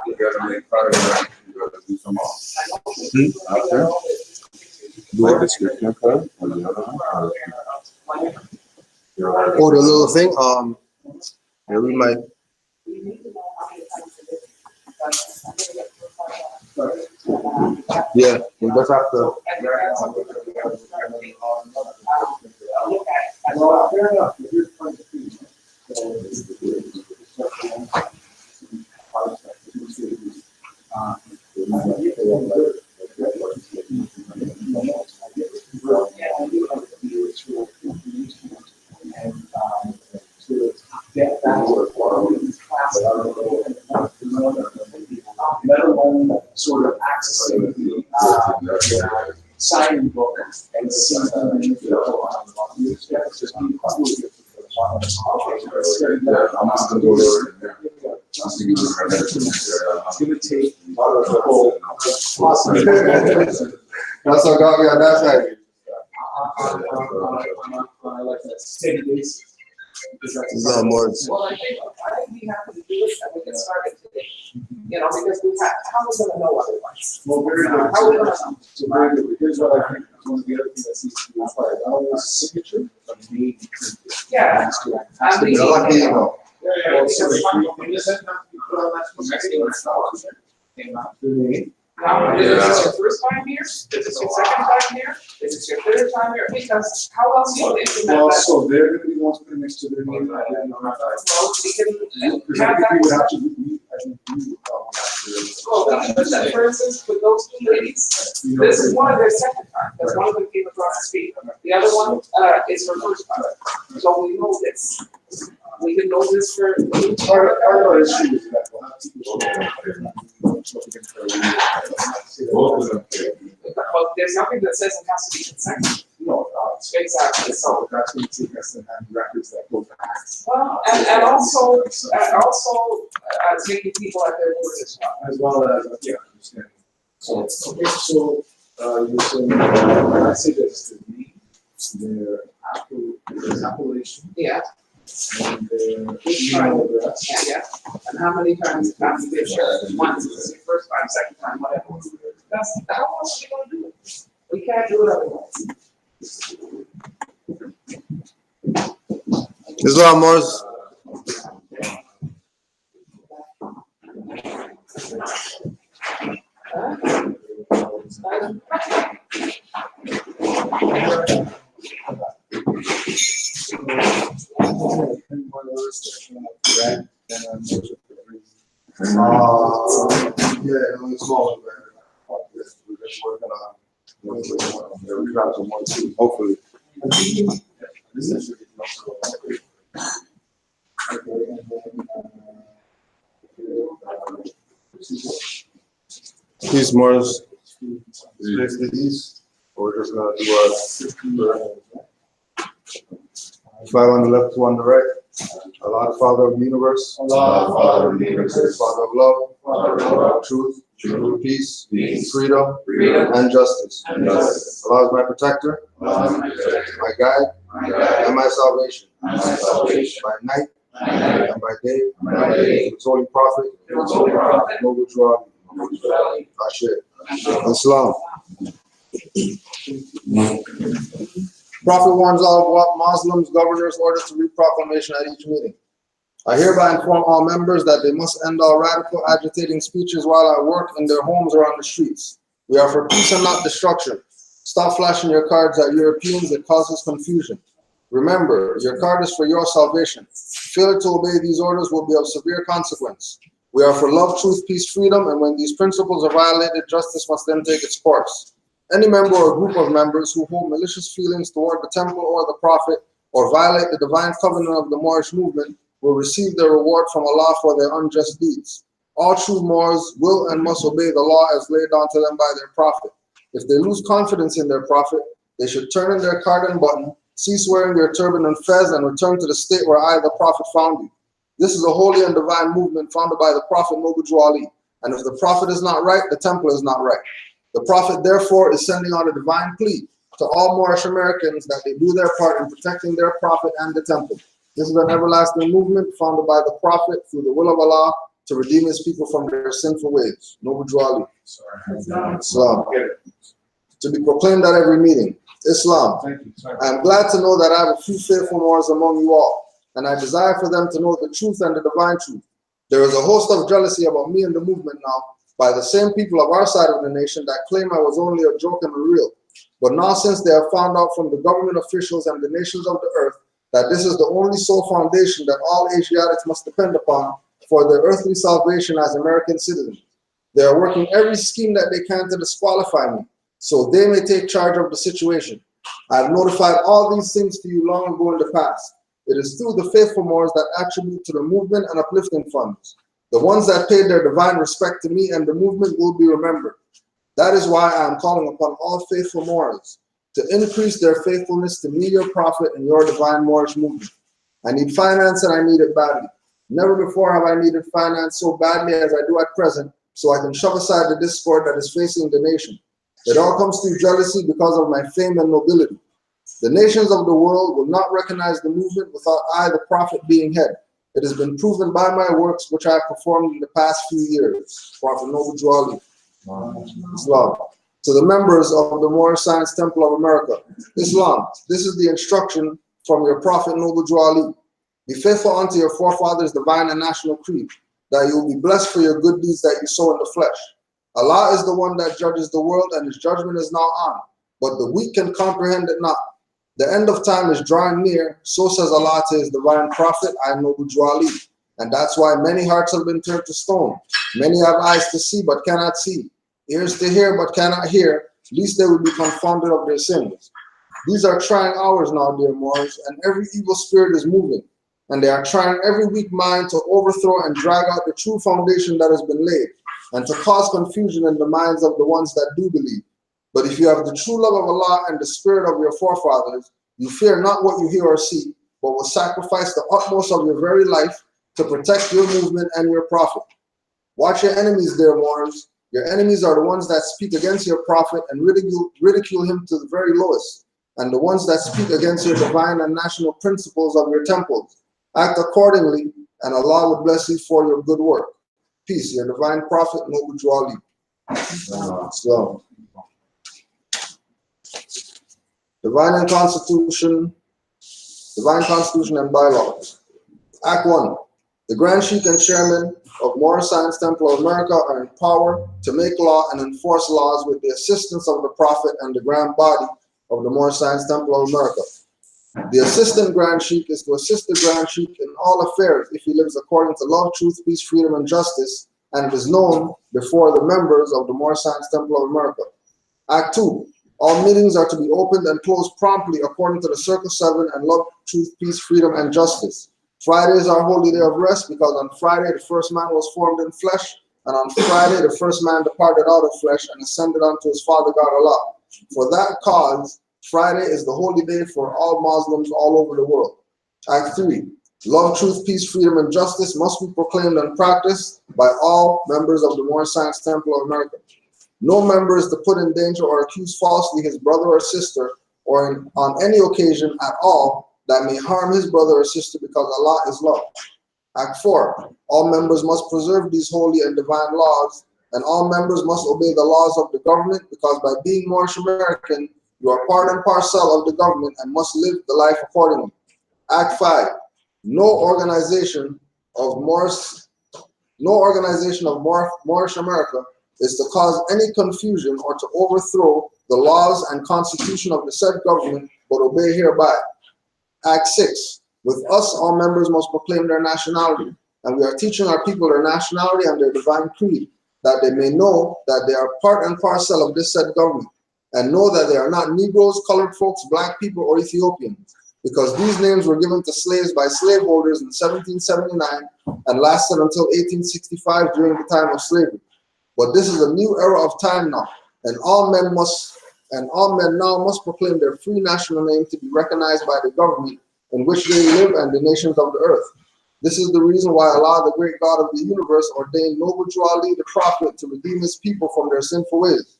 You gotta make progress. You gotta do some more. Okay. Do a description card or the other one? Oh, the little thing. Yeah, we might. Yeah, we just have to. Let alone sort of accessing the signing book and seeing it's going to take That's what got me on that side. like that steady basis. This is all more. Well, I think we have to do it and we can start it today. You know, because we have, how are we gonna know otherwise? Well, very good. How are we gonna know? So very good. Here's what I think is one of the other things that needs to be required. Not only signature, but maybe printed. Yeah. I mean, I like the email. Well, so if you just have to put on that for next year, it's not on there. Came out today. now, is this your first time here? Is this your second time here? Is this your third time here? Because how else do you implement Well, that? so they're gonna be the ones putting next to their name. Well, we can Because have I think we would that. have to, I think we would probably have to. Well, we can put that, for instance, with those two ladies. You know, This is one of their second time, because one of them came across the street. The other one, is her first time. So we know this. We can know this for. Our issue is that we'll have people Both of them. Well, there's nothing that says it has to be consecutive. No, Exactly, so. so that's gonna take us to have records that go back. Well, and also taking people at their word as well. As well as, yeah, understand. So, okay, so, you're saying, I say this, the name, their appellation, Yeah, and their email address. yeah. And how many times it has to be shared? Once, it's the first time, second time, whatever. That's, how else are we gonna do it? We can't do it otherwise. This is all Morris. Yeah, only small. We're just working on. We got some more too, hopefully. Peace, Morris. These, or we're just gonna do five on the left, two on the right. Allah, Father of the universe. Allah, Father of the universe. Father of love. Father of love. Truth. Truth. Peace. Peace. Freedom. Freedom. And justice. And justice. Allah is my protector. Allah is my protector. My guide. My guide. And my salvation. And my salvation. By night. By night. And by day. And by day. His holy prophet. His holy prophet. Noble Jawad. Ashir. Islam. Prophet warns all Muslims, governors, order to read proclamation at each meeting. I hereby inform all members that they must end all radical, agitating speeches while at work, in their homes, or on the streets. We are for peace and not destruction. Stop flashing your cards at Europeans. It causes confusion. Remember, your card is for your salvation. Failure to obey these orders will be of severe consequence. We are for love, truth, peace, freedom, and when these principles are violated, justice must then take its course. Any member or group of members who hold malicious feelings toward the temple or the prophet, or violate the divine covenant of the Moorish movement, will receive their reward from Allah for their unjust deeds. All true Moors will and must obey the law as laid down to them by their prophet. If they lose confidence in their prophet, they should turn in their card and button, cease wearing their turban and fez, and return to the state where I, the prophet, found you. This is a holy and divine movement founded by the prophet Noble Ali. And if the prophet is not right, the temple is not right. The prophet, therefore, is sending out a divine plea to all Moorish Americans that they do their part in protecting their prophet and the temple. This is an everlasting movement founded by the prophet through the will of Allah, to redeem his people from their sinful ways. Noble Drew Ali. Sorry. Islam. Get it. To be proclaimed at every meeting. Islam. Thank you. Sorry. I am glad to know that I have a few faithful Moors among you all, and I desire for them to know the truth and the divine truth. There is a host of jealousy about me and the movement now by the same people of our side of the nation that claim I was only a joke and a real. But now since they have found out from the government officials and the nations of the earth that this is the only sole foundation that all Asiatics must depend upon for their earthly salvation as American citizens, they are working every scheme that they can to disqualify me, so they may take charge of the situation. I have notified all these things to you long ago in the past. It is through the faithful Moors that attribute to the movement and uplifting funds. The ones that paid their divine respect to me and the movement will be remembered. That is why I am calling upon all faithful Moors to increase their faithfulness to me, your prophet, and your divine Moorish movement. I need finance and I need it badly. Never before have I needed finance so badly as I do at present, so I can shove aside the discord that is facing the nation. It all comes through jealousy because of my fame and nobility. The nations of the world will not recognize the movement without I, the prophet, being head. It has been proven by my works which I have performed in the past few years. Prophet Noble Drew Ali. Islam. To the members of the Moorish Science Temple of America. Islam. This is the instruction from your Prophet Noble Drew Ali. Be faithful unto your forefathers' divine and national creed, that you will be blessed for your good deeds that you sow in the flesh. Allah is the one that judges the world, and his judgment is now on, but the weak can comprehend it not. The end of time is drawing near, so says Allah to his divine prophet, I am Noble Drew Ali. And that's why many hearts have been turned to stone. Many have eyes to see but cannot see, ears to hear but cannot hear, lest they will be confounded of their sins. These are trying hours now, dear Moors, and every evil spirit is moving, and they are trying every weak mind to overthrow and drag out the true foundation that has been laid, and to cause confusion in the minds of the ones that do believe. But if you have the true love of Allah and the spirit of your forefathers, you fear not what you hear or see, but will sacrifice the utmost of your very life to protect your movement and your prophet. Watch your enemies, dear Moors. Your enemies are the ones that speak against your prophet and ridicule him to the very lowest, and the ones that speak against your divine and national principles of your temples. Act accordingly, and Allah will bless you for your good work. Peace, your divine prophet, Noble Drew Ali. Islam. Divine Constitution and Bylaws. Act 1. The Grand Sheikh and Chairman of Moorish Science Temple of America are in power to make law and enforce laws with the assistance of the Prophet and the Grand Body of the Moorish Science Temple of America. The Assistant Grand Sheikh is to assist the Grand Sheikh in all affairs if he lives according to love, truth, peace, freedom, and justice, and it is known before the members of the Moorish Science Temple of America. Act 2. All meetings are to be opened and closed promptly according to the Circle 7 and love, truth, peace, freedom, and justice. Friday is our holy day of rest because on Friday the first man was formed in flesh, and on Friday the first man departed out of flesh and ascended unto his Father God Allah. For that cause, Friday is the holy day for all Muslims all over the world. Act 3. Love, truth, peace, freedom, and justice must be proclaimed and practiced by all members of the Moorish Science Temple of America. No member is to put in danger or accuse falsely his brother or sister or on any occasion at all that may harm his brother or sister because Allah is love. Act 4. All members must preserve these holy and divine laws, and all members must obey the laws of the government because by being Moorish American, you are part and parcel of the government and must live the life accordingly. Act 5. No organization of Moorish America is to cause any confusion or to overthrow the laws and constitution of the said government, but obey hereby. Act 6. With us, all members must proclaim their nationality, and we are teaching our people their nationality and their divine creed, that they may know that they are part and parcel of this said government, and know that they are not Negroes, colored folks, black people, or Ethiopians, because these names were given to slaves by slaveholders in 1779 and lasted until 1865 during the time of slavery. But this is a new era of time now, and all men now must proclaim their free national name to be recognized by the government in which they live and the nations of the earth. This is the reason why Allah, the great God of the universe, ordained Noble Drew Ali, the prophet, to redeem his people from their sinful ways.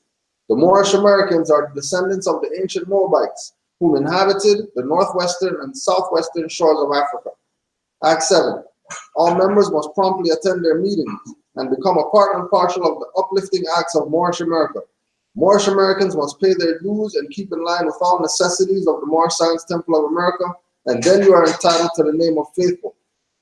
The Moorish Americans are the descendants of the ancient Moabites, whom inhabited the northwestern and southwestern shores of Africa. Act 7. All members must promptly attend their meetings and become a part and parcel of the uplifting acts of Moorish America. Moorish Americans must pay their dues and keep in line with all necessities of the Moorish Science Temple of America, and then you are entitled to the name of faithful.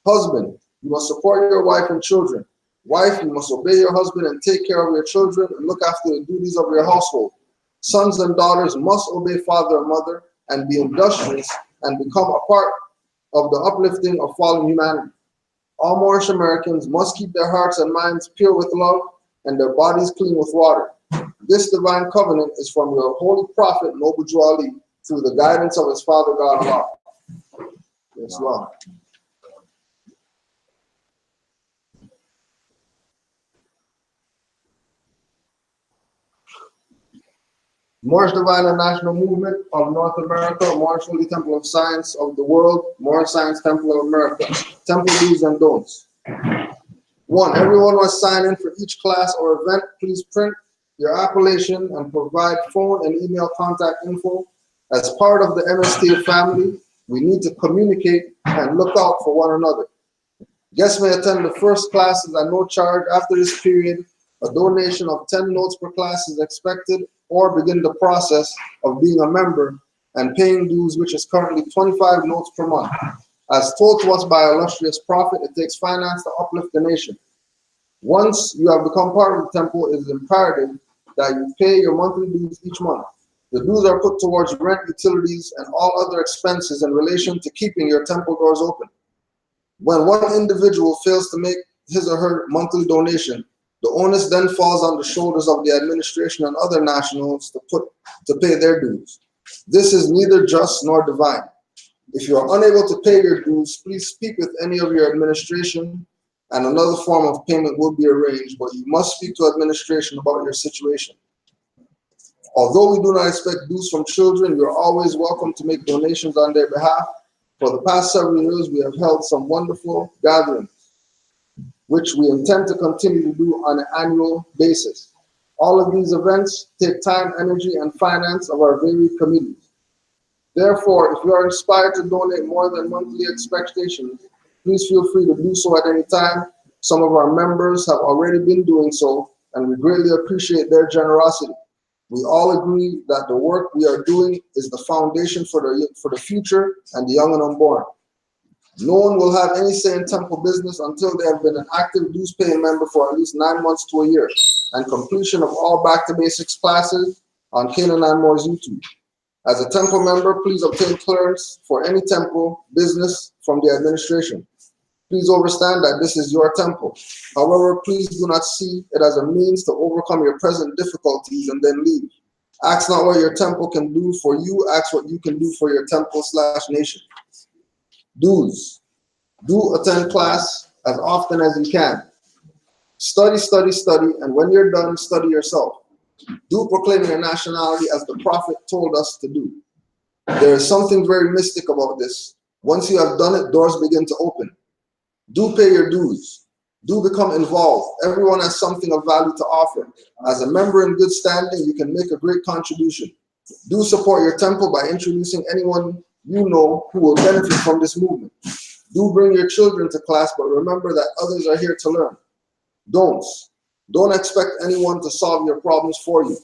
Husband, you must support your wife and children. Wife, you must obey your husband and take care of your children and look after the duties of your household. Sons and daughters must obey father and mother and be industrious and become a part of the uplifting of fallen humanity. All Moorish Americans must keep their hearts and minds pure with love and their bodies clean with water. This divine covenant is from your holy prophet, Noble Ali, through the guidance of his father, God Allah. Yes, Lord. Moorish Divine and National Movement of North America, Moorish Holy Temple of Science of the World, Moorish Science Temple of America. Temple do's and don'ts. 1. Everyone must sign in for each class or event. Please print your appellation and provide phone and email contact info. As part of the MSTA family, we need to communicate and look out for one another. Guests may attend the first classes at no charge. After this period, a donation of 10 notes per class is expected, or begin the process of being a member and paying dues, which is currently 25 notes per month. As told to us by our illustrious prophet, it takes finance to uplift the nation. Once you have become part of the temple, it is imperative that you pay your monthly dues each month. The dues are put towards rent, utilities, and all other expenses in relation to keeping your temple doors open. When one individual fails to make his or her monthly donation, the onus then falls on the shoulders of the administration and other nationals to pay their dues. This is neither just nor divine. If you are unable to pay your dues, please speak with any of your administration and another form of payment will be arranged, but you must speak to administration about your situation. Although we do not expect dues from children, you are always welcome to make donations on their behalf. For the past several years, we have held some wonderful gatherings, which we intend to continue to do on an annual basis. All of these events take time, energy, and finance of our varied committees. Therefore, if you are inspired to donate more than monthly expectations, please feel free to do so at any time. Some of our members have already been doing so, and we greatly appreciate their generosity. We all agree that the work we are doing is the foundation for the future and the young and unborn. No one will have any say in temple business until they have been an active dues paying member for at least 9 months to a year, and completion of all Back to Basics classes on Canaanland Moore's YouTube. As a temple member, please obtain clearance for any temple business from the administration. Please understand that this is your temple. However, please do not see it as a means to overcome your present difficulties and then leave. Ask not what your temple can do for you, ask what you can do for your temple/nation. Dues. Do attend class as often as you can. Study, study, study, and when you're done, study yourself. Do proclaim your nationality as the prophet told us to do. There is something very mystic about this. Once you have done it, doors begin to open. Do pay your dues. Do become involved. Everyone has something of value to offer. As a member in good standing, you can make a great contribution. Do support your temple by introducing anyone you know who will benefit from this movement. Do bring your children to class, but remember that others are here to learn. Don'ts. Don't expect anyone to solve your problems for you.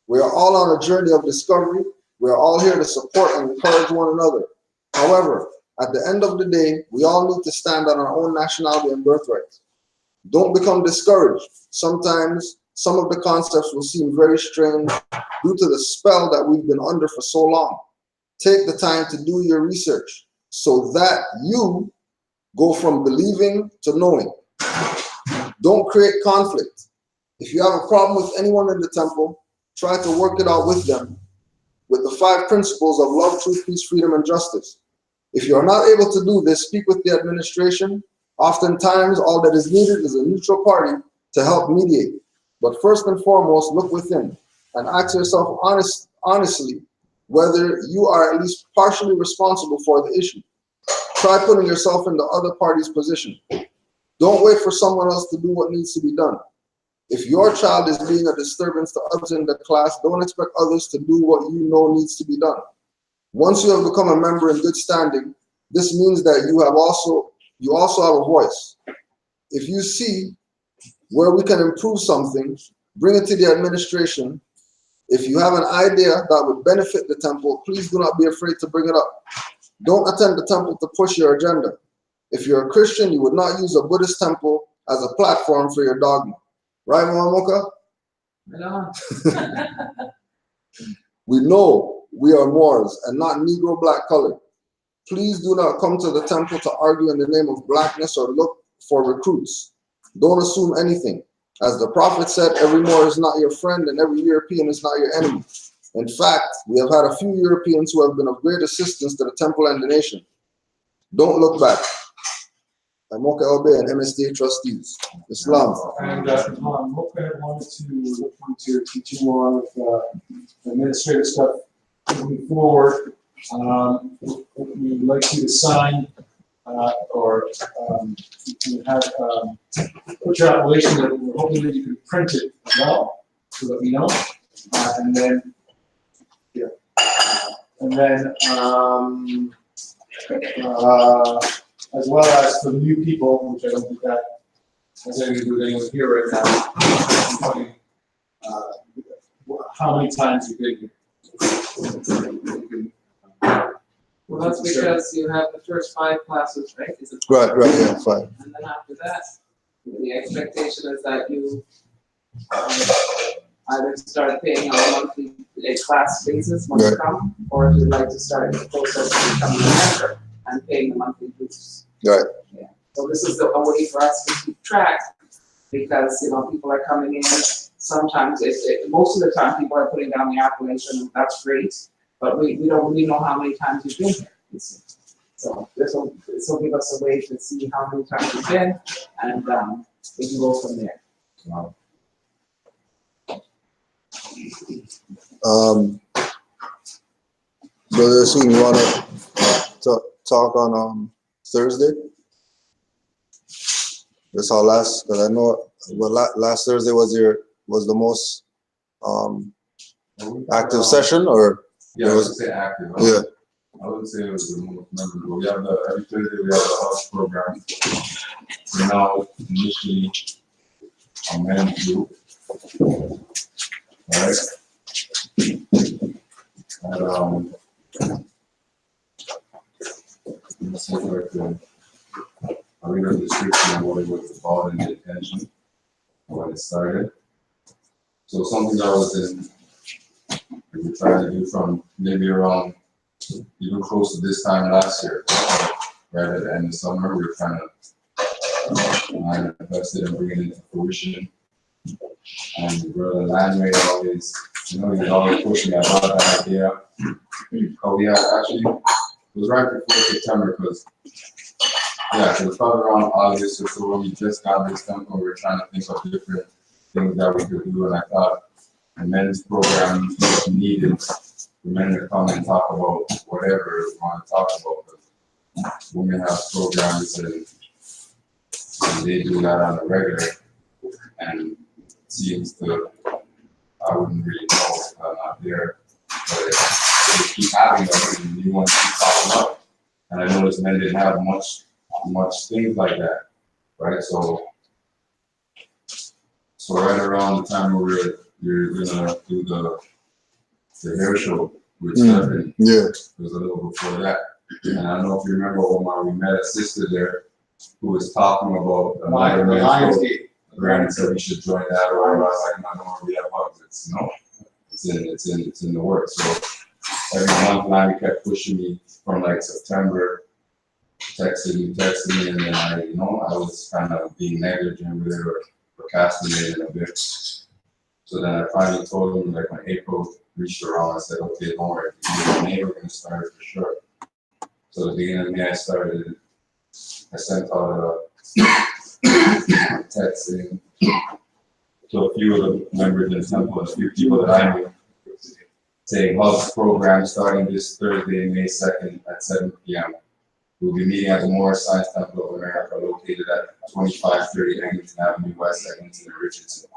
We are all on a journey of discovery. We are all here to support and encourage one another. However, at the end of the day, we all need to stand on our own nationality and birthright. Don't become discouraged. Sometimes some of the concepts will seem very strange due to the spell that we've been under for so long. Take the time to do your research so that you go from believing to knowing. Don't create conflict. If you have a problem with anyone in the temple, try to work it out with them with the 5 principles of love, truth, peace, freedom, and justice. If you are not able to do this, speak with the administration. Oftentimes, all that is needed is a neutral party to help mediate. But first and foremost, look within and ask yourself honestly whether you are at least partially responsible for the issue. Try putting yourself in the other party's position. Don't wait for someone else to do what needs to be done. If your child is being a disturbance to others in the class, don't expect others to do what you know needs to be done. Once you have become a member in good standing, this means that you have also you also have a voice. If you see where we can improve something, bring it to the administration. If you have an idea that would benefit the temple, please do not be afraid to bring it up. Don't attend the temple to push your agenda. If you're a Christian, you would not use a Buddhist temple as a platform for your dogma. Right, Mama Mocha? We know we are Moors and not Negro black colored. Please do not come to the temple to argue in the name of blackness or look for recruits. Don't assume anything. As the prophet said, every Moor is not your friend and every European is not your enemy. In fact, we have had a few Europeans who have been of great assistance to the temple and the nation. Don't look back. I'm Mocha Elbe and MSDA trustees. Islam. And Mocha wanted to look into teaching more of administrative stuff moving forward. We'd like you to sign or you can have put your application that we're hoping that you can print it as well, so let me know. And then, yeah. And then, as well as for new people, which I don't think that has anything to do with anyone here right now, how many times you've been here. Well, that's because you have the first 5 classes, right? Is it Right, yeah, 5. And then after that, the expectation is that you either start paying on a monthly class basis when you come, or if you'd like to start the process of becoming a member and paying the monthly dues. Right. Yeah. So this is a way for us to keep track, because people are coming in. Sometimes, most of the time, people are putting down the appellation, and that's great. But we don't really know how many times you've been here. You see. So this will give us a way to see how many times you've been, and we can go from there. Wow. Brother Soon, you want to talk on Thursday? That's our last, because I know last Thursday was the most active session, or? Yeah, I would say active. Yeah. I would say it was the most memorable. We have every Thursday we have the house program. So now initially a men's group. Alright. And let's see if I read a description of what it was about and the intention when it started. So something that was we tried to do from maybe around even close to this time last year, right at the end of summer, we were trying to manifest it and bring it into fruition. And Brother Landry always, he's always pushing me about that idea. Oh, we actually, it was right before September, because it was probably around August or so when we just got this temple. We were trying to think of different things that we could do, and I thought a men's program was needed for men to come and talk about whatever we want to talk about. Women have programs and they do that on a regular, and it seems to, I wouldn't really know if I'm not there, but they keep having them and new ones keep popping up. And I noticed men didn't have much things like that, right? So right around the time where you're gonna do the hair show with Stephen. Yeah. It was a little before that. And I don't know if you remember, Omar, we met a sister there who was talking about the Lionsgate. Brandon said we should join that, or I was like, no, we have hugs. It's in the works. So every month now we kept pushing me from like September, texting me, and then I was kind of being negligent with it or procrastinating a bit. So then I finally told him, like when April reached around, I said, okay, don't worry, in May we're gonna start it for sure. So at the beginning of May I sent out a texting to a few of the members in the temple, a few people that I knew, saying Hub's program starting this Thursday, May 2nd at 7 p.m. We'll be meeting at the Moorish Science Temple of America, located at 2530 Eglinton Avenue, West Eglinton, and Richardson.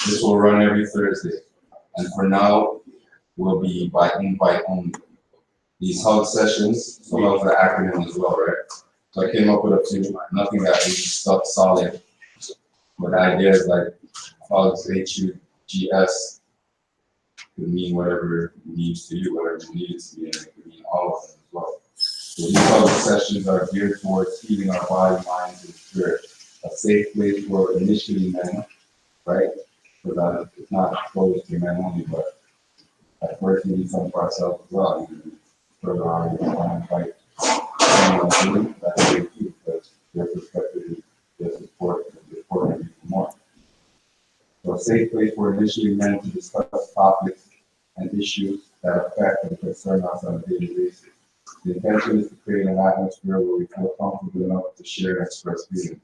This will run every Thursday, and for now, will be by invite only. These hug sessions, so love the acronym as well, right? So I came up with a few, nothing that really stuck solid, but ideas like hugs, HUGS, could mean whatever it means to you, whatever you need it to be, and it could mean all of them as well. So these hug sessions are geared towards healing our body, mind, and spirit. A safe place for initially men, right? Because it's not closed to men only, but at first we need some for ourselves as well. And further on, we want to fight someone doing that's great too, because their perspective is their support even more. So a safe place for initially men to discuss topics and issues that affect and concern us on a daily basis. The intention is to create an atmosphere where we feel comfortable enough to share and express feelings.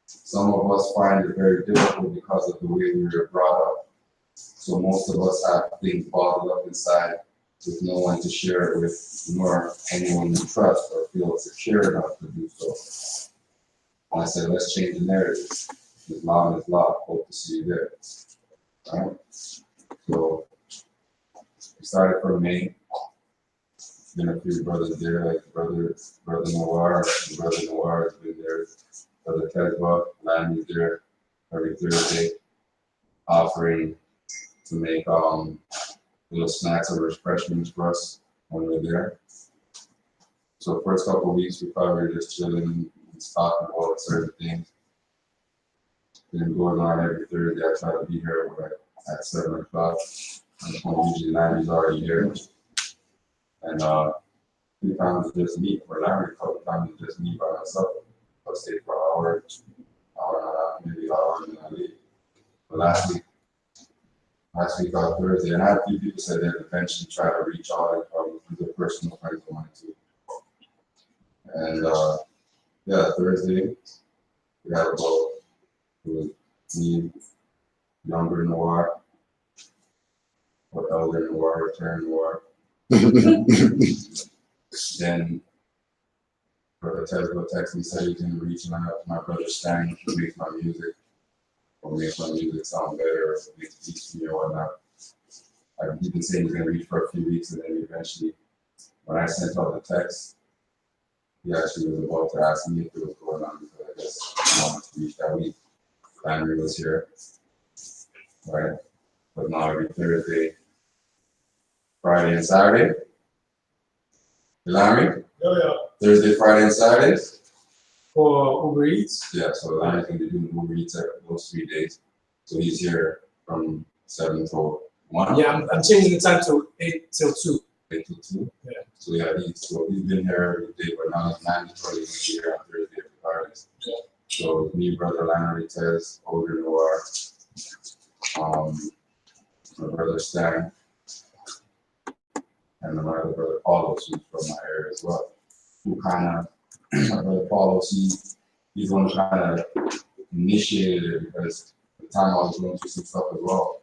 Some of us find it very difficult because of the way we were brought up. So most of us have things bottled up inside with no one to share it with, nor anyone we trust or feel secure enough to do so. And I said, let's change the narrative. Islam is love. Hope to see you there. All right? So we started from May. Been a few brothers there, like brother Noir. Brother Noir has been there. Brother Tesba, Land is there every Thursday, offering to make little snacks or refreshments for us when we're there. So the first couple of weeks we probably were just chilling and talking about certain things. Then going on every Thursday, I try to be here at 7 o'clock. Usually Land is already here. And a few times it's just me, or Larry, a couple times it's just me by myself. I'll stay for an hour and a half, maybe an hour, and then I leave. But last week on Thursday, and I had a few people said they'd eventually try to reach out and probably through their personal friends of mine too. And yeah, Thursday, we had about, it was me, younger Noir, or elder Noir, return Noir. Then Brother Tesla texted me, said he's going to reach out to my brother Stan to make my music, or make my music sound better, or make beats for me or whatnot. He's been saying he's going to reach for a few weeks, and then eventually, when I sent out the text, he actually was about to ask me if it was going on, because I guess he wanted to reach that week. Landry was here, right? But now every Thursday, Friday, and Saturday. Landry? Oh, yeah. Thursday, Friday, and Saturdays? For Uber Eats? Yeah, so Larry's going to be doing Uber Eats those 3 days. So he's here from 7 till 1. Yeah, I'm changing the time to 8 till 2. 8 till 2. Yeah. So yeah, he's been here every day, but now he's mandatory to be here on Thursday for Fridays. Yeah. So me, brother Larry, Tez, older Noir, my brother Stan, and my other brother Paulo, who's from my area as well. Who kind of, my brother Paulo, he's the one who kind of initiated it, because at the time I was going through some stuff as well.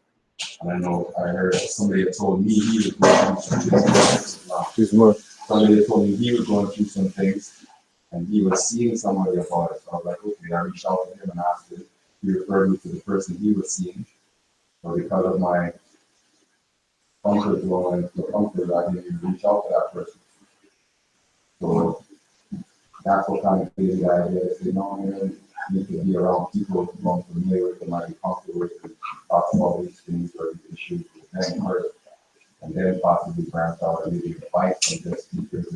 And I know I heard somebody had told me he was going through some things. Somebody had told me he was going through some things, and he was seeing somebody about it. So I was like, okay, I reached out to him and asked him. He referred me to the person he was seeing. So because of my comfort zone and the comfort, I didn't even reach out to that person. So that's what kind of gave me the idea to say, no, man, you need to be around people who are familiar with, and might be comfortable with, and talk about these things or these issues with them first, and then possibly branch out and maybe invite some guest speakers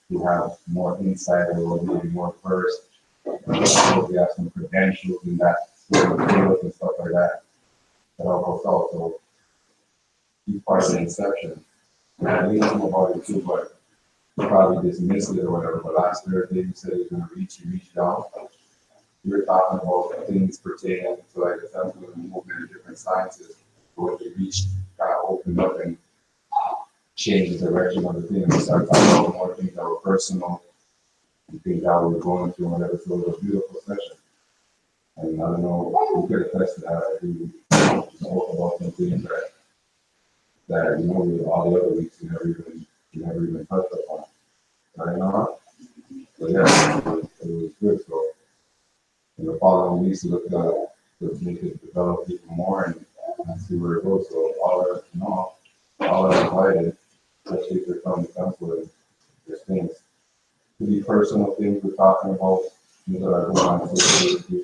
who have more insight or maybe more first. We have some credentials in that sort of field and stuff like that that help us out. So he's part of the inception. And I didn't know about it too, but he probably dismissed it or whatever. But last Thursday, he said he was going to reach out. We were talking about things pertaining to like the secular movement and different sciences. But when he reached, kind of opened up and changed the direction of the thing. And we started talking about more things that were personal and things that we were going through and whatever. So it was a beautiful session. And I don't know, we could attest to that. We spoke about some things that you know, all the other weeks we never even touched upon. Right now? But yeah, it was good. So in the following weeks, we looked to make it develop even more and see where it goes. So all are invited, especially if they're from the council and there's things. could be personal things we're talking about, things that are going on with you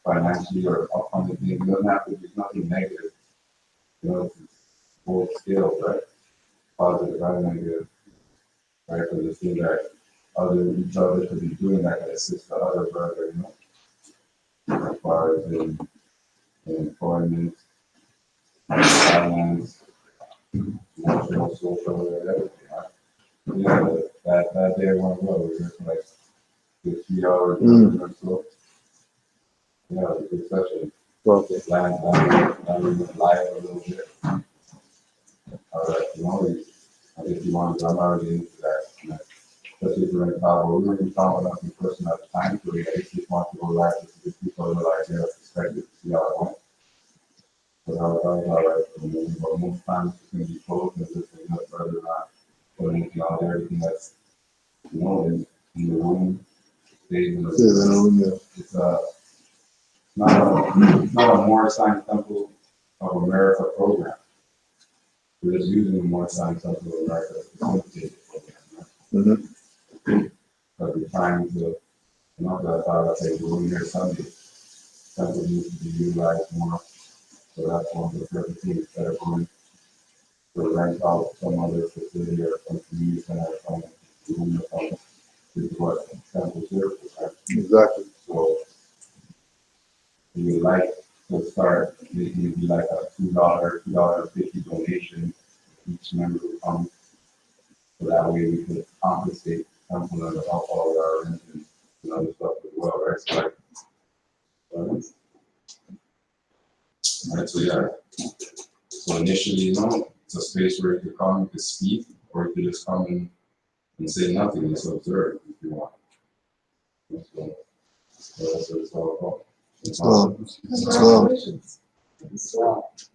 financially or upcoming things. It doesn't have to be nothing negative. You know, it's both skills, right? Positive and negative, right? Because the thing that each other could be doing that can assist the other brother, you know, as far as in employment, finance, emotional, social, and everything, right? Yeah, that day went well. We were like 3 hours or so. Yeah, it was a good session. Okay. Land live a little bit. You know, I guess you want to, I'm already into that. You know, especially if we're in Cabo, we were in Cabo nothing person at the time, so we at least want to go live just to give people a little idea of perspective to see how it went. But I was all right for me. But most times it's going to be closed and just enough further not put anything out there, everything that's, you know, in the room, stays in the room. Yeah. It's not a Moorish Temple of America program. We're just using the Moorish Temple of America to facilitate the program. Right? But we're trying to, you know, that's how I say we're in here Sunday. Temple needs to be utilized more. So that's one of the perfect things instead of going to rent out some other facility or some community center or some room or something. This is what Temple serves, right? Exactly. So we would like to start making it be like a $2.50 donation. Each member will come, so that way we could compensate Temple and help all of our rent and other stuff as well, right? So, right, so yeah. So initially, you know, it's a space where you could come, you could speak, or you could just come and say nothing, just observe if you want. So that's what it's all about.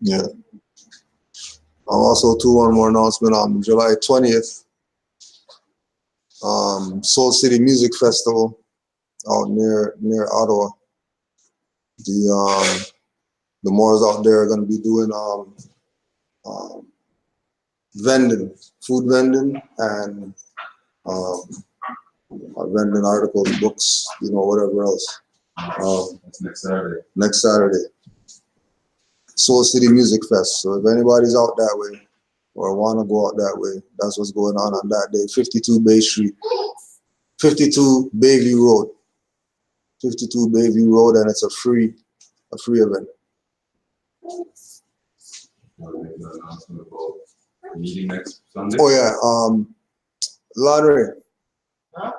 Yeah. Also, one more announcement on July 20th, Soul City Music Festival out near Ottawa. The Moors out there are going to be doing vending, food vending, and vending articles, books, you know, whatever else. That's next Saturday. Next Saturday. Soul City Music Fest. So if anybody's out that way or want to go out that way, that's what's going on that day. 52 Bay Street, 52 Bayview Road, 52 Bayview Road, and it's a free event. Make the announcement about the meeting next Sunday. Oh yeah, Lottery. Huh?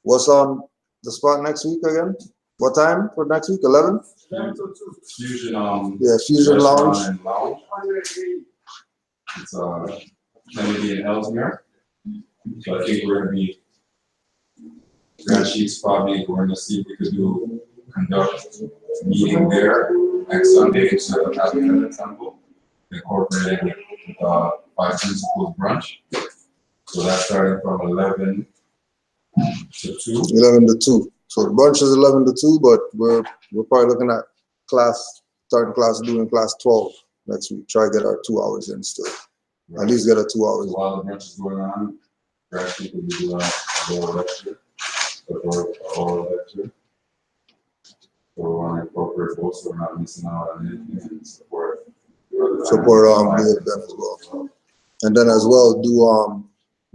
What's on the spot next week again? What time for next week? 11? Fusion. Yeah, Fusion restaurant Lounge. And lounge. It's Kennedy and Ellesmere. So I think we're gonna be. Grand Chiefs probably going to see if we could conduct a meeting there next Sunday instead of having it at the temple, incorporating it with Five Principles brunch. So that's starting from 11 to 2. 11 to 2. So the brunch is 11 to 2, but we're probably looking at doing class 12 next week. Try to get our 2 hours in still. Right. At least get a 2 hours. So while the brunch is going on, Grand Chiefs will be doing a oral lecture. So we want to incorporate both so we're not missing out on anything and support the event as well. And then as well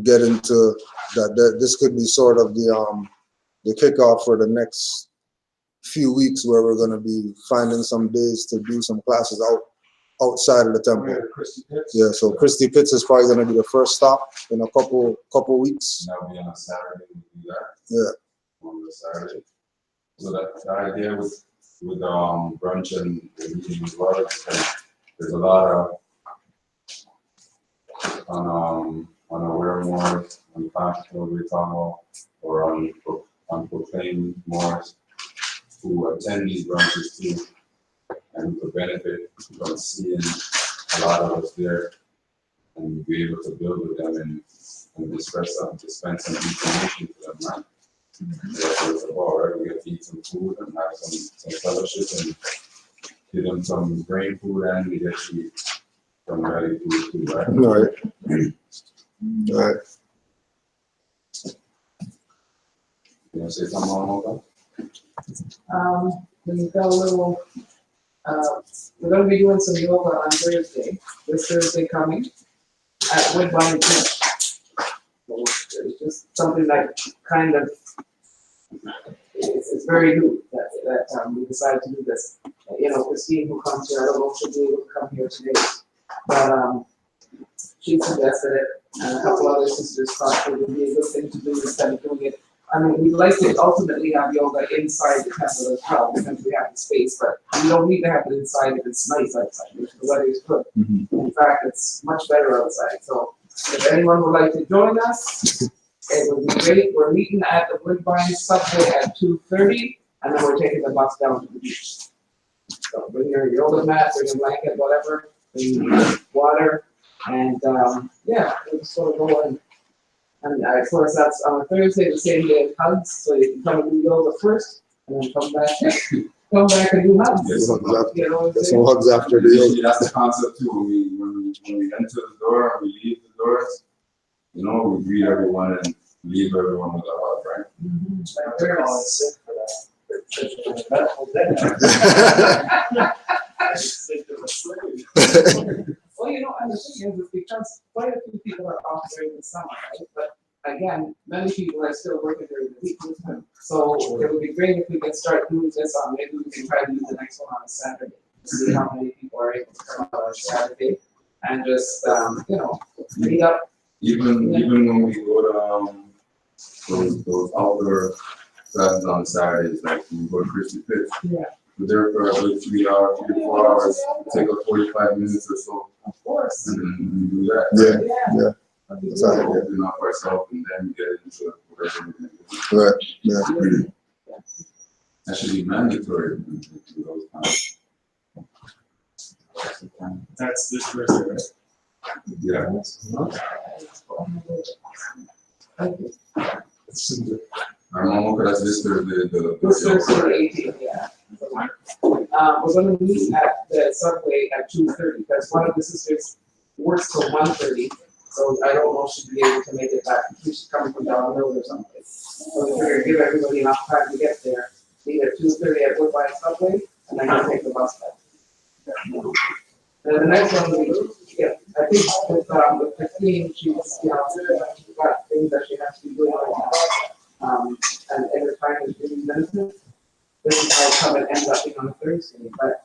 get into that this could be sort of the kickoff for the next few weeks where we're going to be finding some days to do some classes outside of the temple. Yeah, so Christy Pitts is probably going to be the first stop in a couple weeks. And that'll be on a Saturday. We do that. Yeah. On the Saturday. So the idea with brunch and the meeting as well is that there's a lot of unaware Moors, unconscious we're talking about, or unproclaimed Moors who attend these brunches too, and who could benefit from seeing a lot of us there and be able to build with them and dispense some information to them, right? That's what it's about, right? We get to eat some food and have some fellowship and give them some brain food and we get to eat some ready food too, right? Right. Right. You want to say something on We've got a little, we're gonna be doing some yoga on Thursday, this Thursday coming, at Woodbine Beach. So it's just something that kind of, it's very new that we decided to do this. You know, Christine, who comes here, I don't know if she'll be able to come here today, but she suggested it, and a couple other sisters thought it would be a good thing to do instead of doing it. I mean, we'd like to ultimately have yoga inside the temple as well, because we have the space, but we don't need to have it inside if it's nice outside, if the weather is good. In fact, it's much better outside, so if anyone would like to join us, it would be great. We're meeting at the Woodbine subway at 2:30, and then we're taking the bus down to the beach. So bring your yoga mat, bring a blanket, whatever, bring your water, and yeah, we'll just sort of go in. And of course, that's on a Thursday, the same day as hugs, so you can come and do yoga first, and then come back and do hugs. Yes. Some hugs after- You know what I'm Some saying? hugs after the yoga. Usually that's the concept too, when we enter the door and we leave the doors, you know, we greet everyone and leave everyone with a hug, right? They're calling sick for that. It's a medical day. Sick of a slave. Well, you know, and the thing is because quite a few people are off during the summer, right? But again, many people are still working during the week. So it would be great if we could start doing this on, maybe we can try to do the next one on a Saturday. See how many people are able to come out on Saturday and just, you know, meet up. Even when we go to those outdoor classes on Saturdays, like we go to Christy Pitts. Yeah. We're there for a good 3 hours, 3 to 4 hours, take up 45 minutes or so, Of course. and then we do that. Yeah, Yeah. That's how I do it. Open up ourselves and then get into whatever we're gonna do. Right, yeah. That should be mandatory to do those times. That's this Thursday, right? Yeah. Thank you. I don't know, because this Thursday, This Thursday, the 18th, yeah. We're gonna meet at the subway at 2:30, because one of the sisters works till 1:30, so I don't know if she'll be able to make it back. She's coming from down the road or something. So we figured give everybody enough time to get there, meet at 2:30 at Woodbine subway, and then we'll take the bus back. And the next one, yeah, I think with Christine, she's, you know, she's got things that she has to be doing right now. And every time is really limited. This is how come it ends up being on a Thursday, but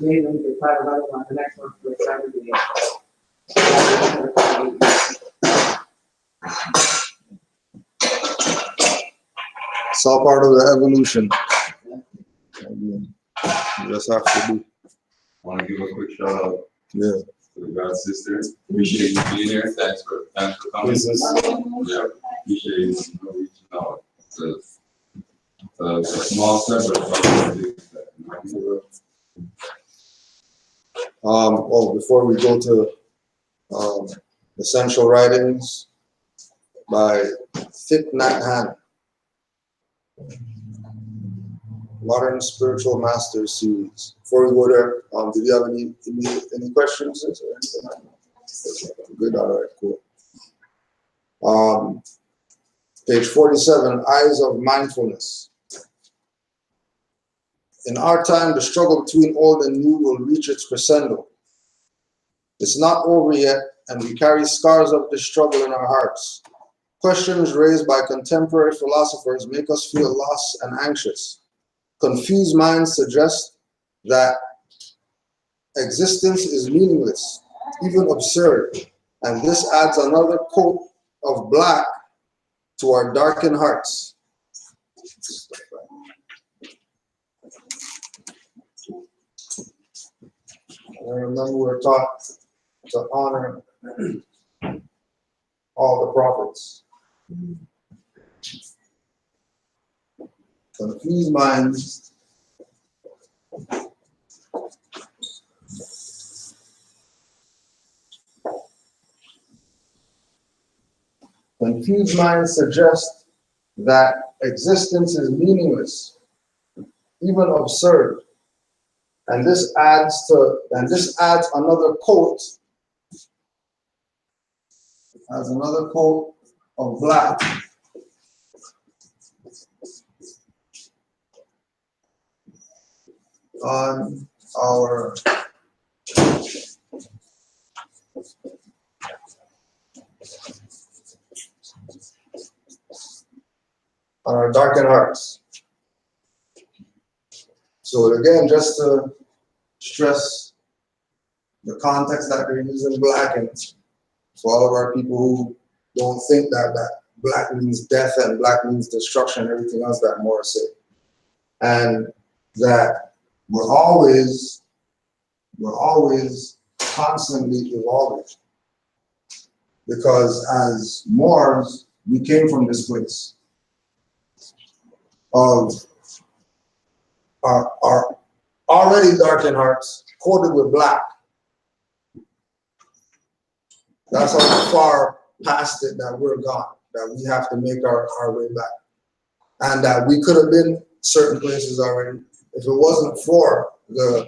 maybe we could plan another one, the next one for Saturday. It's all part of the evolution. You just have to do. Want to give a quick shout out Yeah. to the God sister. Appreciate you being here. Thanks for coming. Yeah, appreciate you reaching out. It's a small step, but it's a big step. Well, before we go to essential writings by Thich Nhat Hanh, Modern Spiritual Masters series. Before we go there, did you have any questions or anything like that? Good, all right, cool. Page 47, Eyes of Mindfulness. In our time, the struggle between old and new will reach its crescendo. It's not over yet, and we carry scars of this struggle in our hearts. Questions raised by contemporary philosophers make us feel lost and anxious. Confused minds suggest that existence is meaningless, even absurd, and this adds another coat of black to our darkened hearts. I remember we're taught to honor all the prophets. Confused minds suggest that existence is meaningless, even absurd, and this adds another coat. Adds another coat of black on our darkened hearts. So again, just to stress the context that they're using black, and for all of our people who don't think that black means death and black means destruction and everything else that Moorish said. And that we're always constantly evolving. Because as Moors, we came from this place of our already darkened hearts coated with black. That's how far past it that we're gone, that we have to make our way back. And that we could have been certain places already if it wasn't for the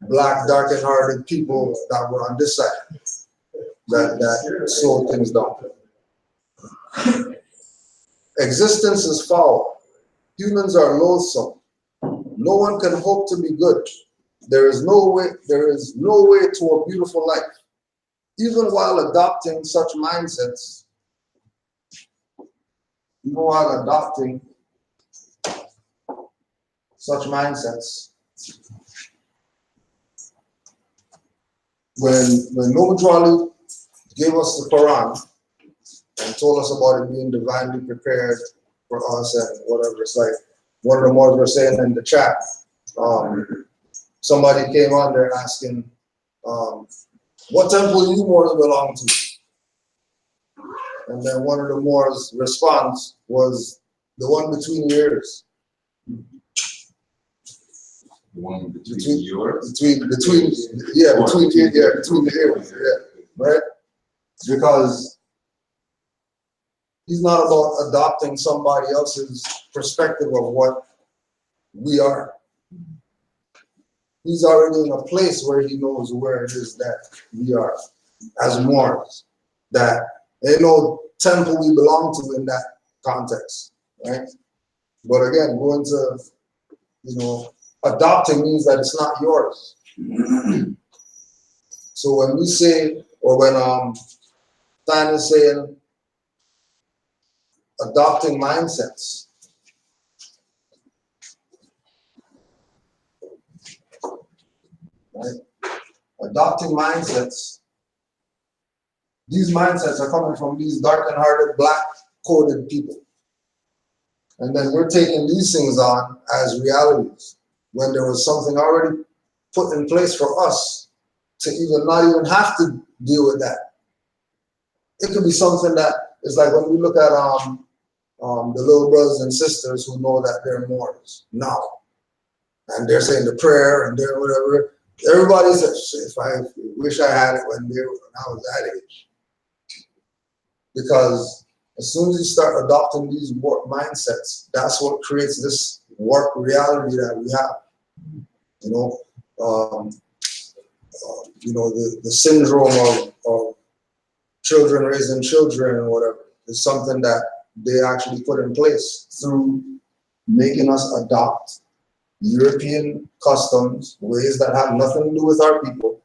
black, darkened hearted people that were on this side that slowed things down. Existence is foul. Humans are loathsome. No one can hope to be good. There is no way to a beautiful life. Even while adopting such mindsets, when Noble Trolley gave us the Quran and told us about it being divinely prepared for us and whatever, it's like one of the Moors were saying in the chat, somebody came on there asking, what temple do you Moors belong to? And then one of the Moors' response was the one between your ears. The one between yours? Between the ears, right? Because he's not about adopting somebody else's perspective of what we are. He's already in a place where he knows where it is that we are as Moors, that ain't no temple we belong to in that context, right? But again, going to, adopting means that it's not yours. So when we say, or when Stan is saying, adopting mindsets, right? Adopting mindsets, these mindsets are coming from these dark-hearted, black-coded people. And then we're taking these things on as realities when there was something already put in place for us to not even have to deal with that. It could be something that is like when we look at the little brothers and sisters who know that they're Moors now, and they're saying the prayer and they're whatever. Everybody says, if I wish I had it when I was that age. Because as soon as you start adopting these warped mindsets, that's what creates this warped reality that we have. The syndrome of children raising children or whatever is something that they actually put in place through making us adopt European customs, ways that have nothing to do with our people.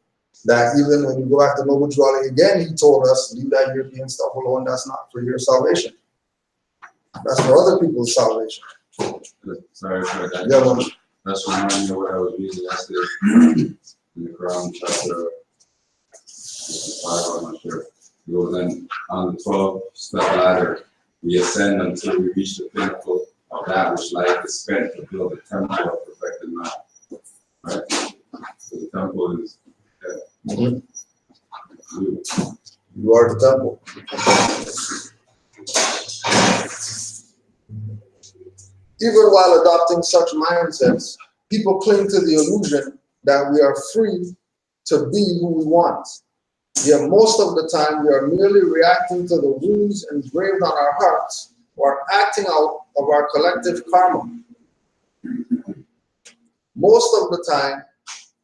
That even when you go back to Noble Trolley again, he told us, leave that European stuff alone, that's not for your salvation. That's for other people's salvation. Sorry for that. Yeah, well, that's reminding me of what I was reading yesterday in the Quran chapter 5, I'm not sure. It goes then on the 12-step ladder, we ascend until we reach the pinnacle of that which life is spent to build the temple of perfected man. Right? So the temple is you are the temple. Even while adopting such mindsets, people cling to the illusion that we are free to be who we want. Yet most of the time, we are merely reacting to the wounds engraved on our hearts or acting out of our collective karma. Most of the time,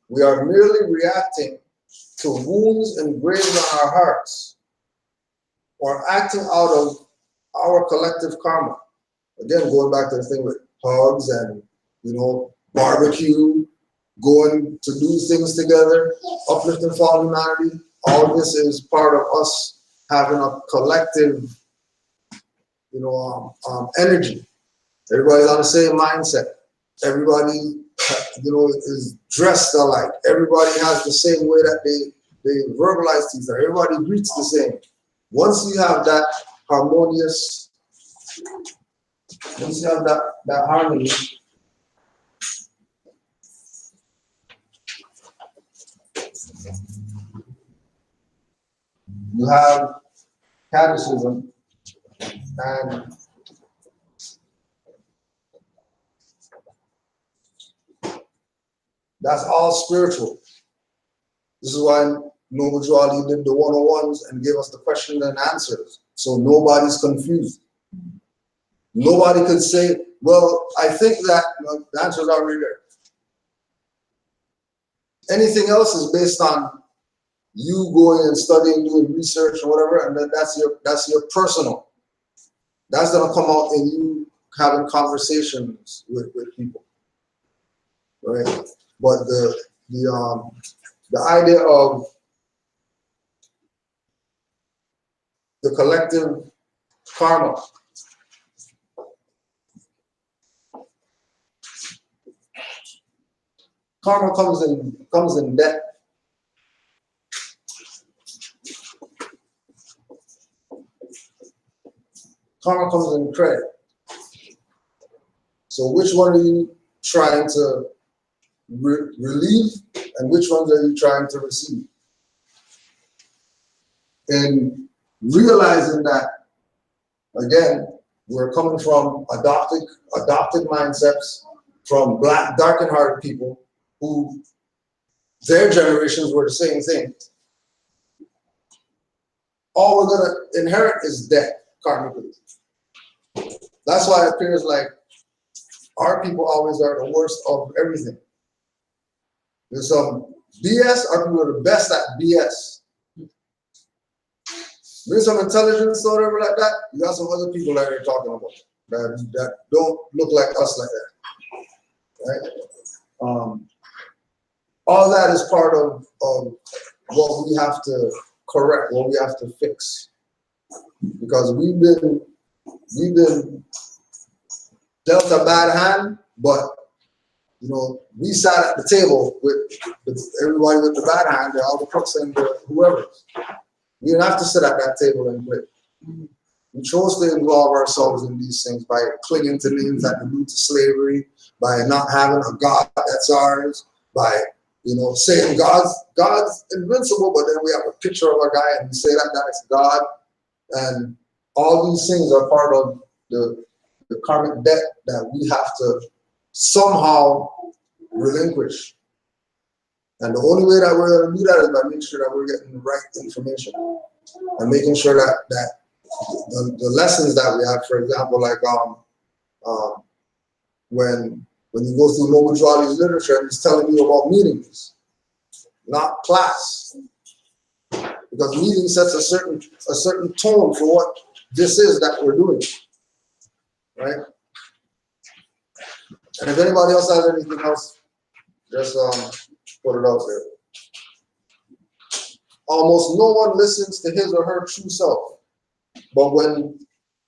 we are merely reacting to wounds engraved on our hearts or acting out of our collective karma. Again, going back to the thing with hugs and, barbecue, going to do things together, uplifting fall humanity. All this is part of us having a collective, energy. Everybody's on the same mindset. Everybody, is dressed alike. Everybody has the same way that they verbalize things. Everybody greets the same. Once you have that harmonious, once you have that harmony, you have catechism, and that's all spiritual. This is why Noble Drew Ali did the 101s and gave us the questions and answers, so nobody's confused. Nobody could say, well, I think that the answer's already there. Anything else is based on you going and studying, doing research or whatever, and then that's your personal. That's gonna come out in you having conversations with people, right? But the idea of the collective karma, karma comes in debt. Karma comes in credit. So which one are you trying to relieve, and which ones are you trying to receive? And realizing that, again, we're coming from adopted mindsets, from black, dark and hearted people who their generations were the same thing. All we're gonna inherit is debt, karmically. That's why it appears like our people always are the worst of everything. There's some BS, our people are the best at BS. There's some intelligence or whatever like that, you got some other people that you're talking about that don't look like us like that, right? All that is part of what we have to correct, what we have to fix, because we've been dealt a bad hand, but we sat at the table with everybody with the bad hand, all the crooks and whoever. We didn't have to sit at that table and play. We chose to involve ourselves in these things by clinging to names that allude to slavery, by not having a God that's ours, by saying God's invincible, but then we have a picture of a guy and we say that's God. And all these things are part of the karmic debt that we have to somehow relinquish. And the only way that we're going to do that is by making sure that we're getting the right information and making sure that the lessons that we have, for example, like when you go through Noble Drew Ali's literature, and he's telling you about meetings, not class, because meeting sets a certain tone for what this is that we're doing, right? And if anybody else has anything else, just put it out there. Almost no one listens to his or her true self, but when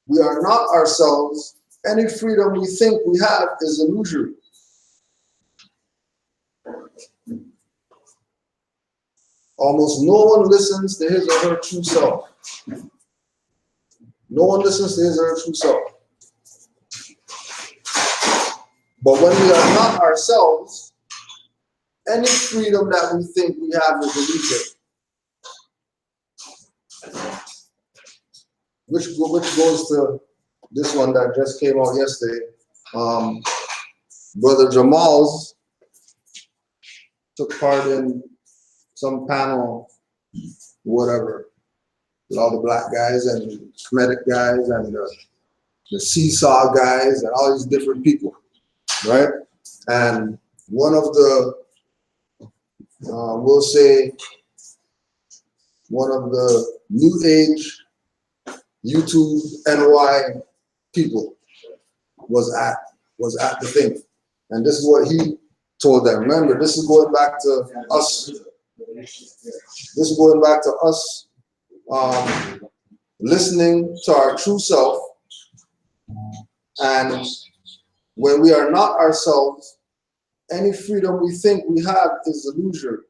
we are not ourselves, any freedom we think we have is illusory. Almost no one listens to his or her true self. No one listens to his or her true self. But when we are not ourselves, any freedom that we think we have is illusory. Which goes to this one that just came out yesterday. Brother Jamal's took part in some panel, whatever, with all the black guys and Kemetic guys and the seesaw guys and all these different people, right? And one of the, we'll say, one of the new age YouTube NY people was at the thing. And this is what he told them. Remember, this is going back to us. This is going back to us listening to our true self. And when we are not ourselves, any freedom we think we have is illusory.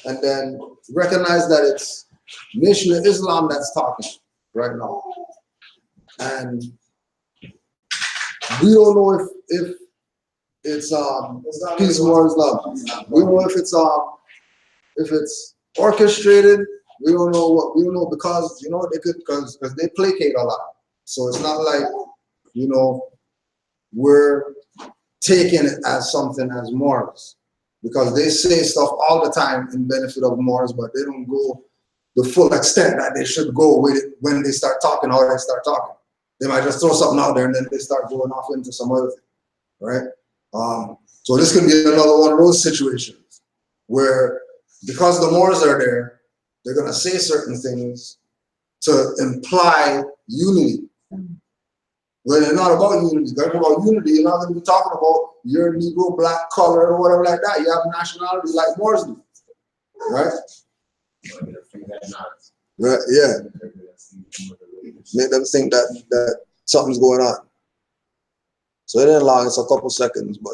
And then recognize that it's Nation of Islam that's talking right now. And we don't know if it's peace, war, Islam. We don't know if it's orchestrated. We don't know what we don't know because they could because they placate a lot. So it's not like we're taking it as something as Moors, because they say stuff all the time in benefit of Moors, but they don't go the full extent that they should go with it when they start talking, how they start talking. They might just throw something out there and then they start going off into some other thing, right? So this could be another one of those situations where because the Moors are there, they're gonna say certain things to imply unity. When it's not about unity, you're about unity, you're not gonna be talking about your Negro, black, color, or whatever like that. You have nationality like Moors do, right? Right, yeah. Make them think that something's going on. So it ain't long, it's a couple seconds, but.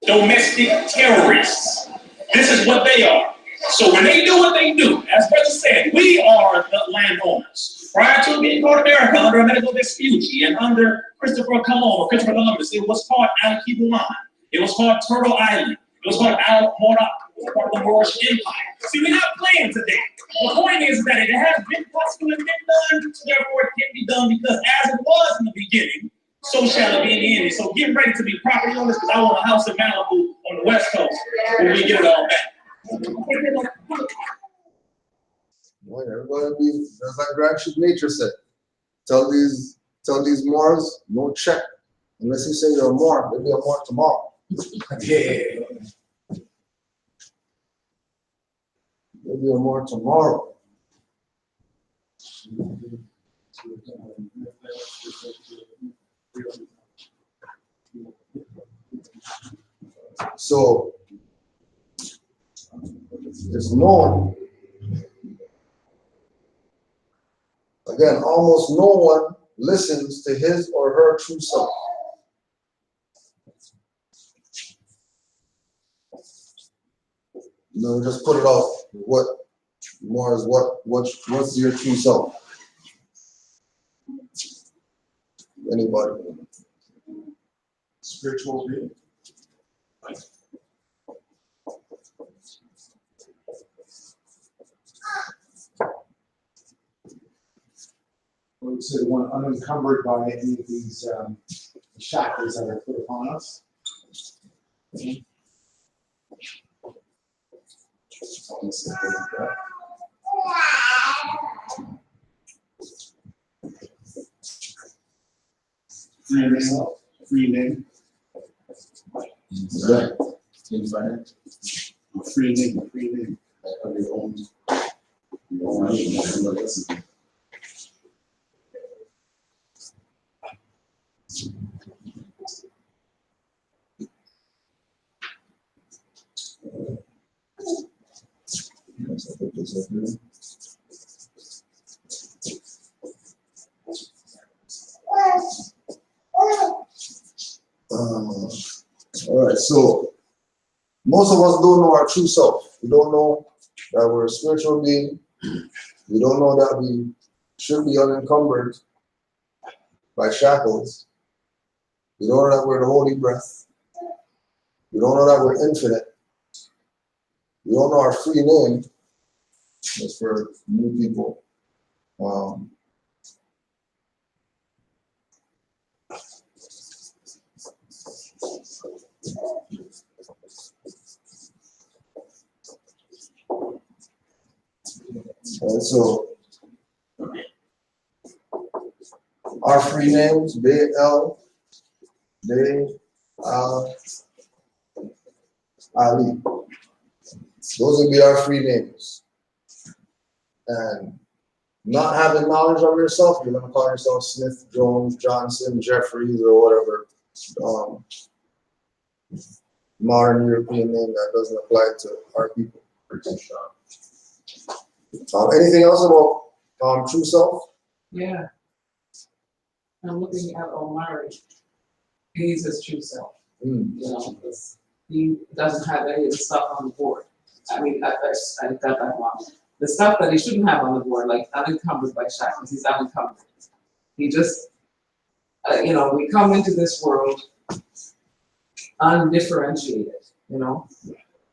Domestic terrorists. This is what they are. So when they do what they do, as brother said, we are the landowners. Prior to being called America under Amerigo Vespucci and under Christopher Columbus, it was called Alkebulan. It was called Turtle Island. It was called Al-Morak. It was part of the Moorish Empire. See, we're not playing today. The point is that it has been possible and been done, therefore it can be done because as it was in the beginning, so shall it be in the end. So get ready to be property owners because I want a house in Malibu on the West Coast when we get it all back. Boy, everybody be just like Gratitude Nature said. Tell these Moors, no check. Unless you say you're a Moor, they'll be a Moor tomorrow. Yeah. They'll be a Moor tomorrow. So it's known. Again, almost no one listens to his or her true self. Just put it out. What more is what's your true self? Anybody? Spiritual being. I would say one unencumbered by any of these shackles that are put upon us. Free yourself, free name. Right. Free name, free name. All right, so most of us don't know our true self. We don't know that we're a spiritual being. We don't know that we should be unencumbered by shackles. We don't know that we're the holy breath. We don't know that we're infinite. We don't know our free name. That's for new people. And so our free names, Baal, Day, Ali. Those will be our free names. and not having knowledge of yourself, you're gonna call yourself Smith, Jones, Johnson, Jeffries, or whatever modern European name that doesn't apply to our people. Anything else about true self? Yeah. I'm looking at Omari. He's his true self. You know, because he doesn't have any of the stuff on the board. I mean, I got that wrong. The stuff that he shouldn't have on the board, like unencumbered by shackles, he's unencumbered. He just, you know, we come into this world undifferentiated, you know,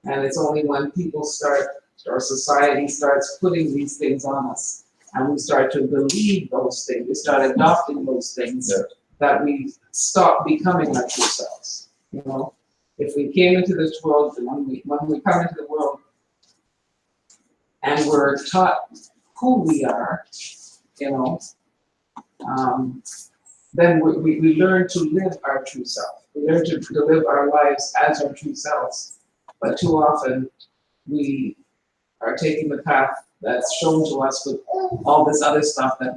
and it's only when people start, or society starts putting these things on us, and we start to believe those things, we start adopting those things, that we stop becoming our true selves. You know, if we came into this world, and when we come into the world, and we're taught who we are, you know, then we learn to live our true self. We learn to live our lives as our true selves. But too often, we are taking the path that's shown to us with all this other stuff that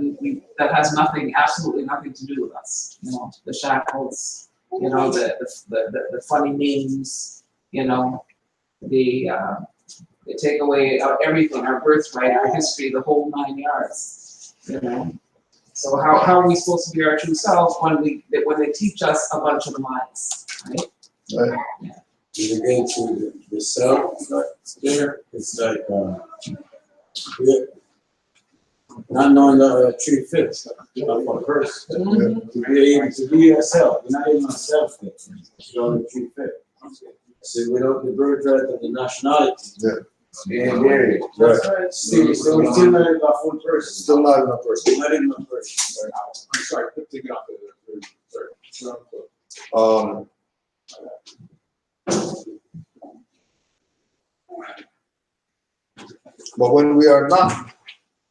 that has nothing, absolutely nothing to do with us. You know, the shackles, you know, the funny names, you know, they take away everything, our birthright, our history, the whole 9 yards. You know, so how are we supposed to be our true selves when they teach us a bunch of lies, right? Right. Yeah. Again, to the self, it's like yeah, not knowing the true fits of a person. To be able to be yourself, you're not even a self fit. You know the true fit. So without the birthright and the nationality, yeah, there. Right. So we're still not even a full person. Still not even a person. Not even a person. I'm sorry, take it off the. But when we are not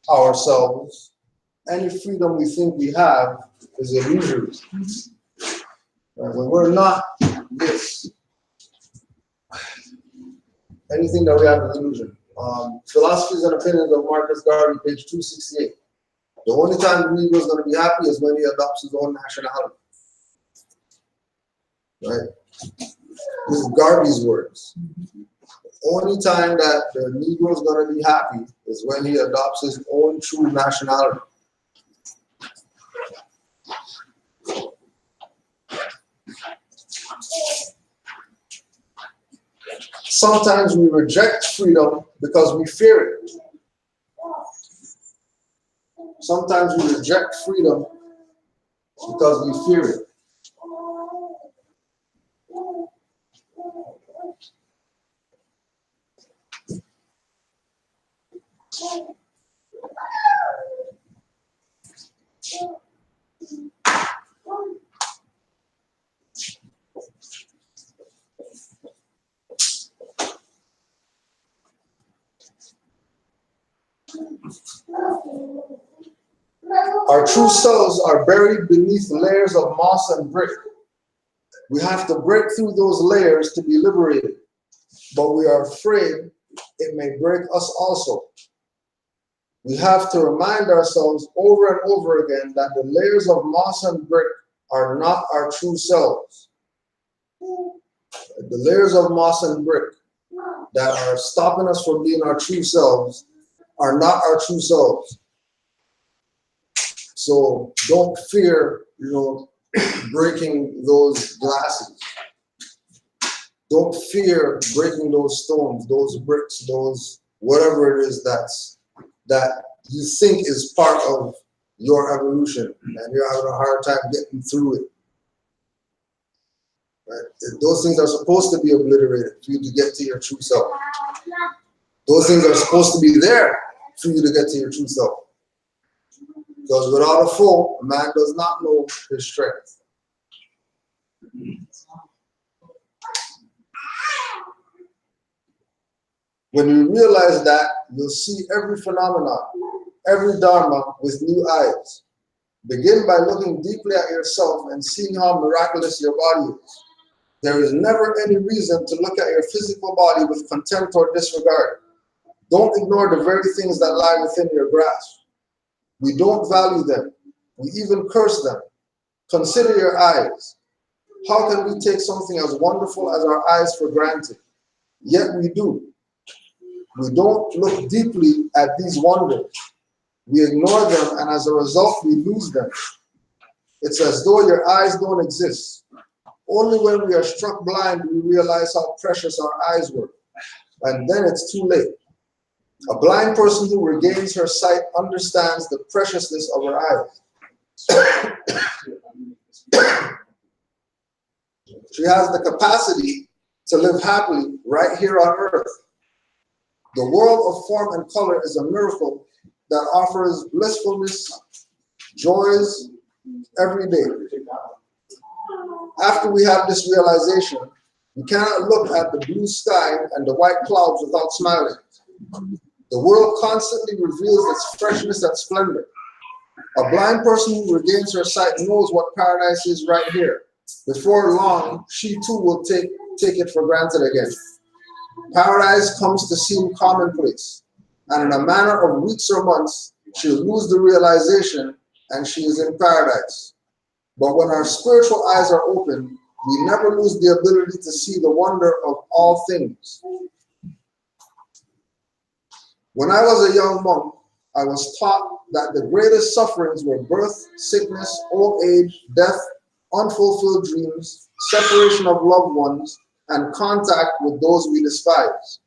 ourselves, any freedom we think we have is illusory. Right? When we're not this, anything that we have is illusion. Philosophies and Opinions of Marcus Garvey, page 268. The only time the Negro is going to be happy is when he adopts his own nationality. Right? This is Garvey's words. The only time that the Negro is going to be happy is when he adopts his own true nationality. Sometimes we reject freedom because we fear it. Sometimes we reject freedom because we fear it. Our true selves are buried beneath layers of moss and brick. We have to break through those layers to be liberated, but we are afraid it may break us also. We have to remind ourselves over and over again that the layers of moss and brick are not our true selves. The layers of moss and brick that are stopping us from being our true selves are not our true selves. So don't fear, breaking those glasses. Don't fear breaking those stones, those bricks, those whatever it is that you think is part of your evolution, and you're having a hard time getting through it. Right? Those things are supposed to be obliterated for you to get to your true self. Those things are supposed to be there for you to get to your true self. Because without a foe, a man does not know his strength. When you realize that, you'll see every phenomenon, every dharma with new eyes. Begin by looking deeply at yourself and seeing how miraculous your body is. There is never any reason to look at your physical body with contempt or disregard. Don't ignore the very things that lie within your grasp. We don't value them. We even curse them. Consider your eyes. How can we take something as wonderful as our eyes for granted? Yet we do. We don't look deeply at these wonders. We ignore them, and as a result, we lose them. It's as though your eyes don't exist. Only when we are struck blind do we realize how precious our eyes were. And then it's too late. A blind person who regains her sight understands the preciousness of her eyes. She has the capacity to live happily right here on earth. The world of form and color is a miracle that offers blissfulness, joys every day. After we have this realization, we cannot look at the blue sky and the white clouds without smiling. The world constantly reveals its freshness and splendor. A blind person who regains her sight knows what paradise is right here. Before long, she too will take it for granted again. Paradise comes to seem commonplace, and in a matter of weeks or months, she'll lose the realization and she is in paradise. But when our spiritual eyes are open, we never lose the ability to see the wonder of all things. When I was a young monk, I was taught that the greatest sufferings were birth, sickness, old age, death, unfulfilled dreams, separation of loved ones, and contact with those we despise.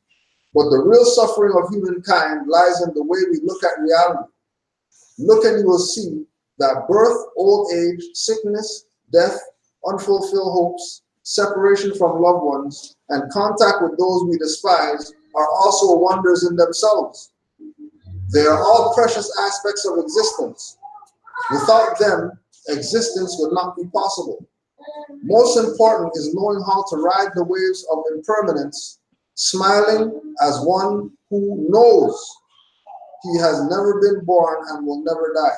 But the real suffering of humankind lies in the way we look at reality. Look and you will see that birth, old age, sickness, death, unfulfilled hopes, separation from loved ones, and contact with those we despise are also wonders in themselves. They are all precious aspects of existence. Without them, existence would not be possible. Most important is knowing how to ride the waves of impermanence, smiling as one who knows he has never been born and will never die.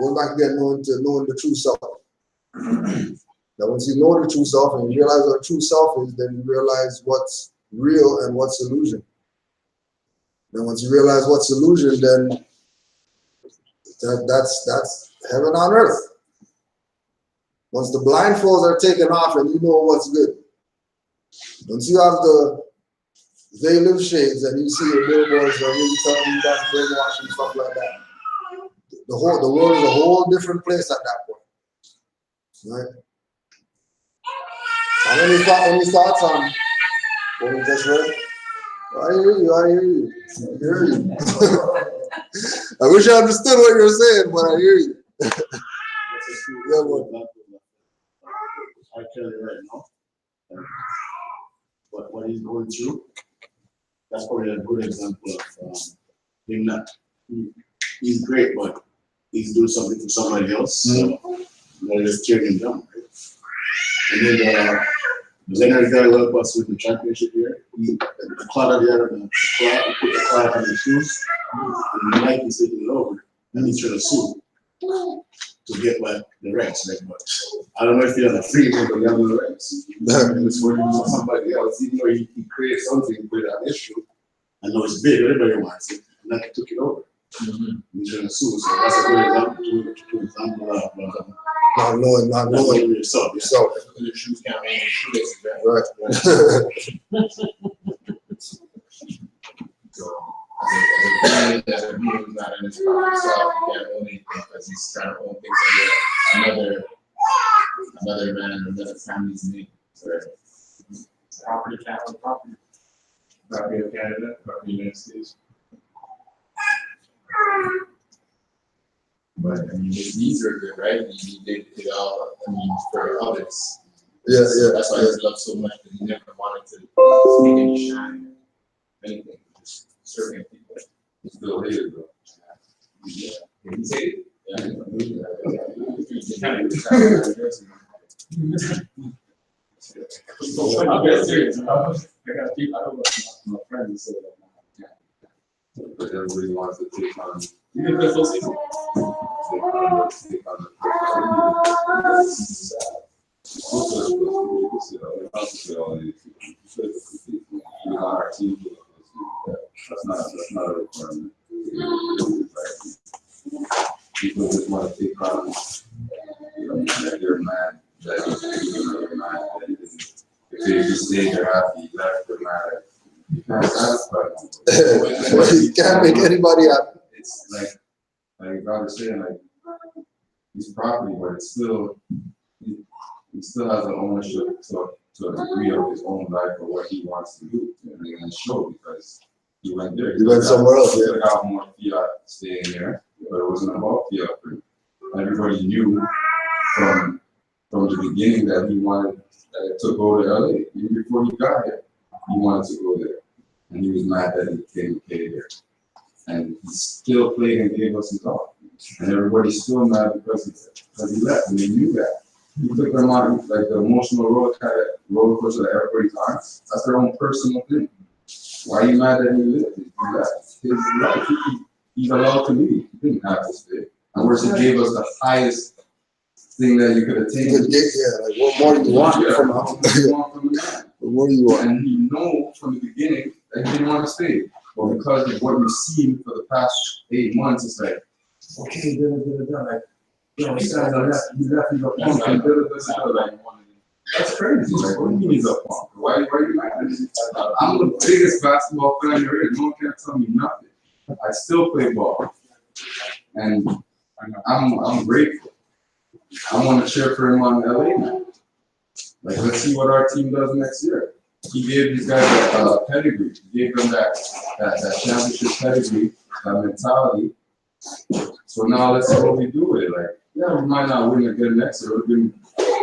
Going back again, knowing the true self. Now, once you know the true self and you realize what true self is, then you realize what's real and what's illusion. And once you realize what's illusion, then that's heaven on earth. Once the blindfolds are taken off and you know what's good. Once you have the they live shades and you see your billboards that really telling you that's brainwash and stuff like that. The world is a whole different place at that point. Right? And any thoughts on what we just read? I hear you. I wish I understood what you're saying, but I hear you. Yeah, well, I tell you right now, what he's going through, that's probably a good example of him not. He's great, but he's doing something for somebody else. So they're just tearing him down, right? And then the Leonard guy helped us with the championship here. The cloud of the other, he put the cloud on his shoes, and the Nike is taking it over, and he's trying to sue to get like the rights. Like, but I don't know if he has a free one, but he has the rights. It's working for somebody else, even though he created something with an issue. I know it's big, everybody wants it, and Nike took it over. He's trying to sue, so that's a good example of not knowing yourself. yourself. Your shoes can't make shoelaces, Right. So, as a being who's not in his power himself, he can't own anything because he's trying to own things under another man or another family's name. So, property, capital, property. Property of Canada, property of the United States. But I mean, these are good, right? He did it all, I mean, for others. Yeah. That's why he loved so much, but he never wanted to take any shine, anything, just serving people. He still hated though. Yeah. Did he say it? Yeah. I'm very serious. I got people, I don't know my friends who say that. But everybody wants to take on You did the full season? take on the not a requirement. People just want to take on, that they're mad, that they're mad, that they didn't. If they just say they're happy, left, they're mad. You can't satisfy them. You can't make anybody happy. It's like God was saying, like, he's property, but it's still, he still has an ownership to a degree of his own life or what he wants to do. And they're going to show because he went there. He went somewhere else, He yeah. could have got more fiat staying there, but it wasn't about fiat for him. Everybody knew from the beginning that he wanted to go to LA. Even before he got here, he wanted to go there. And he was mad that he came there. And he still played and gave us his all. And everybody's still mad because he left, and they knew that. He took them on like the emotional roller coaster that everybody's on. That's their own personal thing. Why are you mad that he left? He left. His life. He's allowed to leave. He didn't have to stay. And worse, he gave us the highest thing that you could attain. Yeah, like what more do you want from him? What do you want from the man? What more do you want? And he knew from the beginning that he didn't want to stay. But because of what we've seen for the past 8 months, it's like, okay, like, you know, he left, he's a punk, and like, that's crazy. Like, what do you mean he's a punk? Why are you mad? I'm the biggest basketball fan there is. No one can tell me nothing. I still play ball. And I'm grateful. I want to cheer for him on LA now. Like, let's see what our team does next year. He gave these guys a pedigree. He gave them that championship pedigree, that mentality. So now let's see what we do with it. Like, yeah, we might not win again next year. It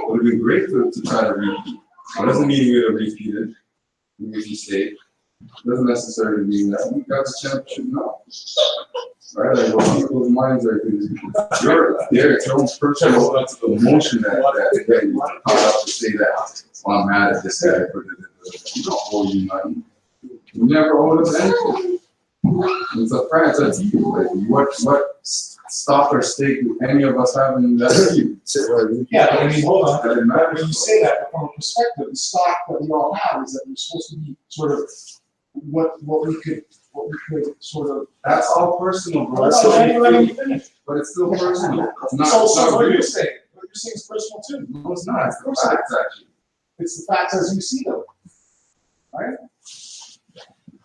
would have been great to try to repeat. It doesn't mean we would have repeated. If you stay, it doesn't necessarily mean that we got the championship now. Right? Like, what people's minds are thinking. You're there, it's your own personal emotion that you caught up to say that, well, I'm mad at this guy for this. You don't owe you money. You never owed us anything. It's a prize, that's you. Like, what stock or stake do any of us have in that you? Yeah, but I mean, hold on. When you say that, from a perspective, the stock that we all have is that we're supposed to be sort of what we could sort of. That's all personal, bro. That's let me finish. But it's still personal. It's not. So what real. you're saying is personal too. No, it's not. It's the facts, actually. It's the facts as you see them, right?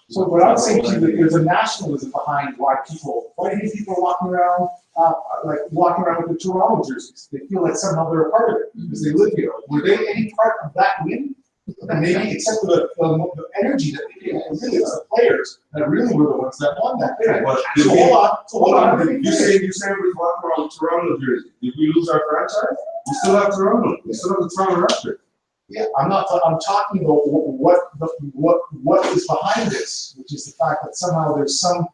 So what I'm saying to you, that there's a nationalism behind why do you think people are walking around with the Toronto jerseys? They feel like somehow they're a part of it because they live here. Were they any part of that win? Maybe except for the energy that they gave. Really, it's the players that really were the ones that won that thing. But Hold on. You say everybody's walking around with Toronto jersey. Did we lose our franchise? We still have Toronto. We still have the Toronto Raptors. Yeah, I'm talking about what is behind this, which is the fact that somehow there's some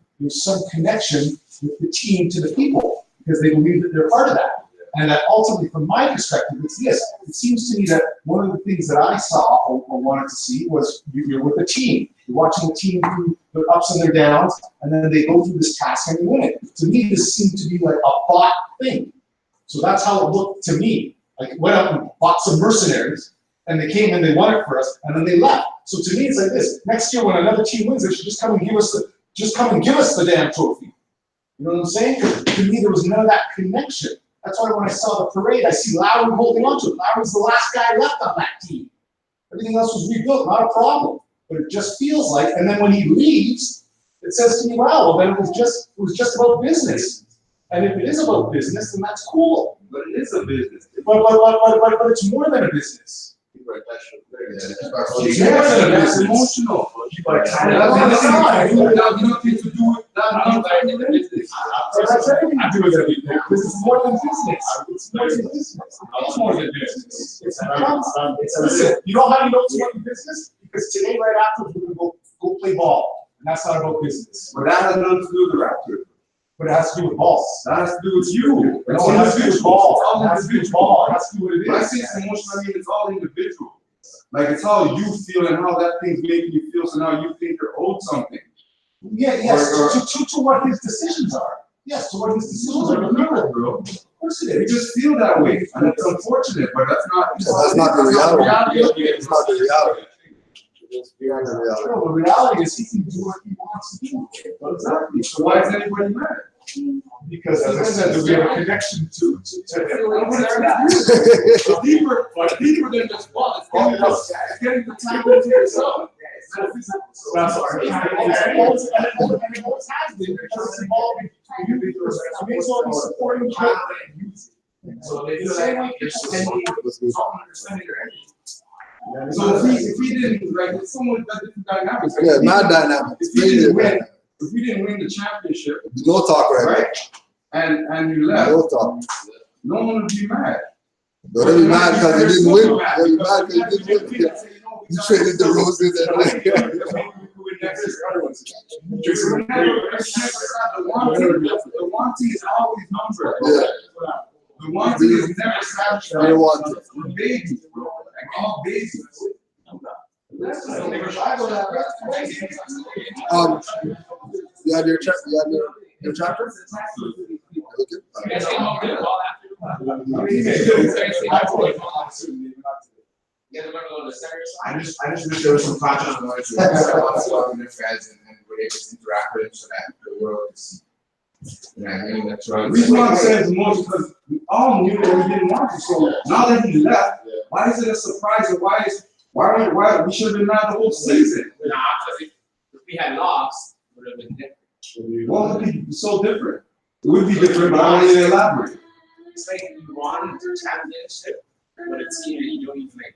connection with the team to the people because they believe that they're part of that. And that ultimately, from my perspective, it's this. It seems to me that one of the things that I saw or wanted to see was you're with the team. You're watching the team through their ups and their downs, and then they go through this task and they win it. To me, this seemed to be like a bought thing. So that's how it looked to me. Like, went out and bought some mercenaries, and they came and they won it for us, and then they left. So to me, it's like this. Next year, when another team wins, they should just come and give us the damn trophy. You know what I'm saying? To me, there was none of that connection. That's why when I saw the parade, I see Lowry holding on to it. Lowry's the last guy left on that team. Everything else was rebuilt, not a problem. But it just feels like, and then when he leaves, it says to me, wow, well then it was just about business. And if it is about business, then that's cool. But it is a business. But it's more than a business. It's that's emotional. Nothing to do with that. That's everything to do with everything. This is more than business. It's more than business. It's more than business. Listen, you know how you know it's more than business? Because today, right after, we're going to go play ball. And that's not about business. But that has nothing to do with the Raptors. But it has to do with ball. That has to do with you. No, it has to do with ball. It has to do with ball. It has to do what it is. When I say it's emotional, I mean it's all individual. Like, it's how you feel and how that thing's making you feel, so now you think you're owed something. Yeah, yes, to what his decisions are. Yes, to what his decisions are. Remember, bro. Of course it You is. just feel that way, and it's unfortunate, but that's not the reality. It's not the reality. Just beyond the reality. No, the reality is he can do what he wants to do. Exactly. So why is anybody mad? Because as I said, we have a connection to him. But deeper than just one. It's getting the time into yourself. That's all right. And it always has been because it's evolving. It's always supporting so they feel like they're understanding your energy. So if we didn't, like, if someone does different dynamics. Like, Yeah, mad dynamics. If we didn't win the championship, No talk right and you left, No talk. no one would be mad. Don't be mad because you didn't win. Don't be mad because you didn't win. You traded the roses and The wanting is always numbered. Yeah. The wanting is never satisfied. You want it. We're babies, bro. Like all babies. You have your chapter? Okay. I just wish there was some conscious noise with their friends and we're able to interact with them so that the world is. Yeah, I mean, that's right. The reason why I'm saying it's more because we all knew that we didn't want to. So now that he left, why is it a surprise? Or why we should have been mad the whole season? Nah, because if we had lost, it would have been different. Well, it would be so different. It would be different, but I don't need to elaborate. It's like you won the championship, but it's here you don't even like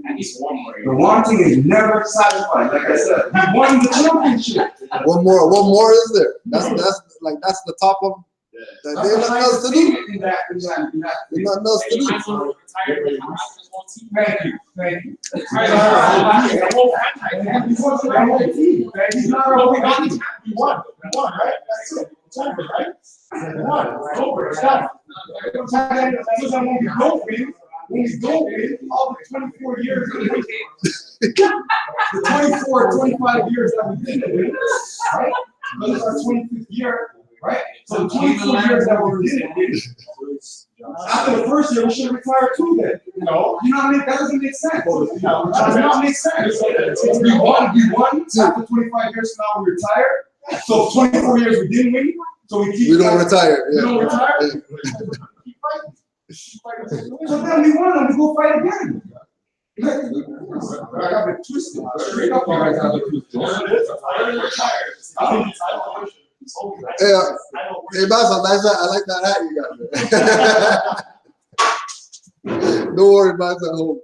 at least one more. The wanting is never satisfied. Like I said, we won the championship. What more is there? That's the top of there's nothing else to do. There's nothing else to do. Thank you. He's not all we got. We won, right? That's it. It's over, right? We won. It's over. It's done. When we don't win, all the 24 years that we the 25 years that we didn't win, right? This is our 25th year, right? So the 24 years that we didn't win, after the first year, we should have retired too then. No, you know what I mean? That doesn't make sense. That does not make sense. We won after 25 years, so now we retired. So 24 years we didn't win, so we don't retire. We don't retire? Yeah. Keep fighting. So then we won and we go fight again. I got it twisted. Straight up, I got it twisted. Hey, Bass, I like that hat you got there. Don't worry about that home.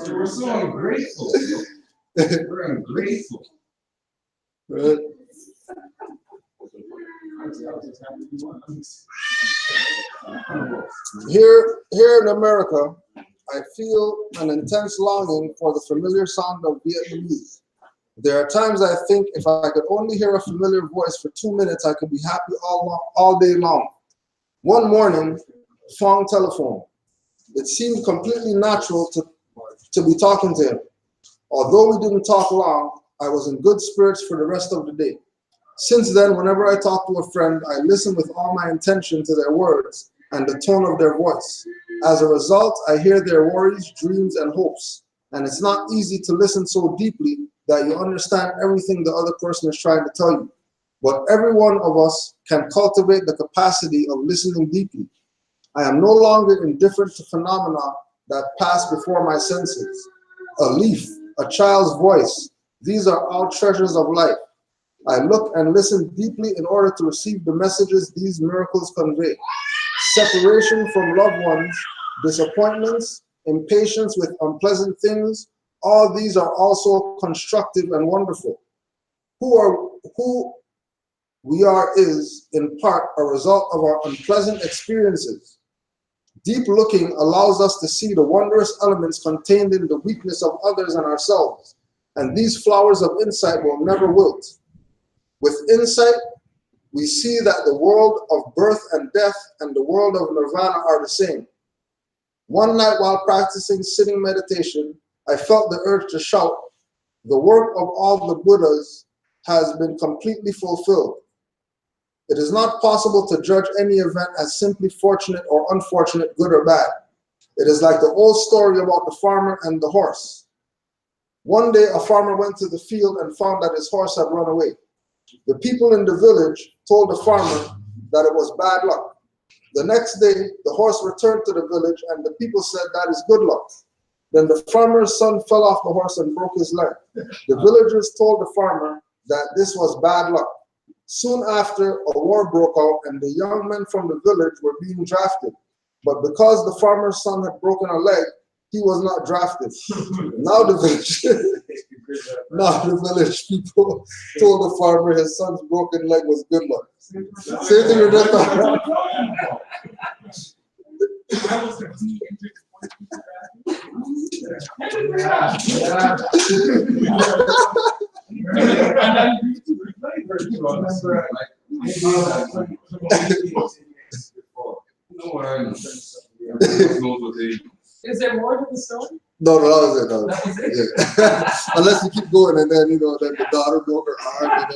We're so ungrateful. We're ungrateful. Right. Here in America, I feel an intense longing for the familiar sound of Vietnamese. There are times I think if I could only hear a familiar voice for 2 minutes, I could be happy all day long. One morning, Fong telephoned. It seemed completely natural to be talking to him. Although we didn't talk long, I was in good spirits for the rest of the day. Since then, whenever I talk to a friend, I listen with all my intention to their words and the tone of their voice. As a result, I hear their worries, dreams, and hopes. And it's not easy to listen so deeply that you understand everything the other person is trying to tell you. But every one of us can cultivate the capacity of listening deeply. I am no longer indifferent to phenomena that pass before my senses. A leaf, a child's voice, these are all treasures of life. I look and listen deeply in order to receive the messages these miracles convey. Separation from loved ones, disappointments, impatience with unpleasant things, all these are also constructive and wonderful. Who we are is, in part, a result of our unpleasant experiences. Deep looking allows us to see the wondrous elements contained in the weakness of others and ourselves, and these flowers of insight will never wilt. With insight, we see that the world of birth and death and the world of nirvana are the same. One night while practicing sitting meditation, I felt the urge to shout, "The work of all the Buddhas has been completely fulfilled." It is not possible to judge any event as simply fortunate or unfortunate, good or bad. It is like the old story about the farmer and the horse. One day, a farmer went to the field and found that his horse had run away. The people in the village told the farmer that it was bad luck. The next day, the horse returned to the village, and the people said that is good luck. Then the farmer's son fell off the horse and broke his leg. The villagers told the farmer that this was bad luck. Soon after, a war broke out, and the young men from the village were being drafted. But because the farmer's son had broken a leg, he was not drafted. Now the village people told the farmer his son's broken leg was good luck. Same thing with that. Is there more to the story? No, that was it. That was it? Yeah. Unless you keep going, and then then the daughter broke her arm.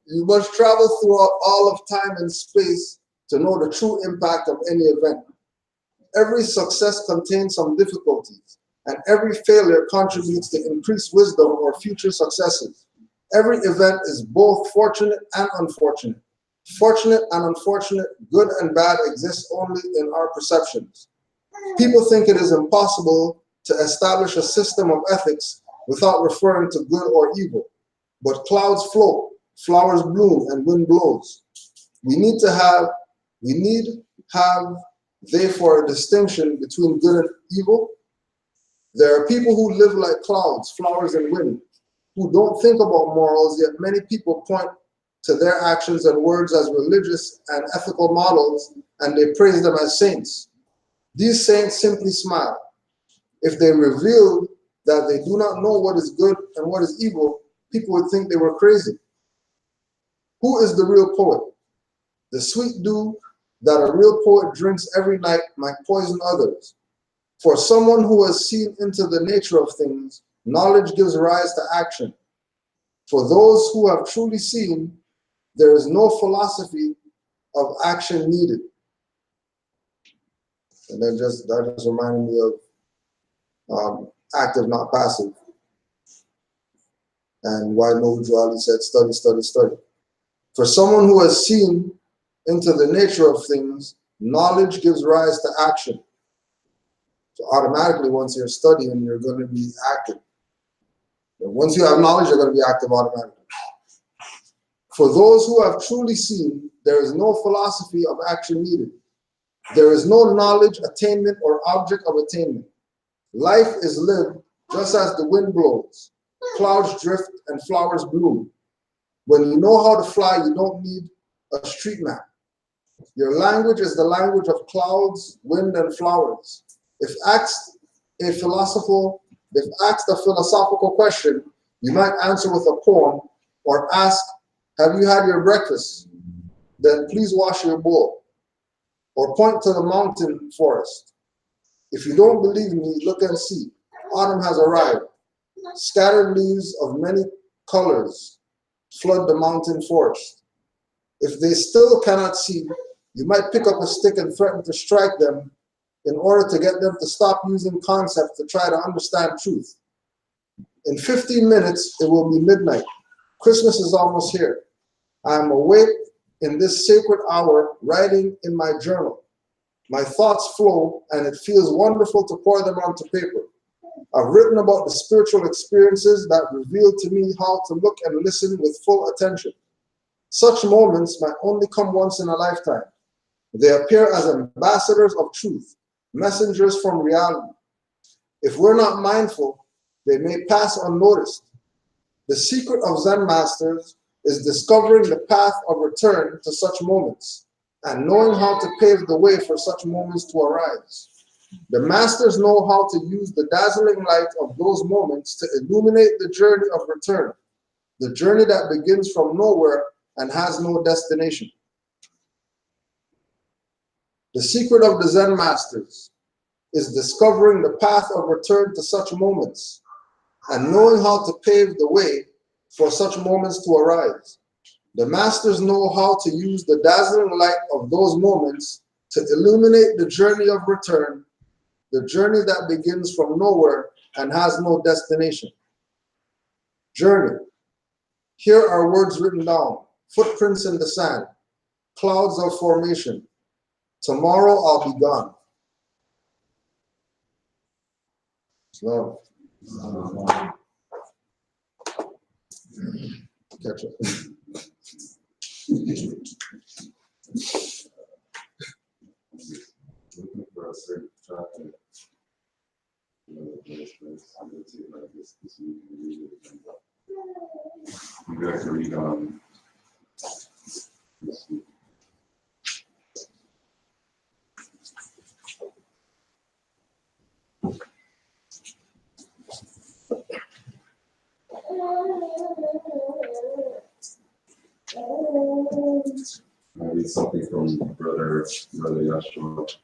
You must travel throughout all of time and space to know the true impact of any event. Every success contains some difficulties, and every failure contributes to increased wisdom or future successes. Every event is both fortunate and unfortunate. Fortunate and unfortunate, good and bad exist only in our perceptions. People think it is impossible to establish a system of ethics without referring to good or evil. But clouds float, flowers bloom, and wind blows. We need have therefore a distinction between good and evil. There are people who live like clouds, flowers, and wind, who don't think about morals, yet many people point to their actions and words as religious and ethical models, and they praise them as saints. These saints simply smile. If they revealed that they do not know what is good and what is evil, people would think they were crazy. Who is the real poet? The sweet dew that a real poet drinks every night might poison others. For someone who has seen into the nature of things, knowledge gives rise to action. For those who have truly seen, there is no philosophy of action needed. And then that just reminded me of active, not passive. And why Noble Ali said, study, study, study. For someone who has seen into the nature of things, knowledge gives rise to action. So automatically, once you're studying, you're going to be active. But once you have knowledge, you're going to be active automatically. For those who have truly seen, there is no philosophy of action needed. There is no knowledge, attainment, or object of attainment. Life is lived just as the wind blows, clouds drift, and flowers bloom. When you know how to fly, you don't need a street map. Your language is the language of clouds, wind, and flowers. If asked a philosophical question, you might answer with a poem or ask, "Have you had your breakfast? Then please wash your bowl." Or point to the mountain forest. If you don't believe me, look and see. Autumn has arrived. Scattered leaves of many colors flood the mountain forest. If they still cannot see, you might pick up a stick and threaten to strike them in order to get them to stop using concepts to try to understand truth. In 15 minutes, it will be midnight. Christmas is almost here. I am awake in this sacred hour, writing in my journal. My thoughts flow, and it feels wonderful to pour them onto paper. I've written about the spiritual experiences that reveal to me how to look and listen with full attention. Such moments might only come once in a lifetime. They appear as ambassadors of truth, messengers from reality. If we're not mindful, they may pass unnoticed. The secret of Zen masters is discovering the path of return to such moments and knowing how to pave the way for such moments to arise. The masters know how to use the dazzling light of those moments to illuminate the journey of return, the journey that begins from nowhere and has no destination. The secret of the Zen masters is discovering the path of return to such moments and knowing how to pave the way for such moments to arise. The masters know how to use the dazzling light of those moments to illuminate the journey of return, the journey that begins from nowhere and has no destination. Journey. Here are words written down, footprints in the sand, clouds of formation. Tomorrow I'll be gone. Slow. Catch up. Looking for a certain track. I'm gonna take like this week and read it. You guys can read on this week. I read something from Brother Yashua.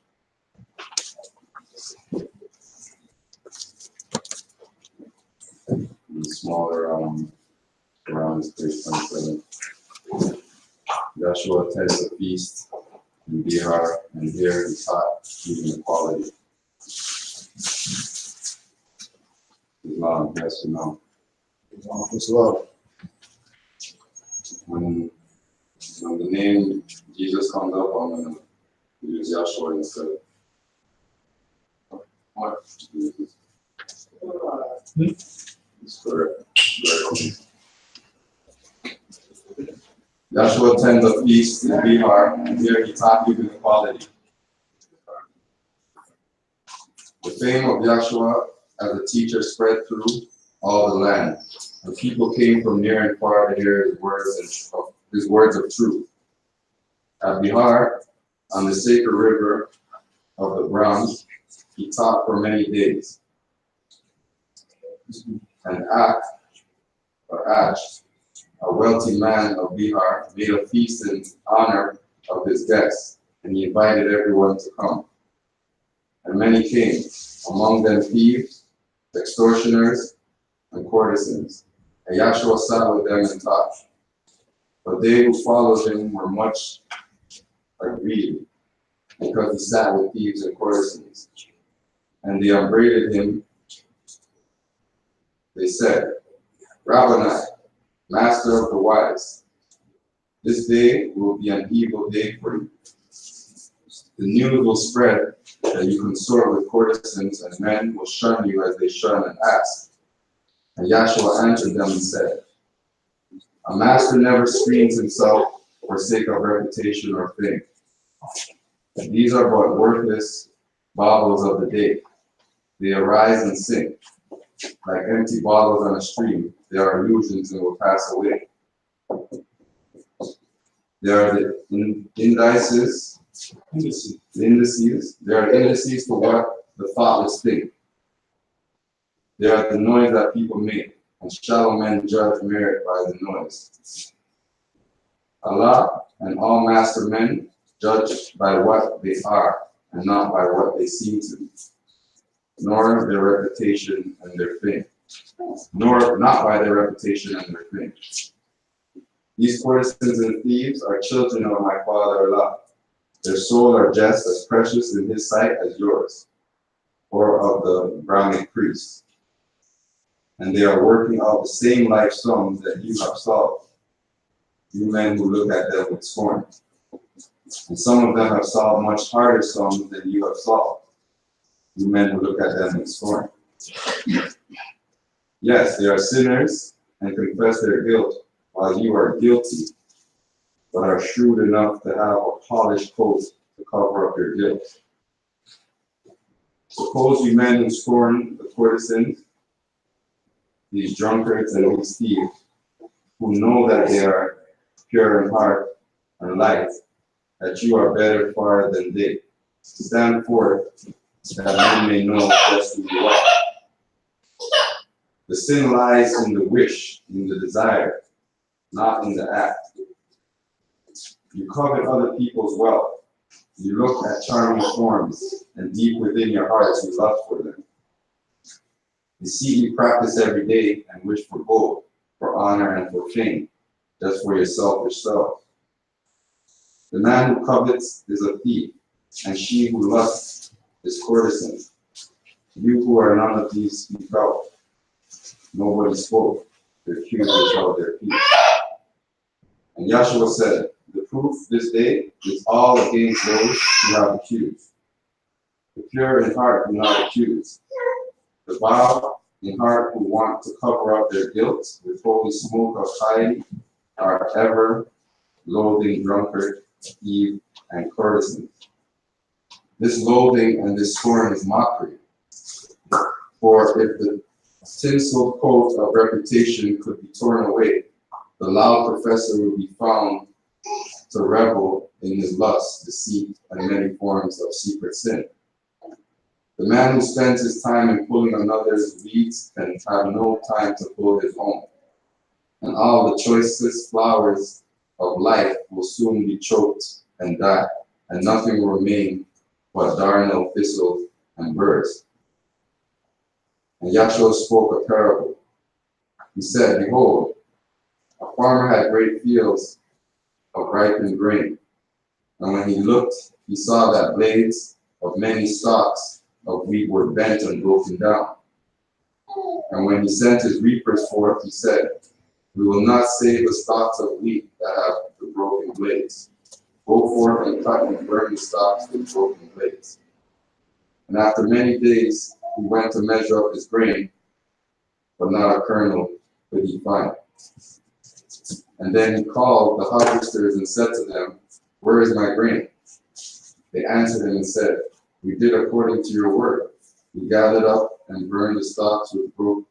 The smaller around his place 27. Yashua attends a feast in Bihar, and here he taught human equality. Islam, yes or no? Slow. When the name Jesus comes up, I'm going to use Yahshua instead. What? Jesus. It's correct. Yahshua attends a feast in Bihar, and here he taught human equality. The fame of Yahshua as a teacher spread through all the land, and people came from near and far to hear his words of truth. At Bihar, on the sacred river of the Brahms, he taught for many days. And Ash, a wealthy man of Bihar, made a feast in honor of his guests, and he invited everyone to come. And many came, among them thieves, extortioners, and courtesans. And Yahshua sat with them and taught. But they who followed him were much aggrieved, because he sat with thieves and courtesans. And they upbraided him. They said, Rabboni, master of the wise, this day will be an evil day for you. The news will spread that you consort with courtesans, and men will shun you as they shun an ass. And Yahshua answered them and said, a master never screens himself for sake of reputation or fame. These are but worthless baubles of the day. They arise and sink. Like empty bottles on a stream, they are illusions and will pass away. They are the indices. They are indices for what the thoughtless think. They are the noise that people make, and shallow men judge merit by the noise. Allah and all master men judge by what they are, and not by what they seem to be, nor their reputation and their fame, not by their reputation and their fame. These courtesans and thieves are children of my Father Allah. Their souls are just as precious in his sight as yours, or of the Brahminic priests. And they are working out the same life sums that you have solved, you men who look at them with scorn. And some of them have solved much harder sums than you have solved, you men who look at them with scorn. Yes, they are sinners and confess their guilt, while you are guilty, but are shrewd enough to have a polished coat to cover up your guilt. Suppose you men who scorn the courtesans, these drunkards and these thieves, who know that they are pure in heart and light, that you are better far than they. Stand forth, that men may know just who you are. The sin lies in the wish, in the desire, not in the act. You covet other people's wealth. You look at charming forms, and deep within your hearts you lust for them. You see you practice every day and wish for gold, for honor, and for fame, just for your selfish self. The man who covets is a thief, and she who lusts is courtesan. You who are none of these speak out. Nobody spoke. The accusers held their peace. And Yahshua said, the proof this day is all against those who have accused. The pure in heart do not accuse. The vile in heart who want to cover up their guilt with holy smoke of piety are ever loathing drunkard, Eve, and courtesan. This loathing and this scorn is mockery. For if the tinsel coat of reputation could be torn away, the loud professor would be found to revel in his lust, deceit, and many forms of secret sin. The man who spends his time in pulling another's weeds can have no time to pull his own. And all the choicest flowers of life will soon be choked and die, and nothing will remain but darnel, thistle, and birds. And Yahshua spoke a parable. He said, behold, a farmer had great fields of ripened grain. And when he looked, he saw that blades of many stalks of wheat were bent and broken down. And when he sent his reapers forth, he said, we will not save the stalks of wheat that have the broken blades. Go forth and cut and burn the stalks with broken blades. And after many days, he went to measure up his grain, but not a kernel could he find. And then he called the harvesters and said to them, where is my grain? They answered him and said, we did according to your word. We gathered up and burned the stalks with broken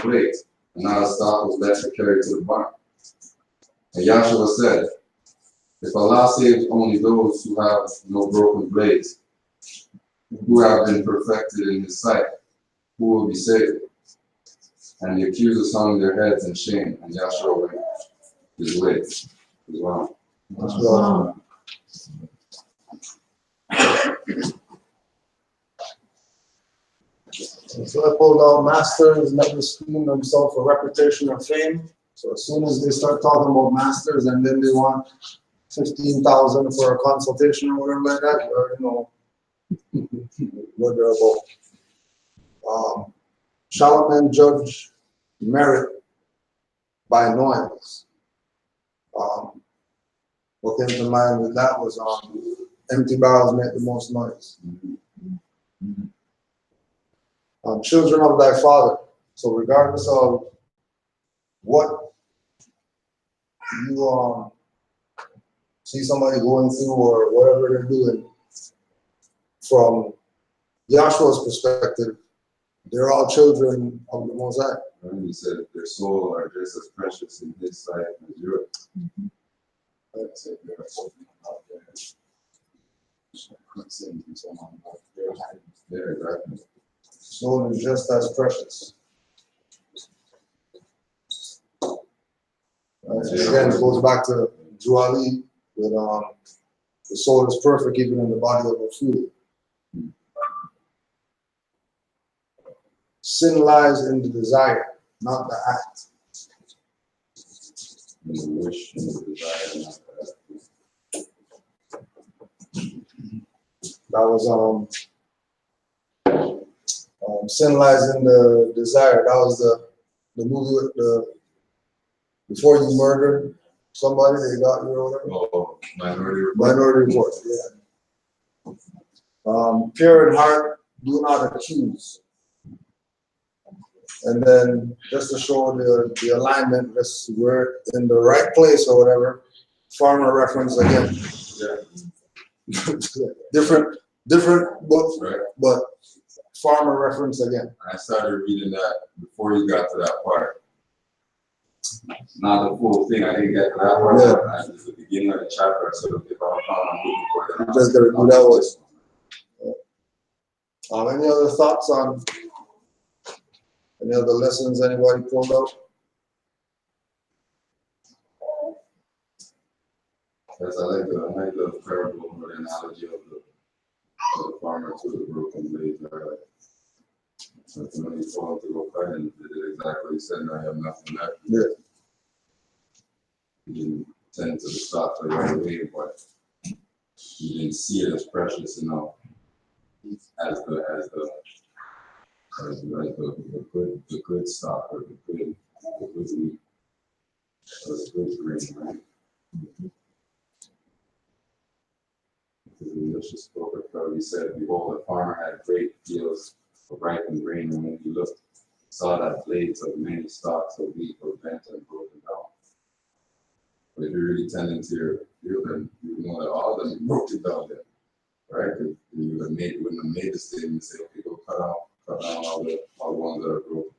blades, and not a stalk was left to carry to the barn. And Yahshua said, if Allah saves only those who have no broken blades, who have been perfected in his sight, who will be saved? And the accusers hung their heads in shame, and Yahshua went his way as well. So I pulled out masters never esteem themselves for reputation or fame. So as soon as they start talking about masters and then they want 15,000 for a consultation or whatever like that, you already know what they're about. Solomon judged merit by noise. What came to mind with that was empty barrels make the most noise. Children of thy father. So regardless of what you see somebody going through or whatever they're doing, from Yahshua's perspective, they're all children of the Most High. And he said their soul are just as precious in his sight as yours. Let's say there are something out there. Quicksand and so on. Yeah, exactly. Soul is just as precious. Again, it goes back to Juali, that the soul is perfect even in the body of a fool. Sin lies in the desire, not the act. And the wish and the desire, not the That was Sin Lies in the Desire. That was the movie with before you murdered somebody, they got you or whatever. Oh, Minority Report. Minority Report, yeah. Pure in heart, do not accuse. And then just to show the alignment, we're in the right place or whatever. Farmer reference again. Yeah. different books, Right. but farmer reference again. I started reading that before you got to that part. Not the full thing. I didn't get to that part. Yeah. But at the beginning of the chapter, I said, okay, if I'm looking for it, then You just gotta do that one. Any other thoughts on any other lessons anybody pulled out? Yes, I like the parable or the analogy of the farmer to the broken blades. So when he told him to go cut and did exactly what he said, now you have nothing left. Yeah. He didn't tend to the stock right away, but you didn't see it as precious enough as the good stock or the good meat or the good grain, right? Because the delicious spoke he said, behold, the farmer had great fields of ripened grain, and when he looked, saw that blades of many stalks of wheat were bent and broken down. But if you're really tending to your field, then you know that all of them broken down there, right? Because you wouldn't have made the statement, say, okay, go cut down all the ones that are broken.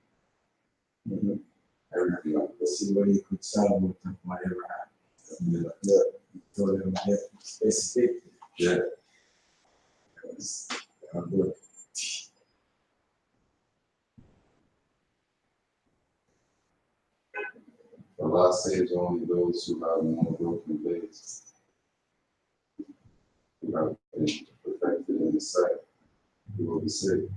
Mm-hmm. Everything. See what you could sell with whatever happened. So them specific. Yeah. Good. The law saves only those who have no broken blades, who have been perfected in the sight, who will be saved.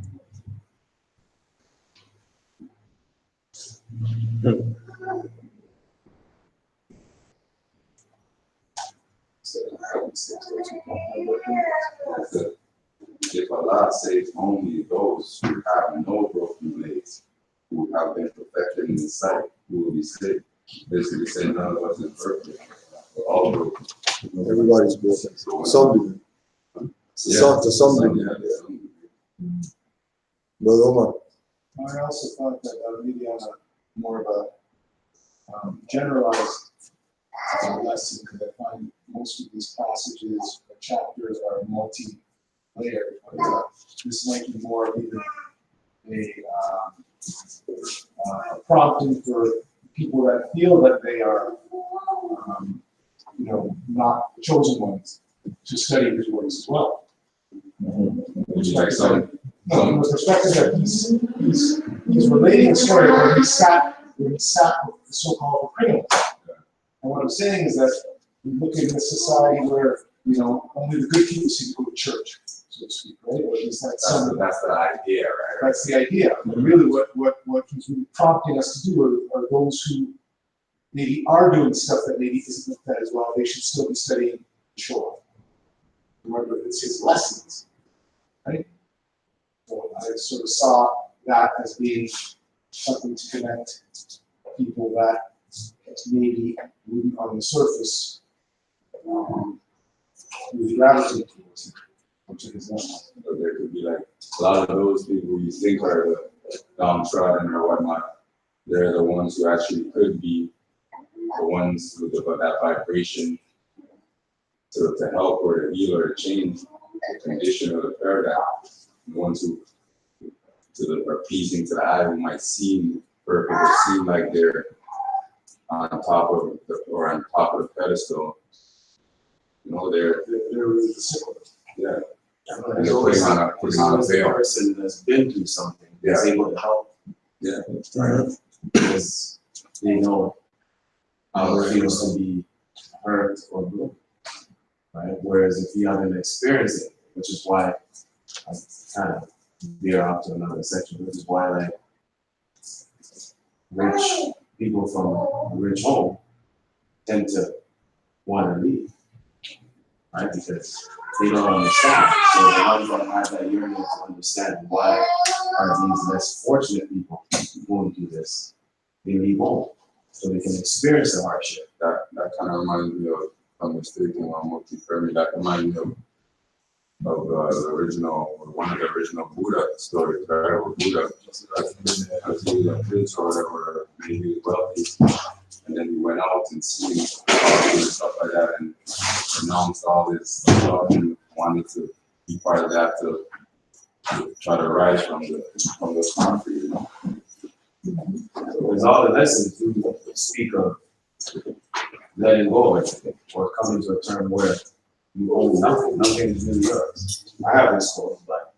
If Allah saves only those who have no broken blades, who have been perfected in His sight, who will be saved. Basically saying none of us is perfect. We're all broken. Everybody's broken. Some degree. To some degree. Brother Omar. I also thought that maybe on a more of a generalized lesson, because I find most of these passages or chapters are multi-layered. This might be more of even a prompting for people that feel that they are, not the chosen ones, to study his words as well. Would you like some? From the perspective that he's relating a story where he sat with the so-called criminals. And what I'm saying is that we look in a society where, only the good people seem to go to church, so to speak, right? Or at least that's the idea, right? That's the idea. But really what he's really prompting us to do are those who maybe are doing stuff that maybe isn't looked at as well, they should still be studying the Torah. Remember, it's his lessons, right? So I sort of saw that as being something to connect people that maybe wouldn't on the surface really gravitate towards it, which it is not. But there could be like a lot of those people you think are the downtrodden or whatnot, they're the ones who actually could be the ones with that vibration to help or to heal or to change the condition or the paradigm. The ones who are pleasing to the eye, who might seem perfect or seem like they're on top of the pedestal. They're really the simple. yeah. There's always a person that's been through something that's able to help. Yeah. Right? Because they know how it feels to be hurt or broken. Right? Whereas if you haven't experienced it, which is why I kind of veer off to another section, which is why like rich people from a rich home tend to want to leave. Right? Because they don't understand. So the ones that have that yearning to understand why are these less fortunate people going through this, they leave home so they can experience the hardship. That kind of reminds me of, if I'm mistaken, that reminds me of the original, one of the original Buddha stories, right? Where Buddha, as he was a prince or whatever, maybe he was wealthy, and then he went out and seen and stuff like that, and renounced all this stuff and wanted to be part of that to try to rise from the concrete, Because all the lessons do speak of letting go of everything or coming to a term where you own nothing. Nothing is really yours. I have this quote, but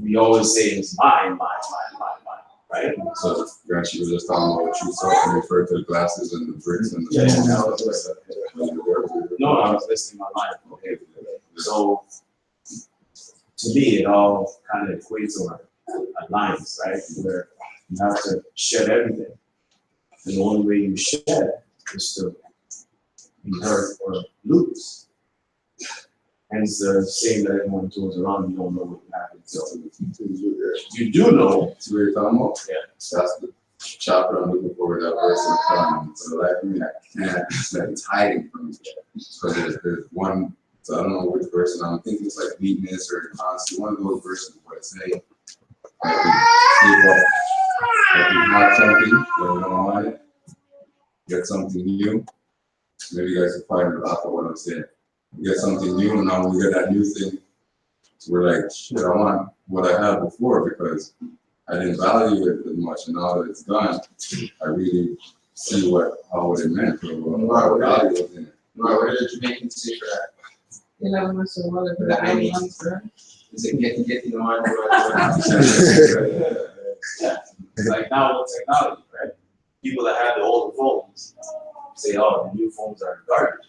we always say it's mine, right? So you actually were just talking about true self and referred to the glasses and the bricks and the No, I was listening to my mind. Okay. So to me, it all kind of equates or aligns, right? Where you have to shed everything. And the only way you shed is to be hurt or lose. Hence the saying that everyone goes around, you don't know what happened. So you do know. See what you're talking about? Yeah. That's the chapter I'm looking for, that verse in front. So like me, I can't, it's like it's hiding from me. So there's one, so I don't know which verse, and I'm thinking it's like weakness or constant, one of those verses where it's saying, like we have something, but we don't want it, get something new. Maybe you guys can find it after what I'm saying. We get something new, and now we get that new thing. So we're like, shit, I want what I had before because I didn't value it as much, and now that it's gone, I really see how it meant, or what value was in it. Where did the Jamaicans say for that? 11 months or whatever the months were. Is it getting the one? Like now with technology, right? People that have the older phones say, oh, the new phones are garbage.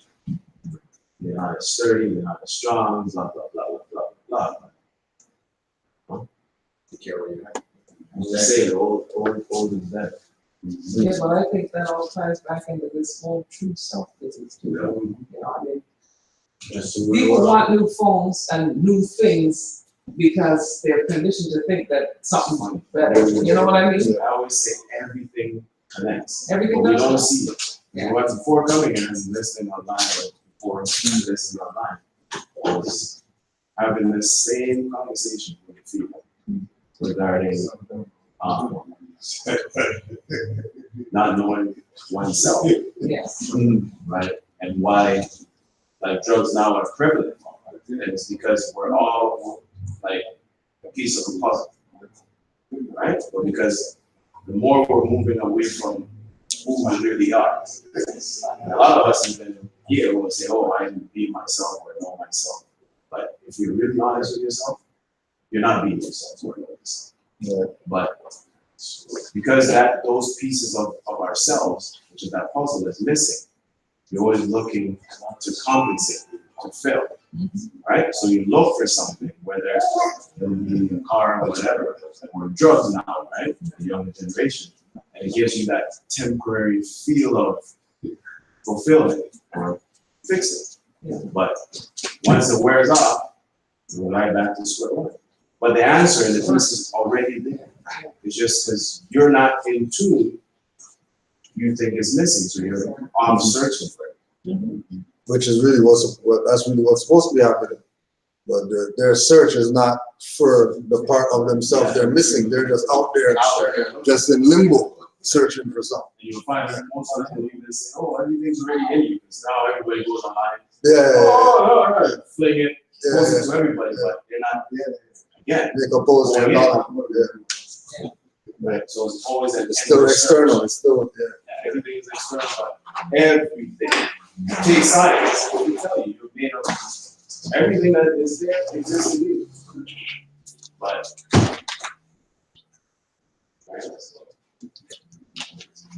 They're not as sturdy, they're not as strong, blah, blah, blah, blah, blah, blah. Take care where you're at. You say the old is better. Yeah, but I think that all ties back into this whole true self business too. You know, I mean, people want new phones and new things because they're conditioned to think that something's better. You know what I mean? I always say everything connects. Everything but we does. don't see it. Yeah. What before coming here and listening online, or before listening online, was having the same conversation with people regarding not knowing oneself, Yes. right? And why like drugs now are prevalent. And it's because we're all like a piece of a puzzle, right? But because the more we're moving away from who we really are, and a lot of us even here will say, oh, I didn't be myself or know myself. But if you're really honest with yourself, you're not being yourself or know yourself. Yeah. But because those pieces of ourselves, which is that puzzle, is missing, you're always looking to compensate, to fill, right? So you look for something, whether in a car or whatever, or drugs now, right? The younger generation, and it gives you that temporary feel of fulfillment or fix it. But once it wears off, you go right back to square one. But the answer in the piece is already there. It's just because you're not in tune, you think it's missing, so you're off searching for it. Which is really that's really what's supposed to be happening. But their search is not for the part of themselves they're missing. They're just out there, just in limbo, searching for something. And you'll find that most of the people even say, oh, everything's already in you, because now everybody goes online. Yeah. Fling it, Yeah. post it to everybody, but they're not, again, They compose their knowledge. Yeah. right? So it's always an It's still external. It's still, everything is external, but everything. Take science, what we tell you, you're made of everything that is there exists in you. But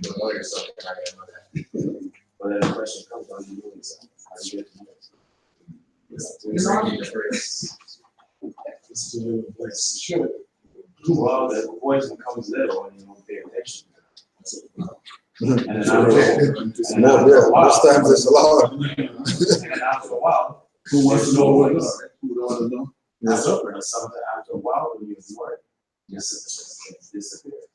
You know yourself. but then the question comes on you doing something. How do you get to know it? Well, the poison comes little and you don't pay attention. And then it's more real. Most times it's a lot. And then after a while, Who wants to know what it is? Who don't want to know? something after a while when you ignore it, it disappears.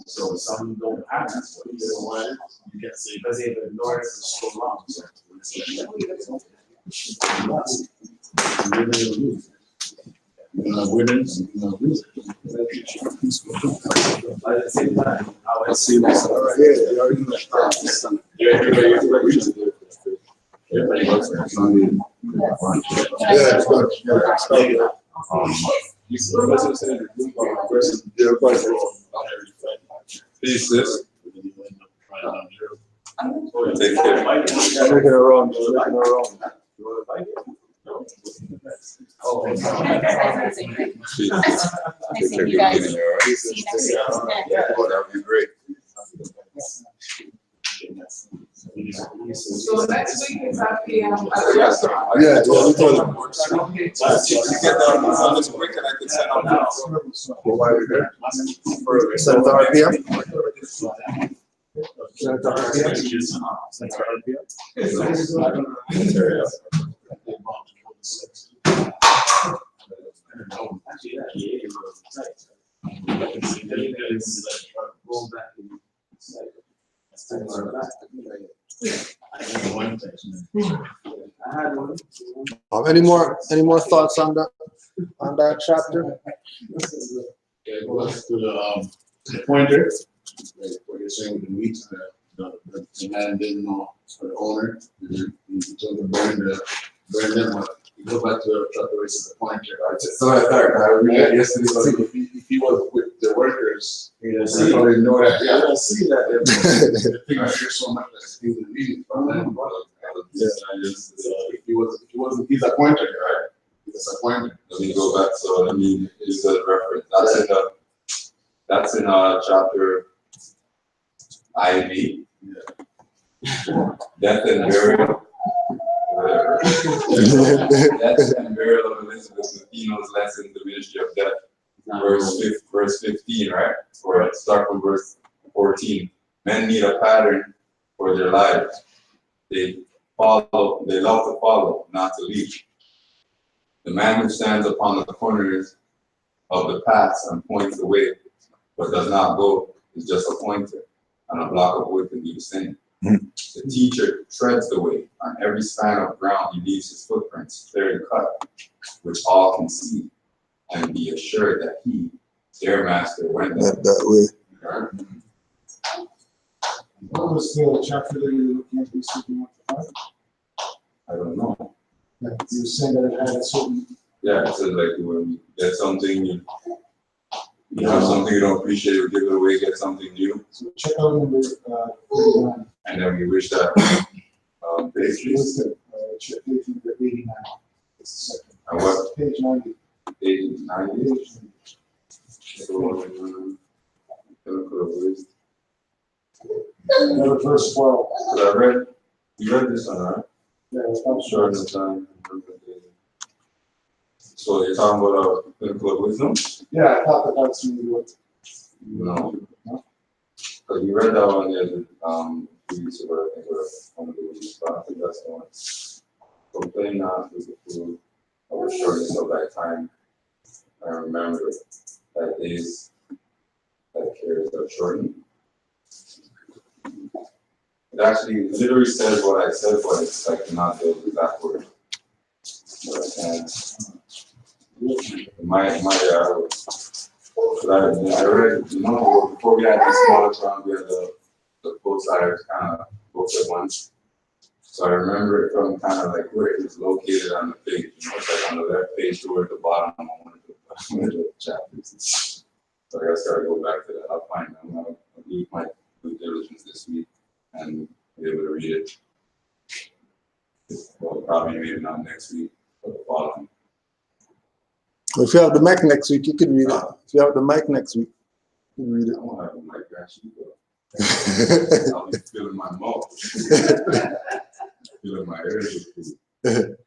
So some don't have that. You don't want it. You can't say because they've ignored it for so long. So You're not winning, you're not losing. but at the same time, I see myself right here. You already know. everybody works for it. Yeah, it's good. Yeah, it's good. Peace, sis. Take care. Making it wrong. Making it wrong. Oh, Peace. Take care. you guys. All right? See you next week. Oh, that would be great. So next week is at the, Yeah, we told them. Okay. You get that on this quick and I can send out now. Well, why are you there? For 7:00 p.m.? 7:00 p.m.? No. Actually, yeah, it was tight. It's like going back and it's like, that's tight for the last. I had one text. I had one. Any more thoughts on that chapter? Yeah, it goes to the pointer, like what you're saying with the meat, the man didn't know, or the owner, he told him to burn them up. You go back to the race of the pointer. So I thought, I read that yesterday, but If he was with the workers, You know, he probably know that, I yeah, don't see that. the thing I hear so much that's things in the from them, but he's a pointer, right? He's a pointer. let me go back, so let me use that reference, that's in chapter IV. Death and burial. Whatever. Death and burial of Elizabeth Mathino's lesson, the ministry of death. Verse 15, right? Or let's start from verse 14. Men need a pattern for their lives. They love to follow, not to lead. The man who stands upon the corners of the paths and points the way, but does not go, is just a pointer, and a block of wood can do the same. The teacher treads the way. On every span of ground, he leaves his footprints clearly cut, which all can see, and be assured that he, their master, went that way. Right? What was the chapter that you were looking at, you said you want to find? I don't know. You were saying that it had a certain, Yeah, it says like when you get something, you have something you don't appreciate, you give it away, get something new, so check out number 39. and then we wish that page, What's the, check page number 89. It's the second. and what Page 90. page 90 Page is. So, Another verse 12. You read this one, right? Yeah, it's not Sure, the time. So you're talking about clinical of wisdom? Yeah, I thought that that's really what. No. Because you read that one there, 2 weeks ago, I think, or one of the weeks, but I think that's the one. Complain not with the food of the shortness of thy time. And remember that days that cares are shortened. It actually literally says what I said, but it's like not the exact word. But I can't. I read, before we had this smaller town, we had the both sides kind of both at once. So I remember it from kind of like where it was located on the page. It's like on the left page toward the bottom of one of the chapters. So I guess I gotta go back to that. I'll find them. I'll do my due diligence this week and be able to read it. Well, probably maybe not next week, but the following. If you have the mic next week, you can read it. If you have the mic next week, you can read I it. don't have a mic actually, but I'll be feeling my mouth. Feeling my ears. There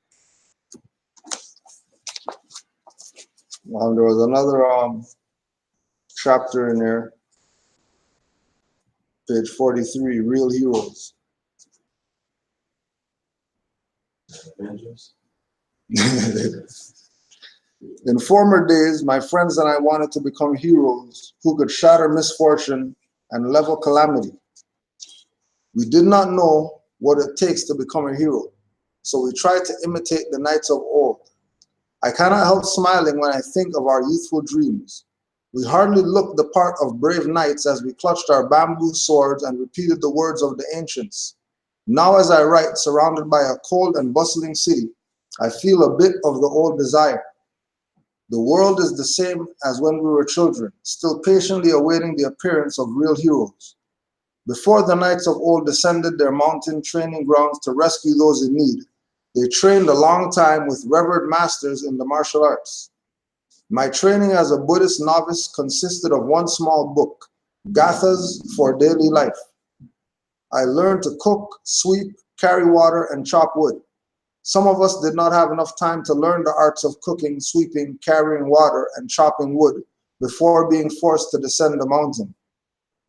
was another chapter in there, page 43, Real Heroes. In former days, my friends and I wanted to become heroes who could shatter misfortune and level calamity. We did not know what it takes to become a hero, so we tried to imitate the knights of old. I cannot help smiling when I think of our youthful dreams. We hardly looked the part of brave knights as we clutched our bamboo swords and repeated the words of the ancients. Now as I write, surrounded by a cold and bustling city, I feel a bit of the old desire. The world is the same as when we were children, still patiently awaiting the appearance of real heroes. Before the knights of old descended their mountain training grounds to rescue those in need, they trained a long time with revered masters in the martial arts. My training as a Buddhist novice consisted of one small book, Gathas for Daily Life. I learned to cook, sweep, carry water, and chop wood. Some of us did not have enough time to learn the arts of cooking, sweeping, carrying water, and chopping wood before being forced to descend the mountain.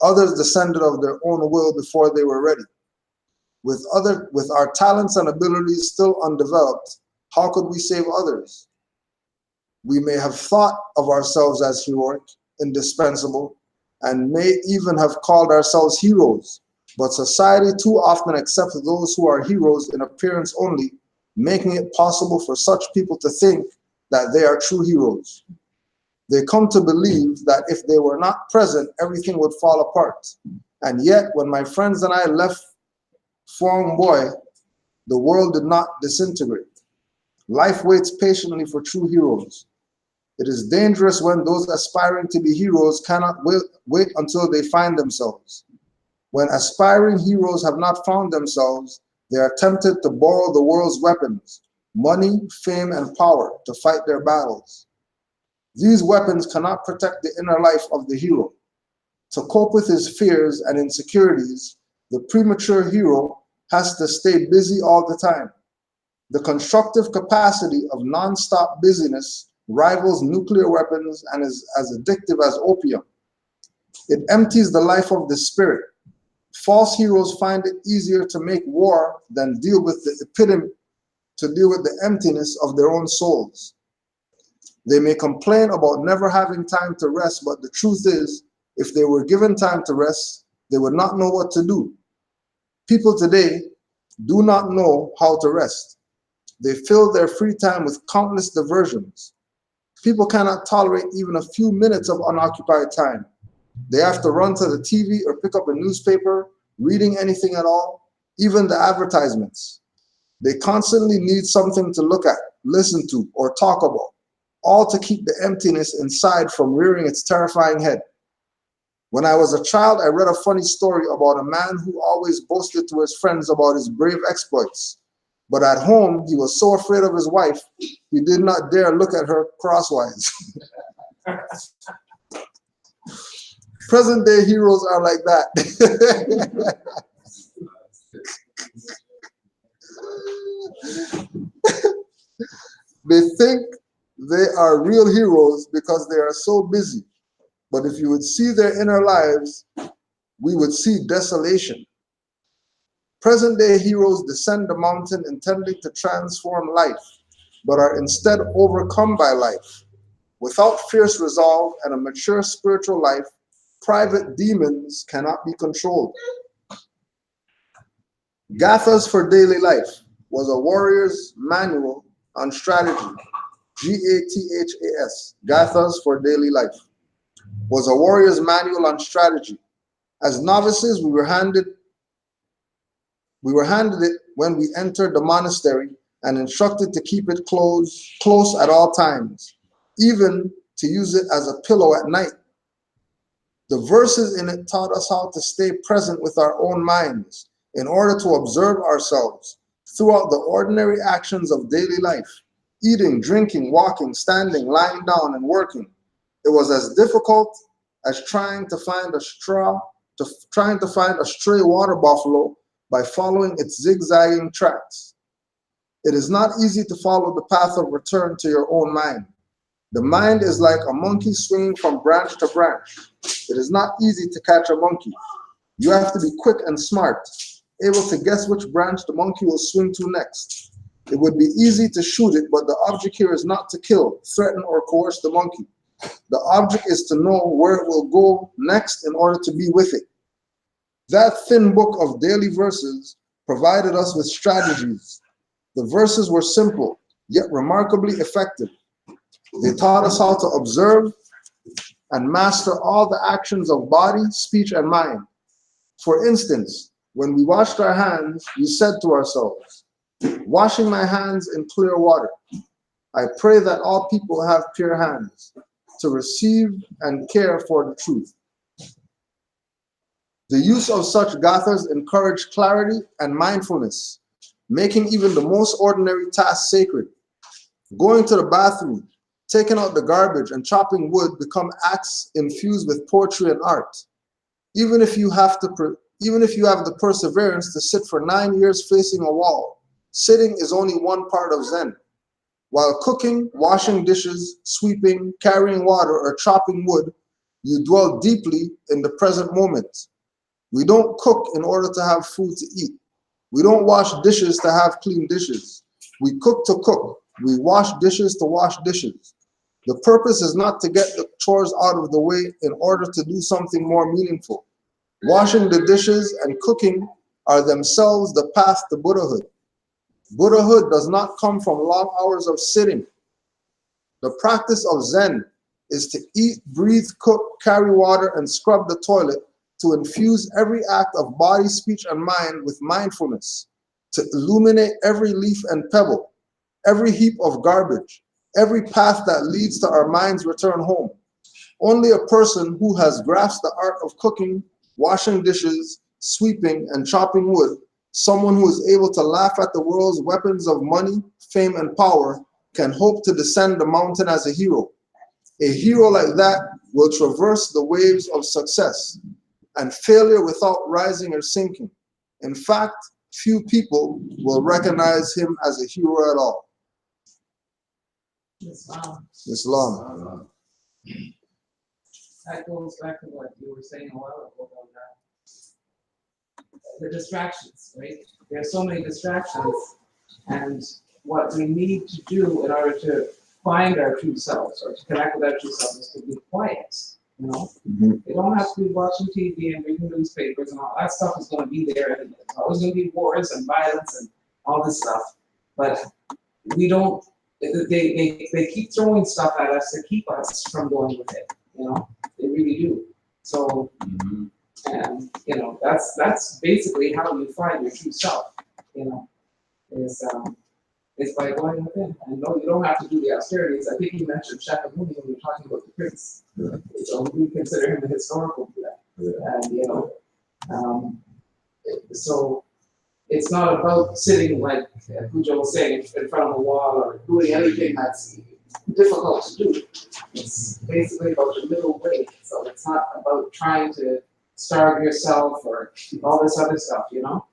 Others descended of their own will before they were ready. With our talents and abilities still undeveloped, how could we save others? We may have thought of ourselves as heroic, indispensable, and may even have called ourselves heroes, but society too often accepts those who are heroes in appearance only, making it possible for such people to think that they are true heroes. They come to believe that if they were not present, everything would fall apart. And yet, when my friends and I left Phong Boy, the world did not disintegrate. Life waits patiently for true heroes. It is dangerous when those aspiring to be heroes cannot wait until they find themselves. When aspiring heroes have not found themselves, they are tempted to borrow the world's weapons, money, fame, and power, to fight their battles. These weapons cannot protect the inner life of the hero. To cope with his fears and insecurities, the premature hero has to stay busy all the time. The constructive capacity of non-stop busyness rivals nuclear weapons and is as addictive as opium. It empties the life of the spirit. False heroes find it easier to make war than deal with the emptiness of their own souls. They may complain about never having time to rest, but the truth is, if they were given time to rest, they would not know what to do. People today do not know how to rest. They fill their free time with countless diversions. People cannot tolerate even a few minutes of unoccupied time. They have to run to the TV or pick up a newspaper, reading anything at all, even the advertisements. They constantly need something to look at, listen to, or talk about, all to keep the emptiness inside from rearing its terrifying head. When I was a child, I read a funny story about a man who always boasted to his friends about his brave exploits. But at home, he was so afraid of his wife, he did not dare look at her crosswise. Present-day heroes are like that. They think they are real heroes because they are so busy. But if you would see their inner lives, we would see desolation. Present-day heroes descend the mountain intending to transform life, but are instead overcome by life. Without fierce resolve and a mature spiritual life, private demons cannot be controlled. Gathas for Daily Life was a warrior's manual on strategy. Gathas, Gathas for Daily Life, was a warrior's manual on strategy. As novices, we were handed it when we entered the monastery and instructed to keep it close at all times, even to use it as a pillow at night. The verses in it taught us how to stay present with our own minds in order to observe ourselves throughout the ordinary actions of daily life, eating, drinking, walking, standing, lying down, and working. It was as difficult as trying to find a stray water buffalo by following its zigzagging tracks. It is not easy to follow the path of return to your own mind. The mind is like a monkey swinging from branch to branch. It is not easy to catch a monkey. You have to be quick and smart, able to guess which branch the monkey will swing to next. It would be easy to shoot it, but the object here is not to kill, threaten, or coerce the monkey. The object is to know where it will go next in order to be with it. That thin book of daily verses provided us with strategies. The verses were simple, yet remarkably effective. They taught us how to observe and master all the actions of body, speech, and mind. For instance, when we washed our hands, we said to ourselves, "Washing my hands in clear water. I pray that all people have pure hands to receive and care for the truth." The use of such gathas encouraged clarity and mindfulness, making even the most ordinary tasks sacred. Going to the bathroom, taking out the garbage, and chopping wood become acts infused with poetry and art. Even if you have the perseverance to sit for 9 years facing a wall, sitting is only one part of Zen. While cooking, washing dishes, sweeping, carrying water, or chopping wood, you dwell deeply in the present moment. We don't cook in order to have food to eat. We don't wash dishes to have clean dishes. We cook to cook. We wash dishes to wash dishes. The purpose is not to get the chores out of the way in order to do something more meaningful. Washing the dishes and cooking are themselves the path to Buddhahood. Buddhahood does not come from long hours of sitting. The practice of Zen is to eat, breathe, cook, carry water, and scrub the toilet, to infuse every act of body, speech, and mind with mindfulness, to illuminate every leaf and pebble, every heap of garbage, every path that leads to our mind's return home. Only a person who has grasped the art of cooking, washing dishes, sweeping, and chopping wood, someone who is able to laugh at the world's weapons of money, fame, and power, can hope to descend the mountain as a hero. A hero like that will traverse the waves of success and failure without rising or sinking. In fact, few people will recognize him as a hero at all. Islam. That goes back to what you were saying a while ago about the distractions, right? There are so many distractions, and what we need to do in order to find our true selves or to connect with our true selves is to be quiet. You know, they don't have to be watching TV and reading newspapers and all that stuff is going to be there. And there's always going to be wars and violence and all this stuff, but we don't. They keep throwing stuff at us to keep us from going with it. You know, they really do. So, and you know, that's basically how you find your true self. You know, is by going within. And no, you don't have to do the austerities. I think you mentioned Shakyamuni when we were talking about the prince. Yeah. So we consider him a historical Buddha. Yeah. And you know, so it's not about sitting like Pujo was saying in front of a wall or doing anything that's difficult to do. It's basically about the middle way. So it's not about trying to starve yourself or all this other stuff, you know?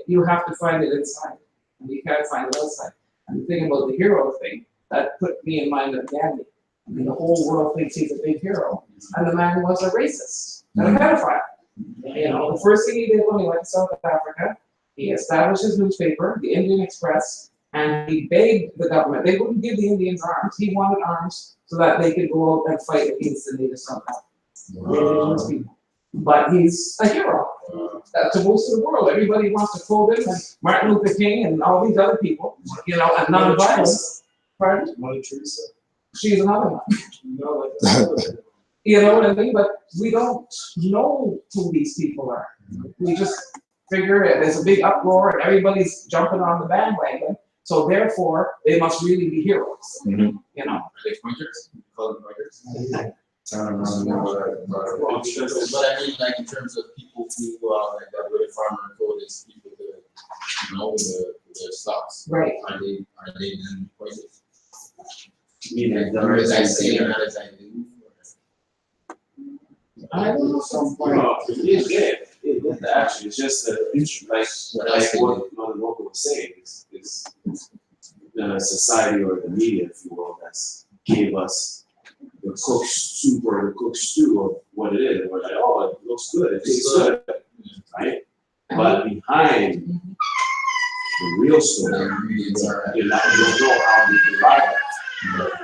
You have to find it inside, and you can't find it outside. And the thing about the hero thing, that put me in mind of Gandhi. I mean, the whole world thinks he's a big hero, and the man was a racist and a pedophile. You know, the first thing he did when he went to South Africa, he established his newspaper, the Indian Express, and he begged the government. They wouldn't give the Indians arms. He wanted arms so that they could go out and fight against the native South Africans, the indigenous people. But he's a hero to most of the world. Everybody wants to quote him, and Martin Luther King and all these other people, you know, and nonviolence. Pardon? Mother Teresa. She's another one. You know what I mean? But we don't know who these people are. We just figure there's a big uproar and everybody's jumping on the bandwagon. So therefore, they must really be heroes. You know. Are they pointers? You call them pointers? I don't know. But I mean, like in terms of people who like that really farmer code is people that you know the stocks. Right. Are they then pointers? You mean Or as I say or not as I do? I don't know. some point. No, it did actually. It's just that like what Mother Mocha was saying is the society or the media, if you will, that's gave us the cook soup or the cook stew of what it is. And we're like, oh, it looks good, it tastes good, right? But behind the real story, you don't know how we derive it.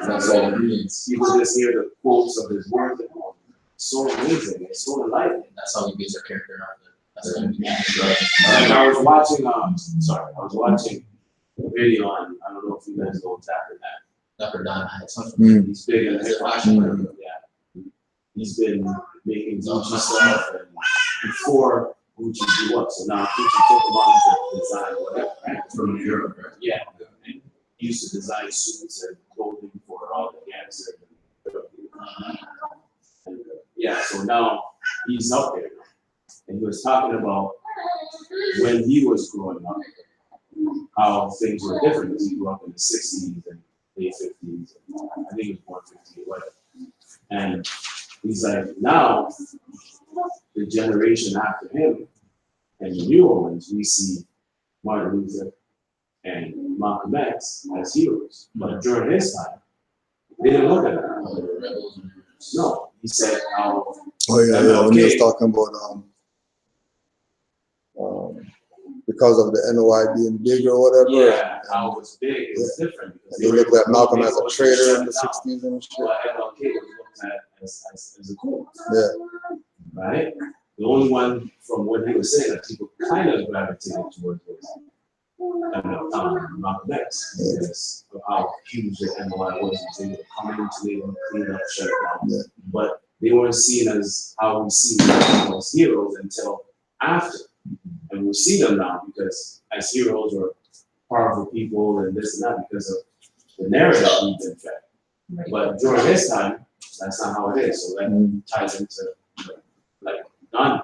That's all ingredients. People just hear the quotes of his words and oh, so amazing, it's so enlightening. That's how we base our character out there. That's how we And I was watching, a video on, I don't know if you guys know Dapper Dan. Dr. Don, I had something. He's big in his fashion. Yeah. He's been making Gucci stuff and before Gucci blew up. So now Gucci took him on to design whatever, right? From Europe, right? Yeah. And he used to design suits and clothing for all the gangsters. And, yeah, so now he's up there now. And he was talking about when he was growing up, how things were different because he grew up in the 60s and late 50s. I think he was born 50 or whatever. And he's like, now, the generation after him and the newer ones, we see Martin Luther and Malcolm X as heroes. But during his time, they didn't look at that. No, he said how. Oh yeah, when he was talking about the because of the NOI being big or whatever. Yeah, how it was big, it was different. Because And they looked at Malcolm as a traitor in the 60s and shit. Well, MLK was looked at as a cool, Yeah. right? The only one from what he was saying that people kind of gravitated towards was Malcolm X, because of how huge the NOI was. He was able to come into the clean up, shut it down. Yeah. But they weren't seen as how we see them as heroes until after. And we see them now because as heroes or powerful people and this and that because of the narrative we've been fed. But during this time, that's not how it is. So that ties into like none.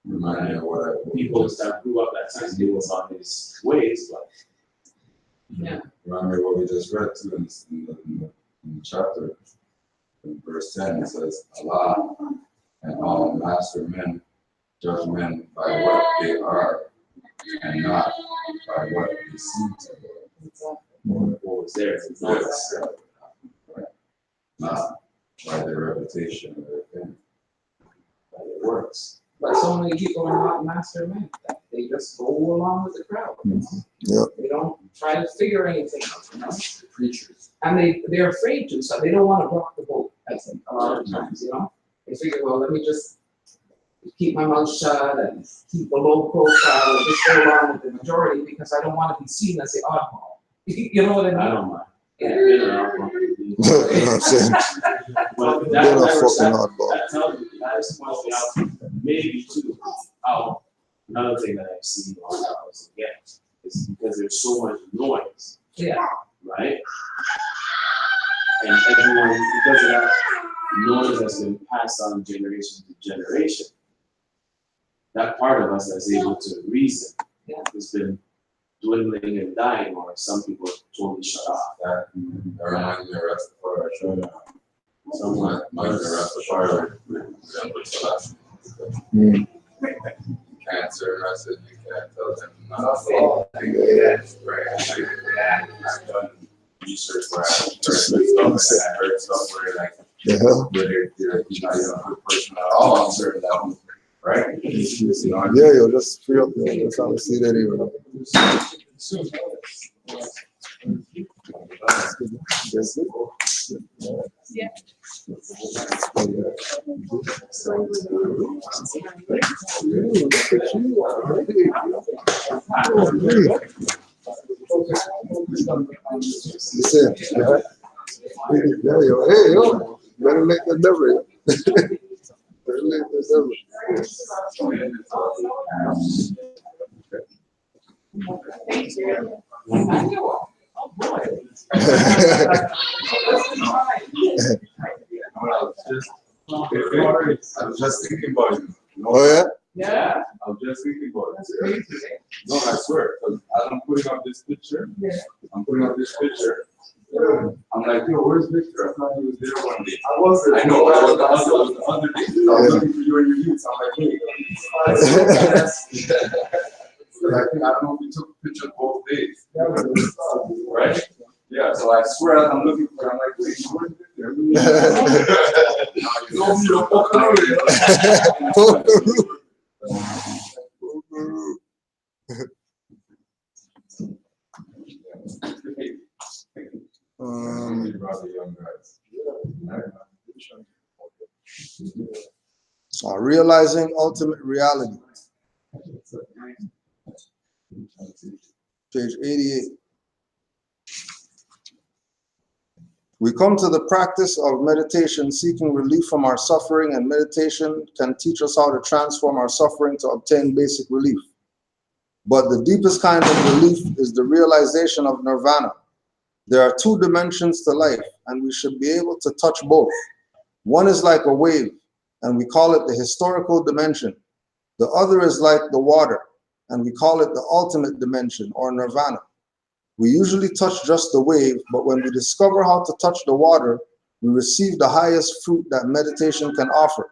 Remind me of what I. People that grew up that time knew about his ways, but Yeah. Remind me of what we just read too in the chapter. In verse 10, it says, Allah and all master men judge men by what they are and not by what they seem to be. what was there is not Not by their reputation or their thing. that it works. But so many people are not master men. They just go along with the crowd. Yeah. They don't try to figure anything out, you know? Preachers. And they're afraid to, so they don't want to rock the boat, I think, a lot of times, you know? They figure, well, let me just keep my mouth shut and keep a low profile and just go along with the majority because I don't want to be seen as the oddball. You know what I mean? I don't mind. Yeah. You know what I'm saying? But They're not fucking oddball. that tells me that's one thing out maybe too. How another thing that I've seen a lot of us again is because there's so much noise, Yeah. right? And everyone, because of that noise that's been passed on generation to generation, that part of us that's able to reason has been dwindling and dying, or some people totally shut off. That reminds me of Rastafari. Someone Like the Rastafari resemble Selassie. Cancer, I said you can't tell them nothing. Right. I've done research where I heard stuff and I heard stuff where like Yeah. where you're not even a good person at all on certain levels, right? You know, Yeah, yo, just free up, yo. That's how I see that even. That's it. Yeah. Listen, yeah, yo, hey, yo, better make the devil. Better make the devil. Oh, boy. I was just thinking about you. Oh, yeah? Yeah. I was just thinking about That's it. crazy. No, I swear, because as I'm putting up this picture, I'm like, yo, where's Victor? I thought he was there one day. I was there. I know, but it was the other day. I was looking for you and your youth. I'm like, hey. I don't know if we took pictures both days. Right? Yeah, so I swear I'm looking for it. I'm like, wait, where's Victor? Realizing ultimate reality. Page 88. We come to the practice of meditation seeking relief from our suffering, and meditation can teach us how to transform our suffering to obtain basic relief. But the deepest kind of relief is the realization of nirvana. There are two dimensions to life, and we should be able to touch both. One is like a wave, and we call it the historical dimension. The other is like the water, and we call it the ultimate dimension, or nirvana. We usually touch just the wave, but when we discover how to touch the water, we receive the highest fruit that meditation can offer.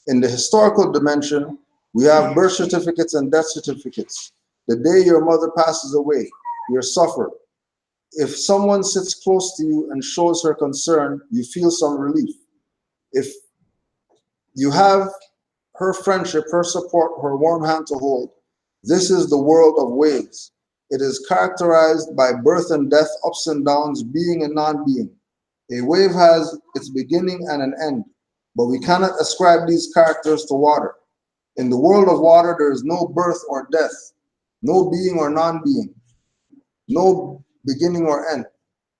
In the historical dimension, we have birth certificates and death certificates. The day your mother passes away, you suffer. If someone sits close to you and shows her concern, you feel some relief. If you have her friendship, her support, her warm hand to hold, This is the world of waves. It is characterized by birth and death, ups and downs, being and non-being. A wave has its beginning and an end, but we cannot ascribe these characters to water. In the world of water, there is no birth or death, no being or non-being, no beginning or end.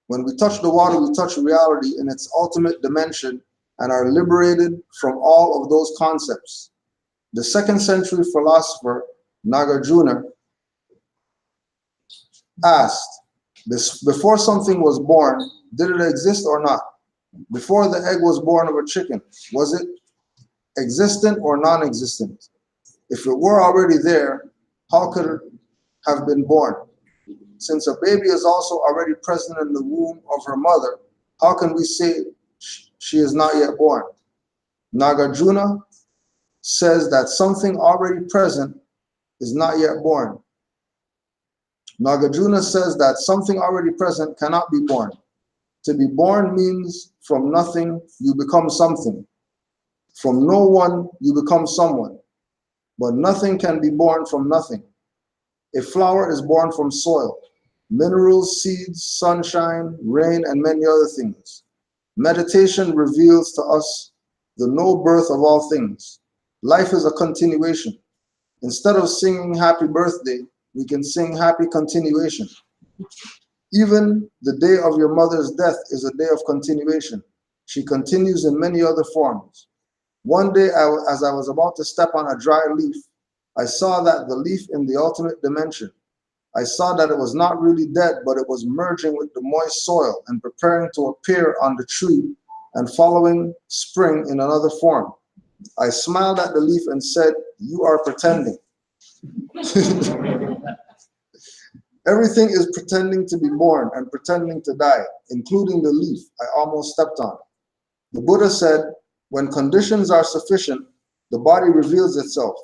When we touch the water, we touch reality in its ultimate dimension and are liberated from all of those concepts. The 2nd century philosopher Nagarjuna asked, before something was born, did it exist or not? Before the egg was born of a chicken, was it existent or non-existent? If it were already there, how could it have been born? Since a baby is also already present in the womb of her mother, how can we say she is not yet born? Nagarjuna says that something already present is not yet born. Nagarjuna says that something already present cannot be born. To be born means from nothing, you become something. From no one, you become someone. But nothing can be born from nothing. A flower is born from soil, minerals, seeds, sunshine, rain, and many other things. Meditation reveals to us the no birth of all things. Life is a continuation. Instead of singing happy birthday, we can sing happy continuation. Even the day of your mother's death is a day of continuation. She continues in many other forms. One day, as I was about to step on a dry leaf, I saw that the leaf in the ultimate dimension. I saw that it was not really dead, but it was merging with the moist soil and preparing to appear on the tree and following spring in another form. I smiled at the leaf and said, "You are pretending." Everything is pretending to be born and pretending to die, including the leaf I almost stepped on. The Buddha said, when conditions are sufficient, the body reveals itself,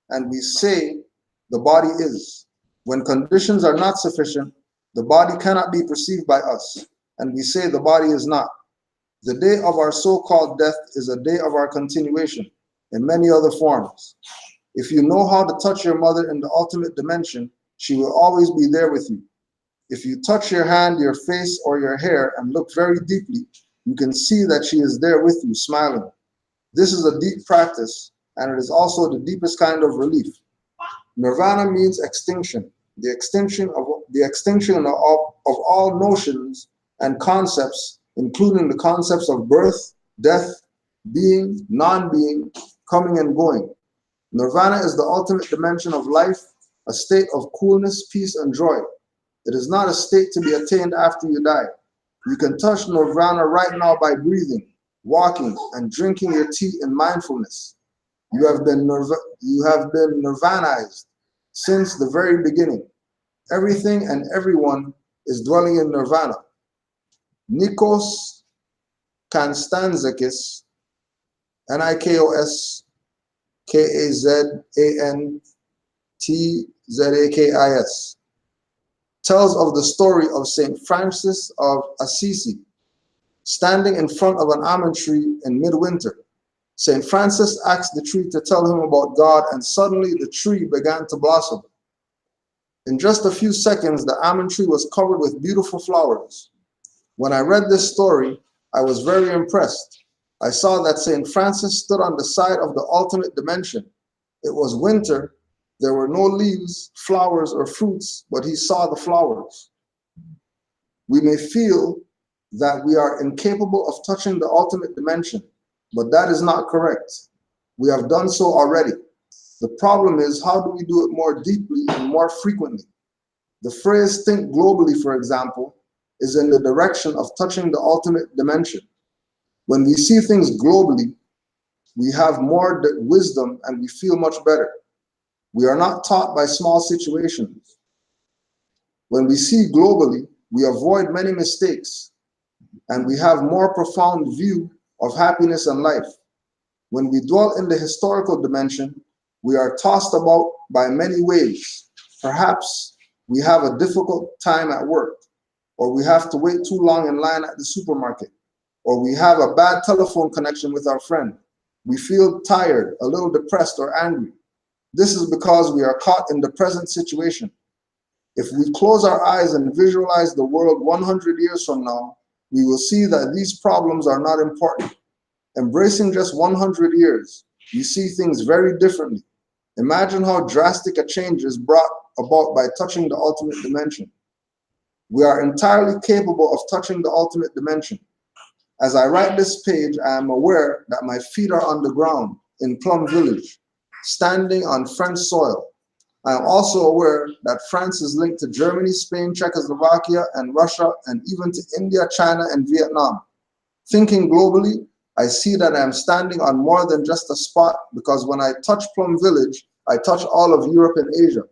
and we say the body is. When conditions are not sufficient, the body cannot be perceived by us, and we say the body is not. The day of our so-called death is a day of our continuation in many other forms. If you know how to touch your mother in the ultimate dimension, she will always be there with you. If you touch your hand, your face, or your hair and look very deeply, you can see that she is there with you, smiling. This is a deep practice, and it is also the deepest kind of relief. Nirvana means extinction, the extinction of all notions and concepts, including the concepts of birth, death, being, non-being, coming and going. Nirvana is the ultimate dimension of life, a state of coolness, peace, and joy. It is not a state to be attained after you die. You can touch Nirvana right now by breathing, walking, and drinking your tea in mindfulness. You have been nirvanized since the very beginning. Everything and everyone is dwelling in nirvana. Nikos Konstantzakis, Nikos tells of the story of Saint Francis of Assisi standing in front of an almond tree in midwinter. Saint Francis asked the tree to tell him about God, and suddenly the tree began to blossom. In just a few seconds, the almond tree was covered with beautiful flowers. When I read this story, I was very impressed. I saw that Saint Francis stood on the side of the ultimate dimension. It was winter. There were no leaves, flowers, or fruits, but he saw the flowers. We may feel that we are incapable of touching the ultimate dimension, but that is not correct. We have done so already. The problem is, how do we do it more deeply and more frequently? The phrase "think globally," for example, is in the direction of touching the ultimate dimension. When we see things globally, we have more wisdom and we feel much better. We are not taught by small situations. When we see globally, we avoid many mistakes and we have more profound view of happiness and life. When we dwell in the historical dimension, we are tossed about by many waves. Perhaps we have a difficult time at work, or we have to wait too long in line at the supermarket, or we have a bad telephone connection with our friend. We feel tired, a little depressed or angry. This is because we are caught in the present situation. If we close our eyes and visualize the world 100 years from now, we will see that these problems are not important. Embracing just 100 years, you see things very differently. Imagine how drastic a change is brought about by touching the ultimate dimension. We are entirely capable of touching the ultimate dimension. As I write this page, I am aware that my feet are on the ground in Plum Village, standing on French soil. I am also aware that France is linked to Germany, Spain, Czechoslovakia, and Russia, and even to India, China, and Vietnam. Thinking globally, I see that I am standing on more than just a spot, because when I touch Plum Village, I touch all of Europe and Asia.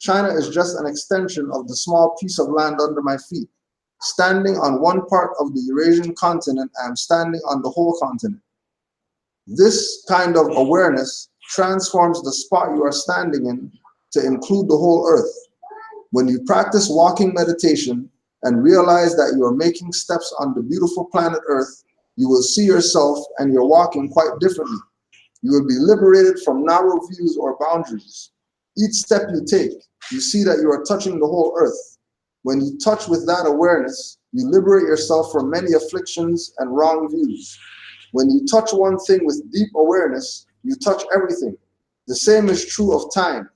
China is just an extension of the small piece of land under my feet. Standing on one part of the Eurasian continent, I am standing on the whole continent. This kind of awareness transforms the spot you are standing in to include the whole earth. When you practice walking meditation and realize that you are making steps on the beautiful planet Earth, you will see yourself and your walking quite differently. You will be liberated from narrow views or boundaries. Each step you take, you see that you are touching the whole earth. When you touch with that awareness, you liberate yourself from many afflictions and wrong views. When you touch one thing with deep awareness, you touch everything. The same is true of time.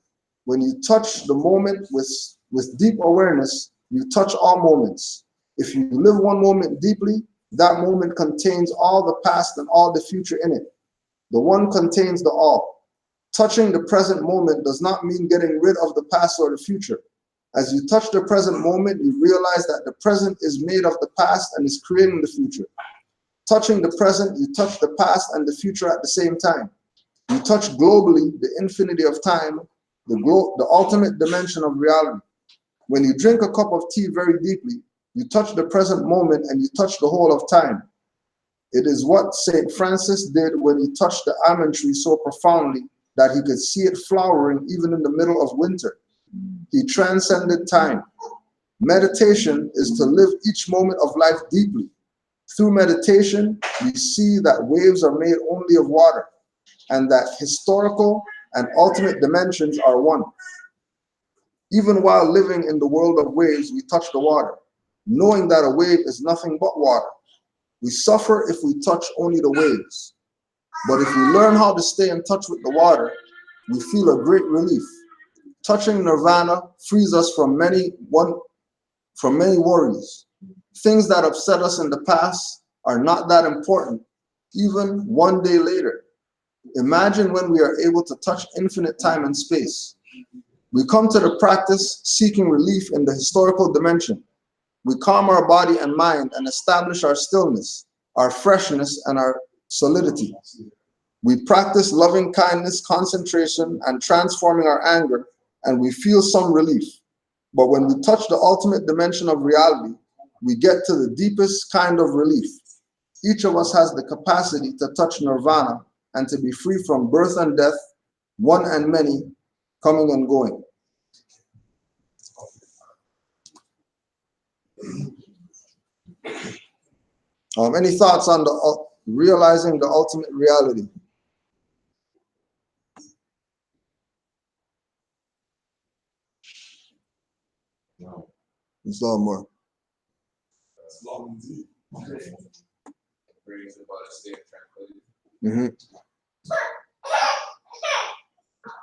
When you touch the moment with deep awareness, you touch all moments. If you live one moment deeply, that moment contains all the past and all the future in it. The one contains the all. Touching the present moment does not mean getting rid of the past or the future. As you touch the present moment, you realize that the present is made of the past and is creating the future. Touching the present, you touch the past and the future at the same time. You touch globally the infinity of time, the ultimate dimension of reality. When you drink a cup of tea very deeply, you touch the present moment and you touch the whole of time. It is what St. Francis did when he touched the almond tree so profoundly that he could see it flowering even in the middle of winter. He transcended time. Meditation is to live each moment of life deeply. Through meditation, we see that waves are made only of water, and that historical and ultimate dimensions are one. Even while living in the world of waves, we touch the water, knowing that a wave is nothing but water. We suffer if we touch only the waves. But if we learn how to stay in touch with the water, we feel a great relief. Touching nirvana frees us from many worries. Things that upset us in the past are not that important, even one day later. Imagine when we are able to touch infinite time and space. We come to the practice seeking relief in the historical dimension. We calm our body and mind and establish our stillness, our freshness, and our solidity. We practice loving kindness, concentration, and transforming our anger, and we feel some relief. But when we touch the ultimate dimension of reality, we get to the deepest kind of relief. Each of us has the capacity to touch nirvana and to be free from birth and death, one and many, coming and going. Any thoughts on the realizing the ultimate reality? No. It's a lot more. That's long indeed. Brings about a state of tranquility. Mm-hmm.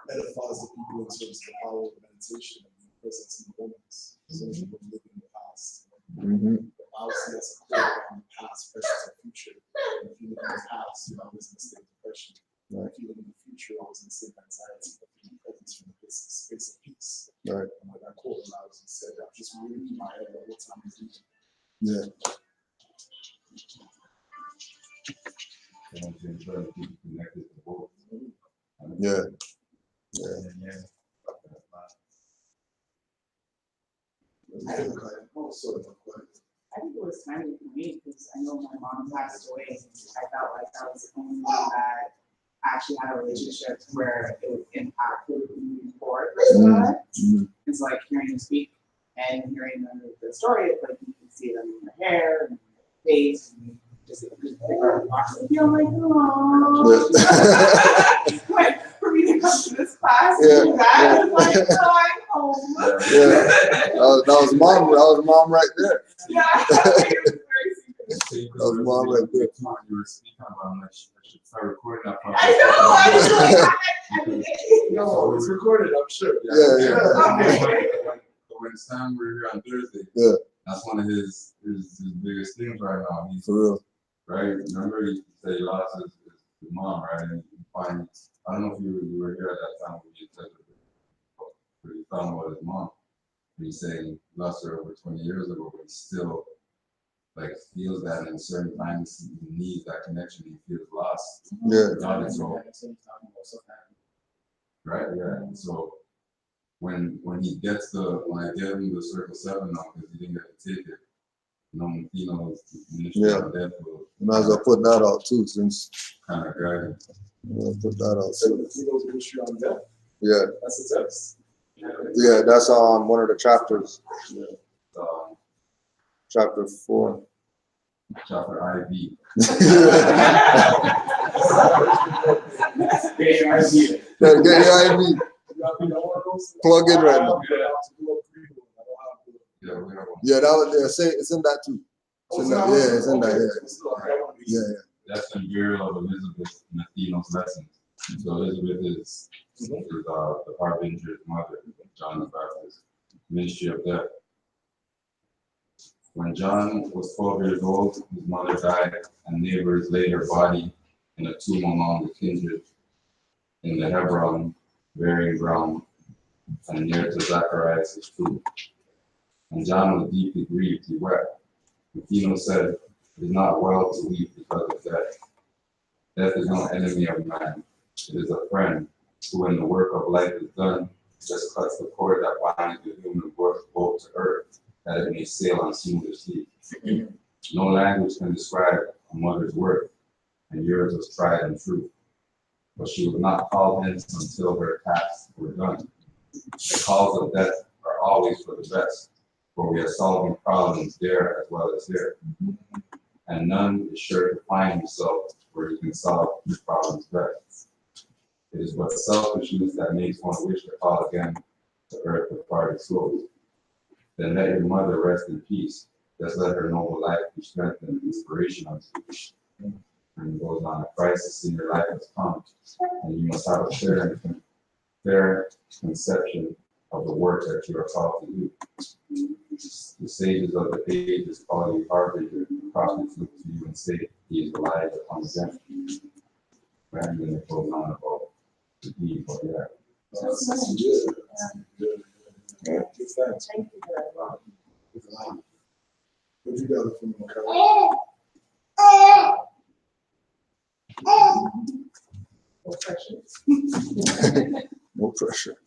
Edifies the people in terms of the power of meditation and the presence in the moments. So people live in the past. Mm-hmm. Obviously, that's a clear around the past, present, and future. And if you live in the past, you're always in a state of depression. Right. If you live in the future, you're always in a state of anxiety. But if you presence from the space of peace. Right. And like that quote allows you said, I'm just reading in my head all the time. Yeah. And to enjoy being connected to both. Yeah. Yeah. I think it was timely for me because I know my mom passed away. I felt like I was the only one that actually had a relationship where it would impact moving forward with God. It's like hearing you speak and hearing the story. It's like you can see them in their hair and their face and just figure out. I feel like, oh. Like, for me, you come to this class, Yeah. that was like flying home. Yeah. That was mom. That was mom right there. Yeah, it was very secret. That was mom right there. You were speaking about, I should start recording that part. I know. No, it's recorded, I'm sure. Yeah. When Sam were here on Thursday, Yeah. that's one of his biggest things right now. He's For real. right. Remember he said he lost his mom, right? And he finds, I don't know if you were here at that time when he said but he found about his mom. And he's saying he lost her over 20 years ago, but he still like feels that in certain times he needs that connection. He feels lost. Yeah. Not at all. Right, yeah. So when he gets when I gave him the Circle 7 now, because he didn't get to take it, ministry Yeah. of death will You might as well put that out too, since kind of guide him. put that out So too. the Tino's ministry on death, Yeah. that's the text. Yeah, that's one of the chapters. Chapter 4. Chapter IV. Get your idea. Get your IV. Plug in right now. Yeah, we have one. Yeah, that was say it's in that too. It's in that, yeah, it's in that, yeah. Yeah, That's the burial of Elizabeth in Athena's lessons. So Elizabeth is the harbinger's mother, John the Baptist, ministry of death. When John was 12 years old, his mother died, and neighbors laid her body in a tomb among the kindred in the Hebron burying ground and near to Zacharias' tomb. And John was deeply grieved, he wept. And Philo said, "It is not well to weep because of death. Death is no enemy of man. It is a friend who, when the work of life is done, just cuts the cord that binds the human boat to earth, that it may sail on smoother sea. No language can describe a mother's work, and yours was tried and true. But she was not called hence until her tasks were done. The calls of death are always for the best, for we are solving problems there as well as here. And none is sure to find himself where he can solve his problems best. It is but selfishness that makes one wish to call again to earth departed souls. Then let your mother rest in peace. Just let her noble life be strengthened and inspiration unto you. And it goes on, a crisis in your life has come, and you must have a fair conception of the work that you are called to do. The sages of the ages call you harbinger, the prophets look to you and say, he is alive upon the death. And then it goes on about the deed, but yeah. That's good. Good. Yeah, good thanks. Thank you very much. What you got from my No pressure. No pressure.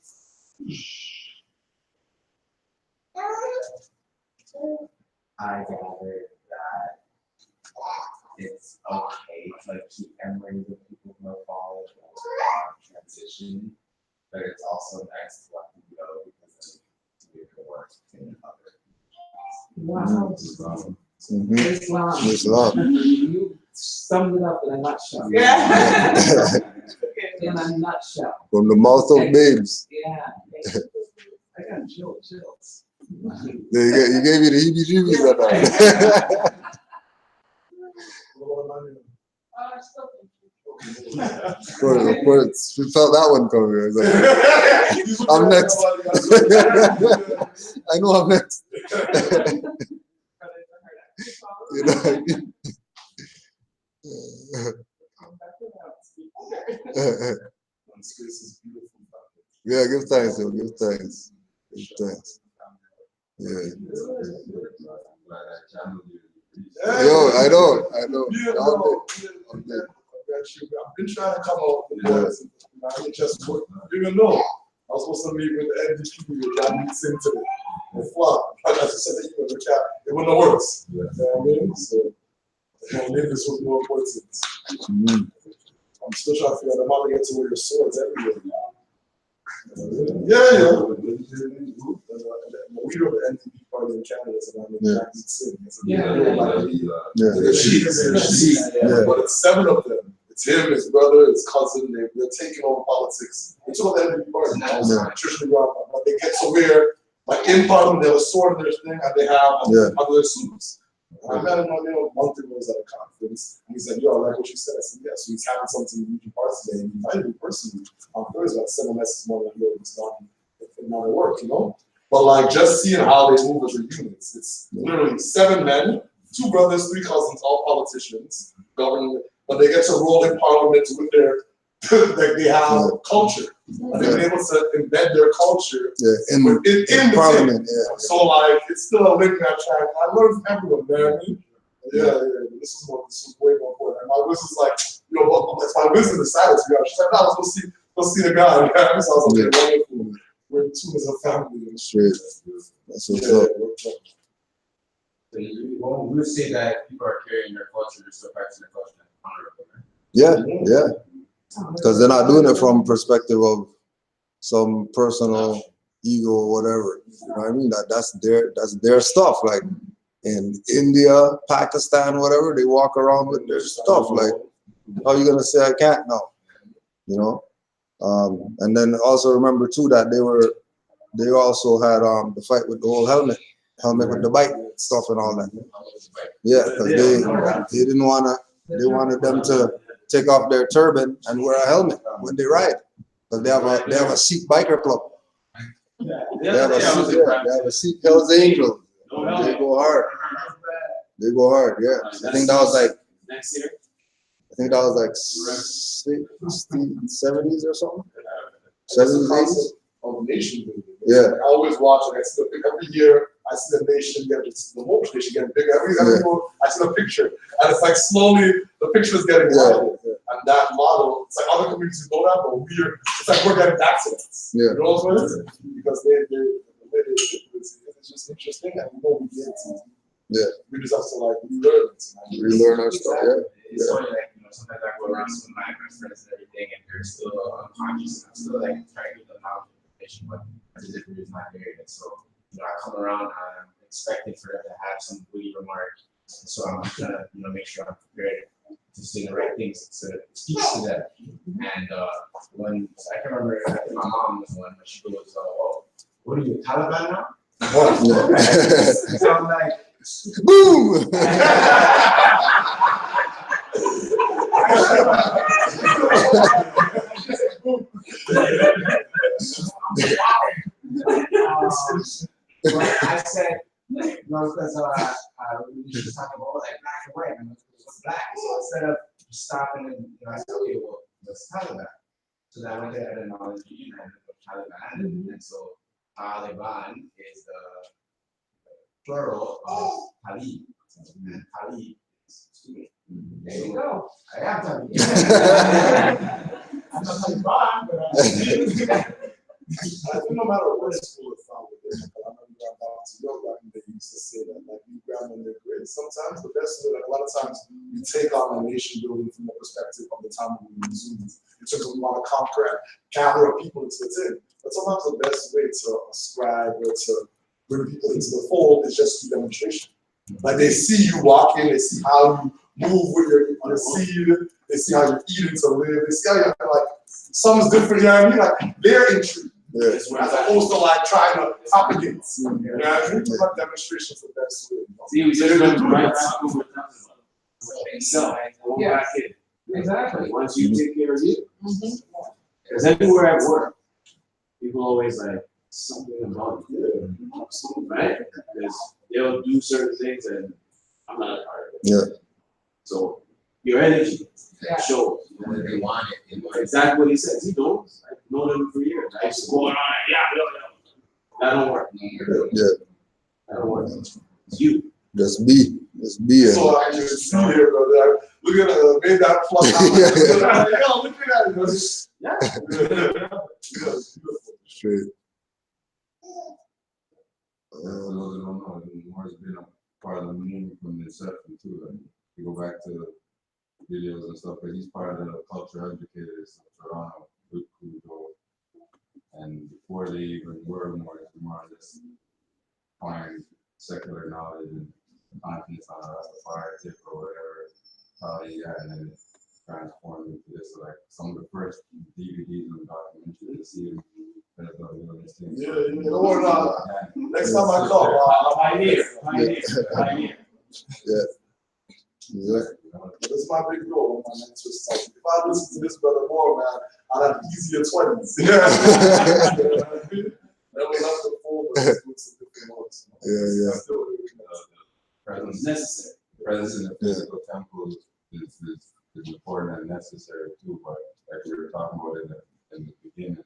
I gathered that it's okay to like keep memories of people who have fallen or transition, but it's also nice to let them go because then you can work in other. Wow. Mm-hmm. Islam. Islam. You summed it up in a nutshell. Yeah. In a nutshell. From the mouth of babes. Yeah. I got chills. You gave me the heebie-jeebies right now. Of course, we felt that one coming. Like, I'm next. I know I'm next. You know. Yeah, give thanks, yo. Give thanks. Give thanks. Yeah. Yo, I know. I've been trying to come out with words. I just even though I was supposed to meet with the NDP with John Nixon today. And flop. I just said that you know the cap. It wouldn't have worked. You know what I mean? So maybe this was more important. I'm still trying to figure out the mother gets to wear your swords everywhere now. Yeah. We were the NDP party in Canada, so I'm John Nixon. But it's 7 of them. It's him, his brother, his cousin. They're taking over politics. They took the NDP party. Traditionally, but they get to where, like in Parliament, they have a sword in their thing, and they have under their suits. And I met him one day, a month ago, was at a conference, and he said, "Yo, I like what you said." I said, "Yeah." So he's having something in the region parts today, and he invited me personally on Thursday. I sent a message more than it's done. Now they work, you know. But like just seeing how they move as a unit, it's literally 7 men, 2 brothers, 3 cousins, all politicians, government, but they get to roll in Parliament with their like they have culture. And they've been able to embed their culture in the Parliament. So like it's still a link that track. I learned from everyone, man. Yeah. This was way more important. And my wiz was like, you know, if my wiz decided to go, she's like, no, let's go see the guy. So I was like, wonderful. We're two as a family. Straight. That's what's up. So you would say that people are carrying their culture, they're still practicing their culture. Yeah. Because they're not doing it from perspective of some personal ego or whatever. You know what I mean? That's their stuff. Like in India, Pakistan, whatever, they walk around with their stuff. Like, how are you gonna say I can't now? You know? And then also remember too that they also had the fight with the whole helmet with the bike stuff and all that. Yeah, because they didn't wanna, they wanted them to take off their turban and wear a helmet when they ride. Because they have a Sikh biker club. They have a Sikh Hell's Angels. They go hard. They go hard, yeah. I think that was like next year. I think that was like 60s, 70s or something. 70s, 80s. Of nation building. Yeah. I always watch it. I see every year. I see the nation get the Moorish nation getting bigger. Every year I see the picture, and it's like slowly the picture is getting wider. And that model, it's like other communities know that, but it's like we're getting back to that. Yeah. You know what I'm saying? Because the way they do it, it's just interesting, and we know we get it. Yeah. We just have to like relearn it. Relearn our stuff. Yeah. It's funny, like, you know, sometimes I go around some of my friends and everything, and they're still unconscious, and I'm still like trying to give them knowledge and information, but for the different reason I'm hearing it. So, you know, I come around, I'm expecting for them to have some witty remark, and so I'm trying to, you know, make sure I'm prepared to say the right things so that it speaks to them. And when I can remember, I think my mom was one, but she goes, "Oh, what are you, a Taliban now?" So I'm like, boom! But I said, you know, because we were talking about like black and white, and it was black. So instead of stopping and, you know, I said, okay, well, what's Taliban? So then I went to the etymology and I looked up Taliban, and so Taliban is the plural of Talib, and Talib is There you go. I am Talib. I'm not Taliban, but I think no matter what school it's from, I remember about to yoga, they used to say that, like, you grab them, they're great. Sometimes the best way, like, a lot of times we take on a nation building from the perspective of the time when we Zoom. In terms of we want to conquer and gather people into the team. But sometimes the best way to ascribe or to bring people into the fold is just through demonstration. Like, they see you walking, they see how you move with your seed, they see how you're eating to live, they see how you're like, something's different, you know what I mean? Like, they're intrigued. Yeah. As opposed to like trying to propagate. You know what I mean? Like demonstrations the best way. See, we just went right back to what we're talking about. So, Yeah. Exactly. Once you take care of you, because everywhere at work, people always like something about you, right? Because they'll do certain things and I'm not a part of it. Yeah. So your energy shows. Whether they want it. Exactly what he says. He knows. I've known him for years. I used to go on, that don't work. Yeah. That don't work. It's you. Just be. Just be it. So I can see here, brother. Look at made that plug. Yo, look at that. Yeah. Straight. For those who don't know, Moore's been a part of the movement from the inception too. Like, you go back to videos and stuff, but he's part of the culture educators of Toronto, and before they even were more just find secular knowledge and confidence on a fire tip or whatever, and then transformed into this. So like some of the first DVDs and documentaries you see them. Yeah, don't worry about it. Next time I come, Pioneer. Yeah. This is my big goal. My next result. If I listen to this brother more, man, I'd have easier 20s. Yeah. Never left the full, but just with some different notes. Yeah. Presence necessary. Presence in the physical temple is important and necessary too. But like we were talking about in the beginning,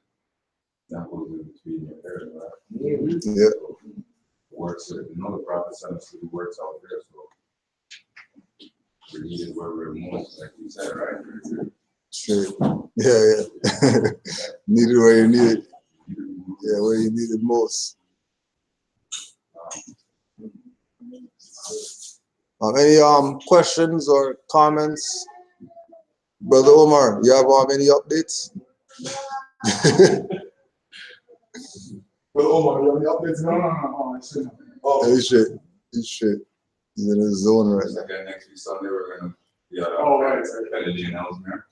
temples in between your hairs, right? Yeah. So, works. The prophet sent us to do works out there. So we're needed where we're most, like you said, right? Straight. Yeah. Needed where you need it. Yeah, where you need it most. Any questions or comments? Brother Omar, you have any updates? Well, Omar, you have any updates? No, I shouldn't. Oh, He's straight. He's in his zone right now. Again, next week Sunday we're gonna be at Kennedy and Ellesmere,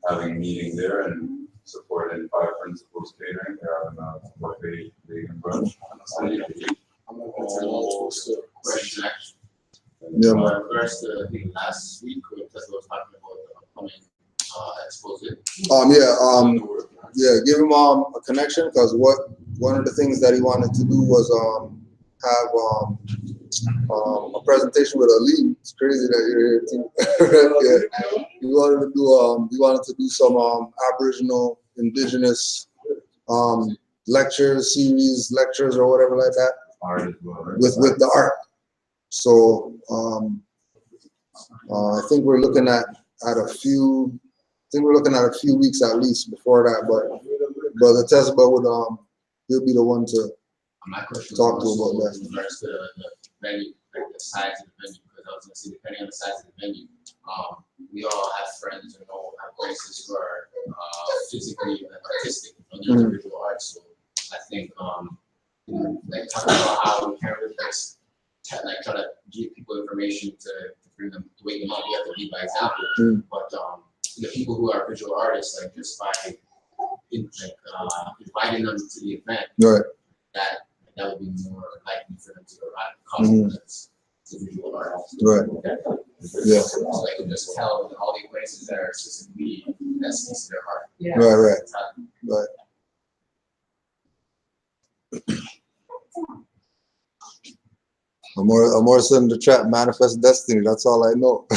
having a meeting there and supporting 5 principals catering. They're having a buffet vegan brunch on Sunday. I'm not going to tell you. Question actually. Yeah, man. Regards to, I think last week, when Tesla was talking about the upcoming exposé. Yeah, give him a connection, because one of the things that he wanted to do was have a presentation with Aline. It's crazy that you're here too. Yeah. He wanted to do some Aboriginal, Indigenous lectures or whatever like that. Art as well, right? With the art. So I think we're looking at a few weeks at least before that, but Brother Tesba would he'll be the one to My question talk to was about also that. in regards to the venue, like the size of the venue, because I was gonna say, depending on the size of the venue, we all have friends and all have places who are physically and artistic, they're visual arts. So I think like talking about how we can't really just try to give people information to bring them, to wake them up. We have to lead by example. But the people who are visual artists, like just by inviting them to the event, Right. that would be more likely for them to come as a visual artist. Right. Yeah. So they can just tell all the places that are specifically that speaks to their heart. Yeah. Right. I'm more sitting the trap, manifest destiny. That's all I know.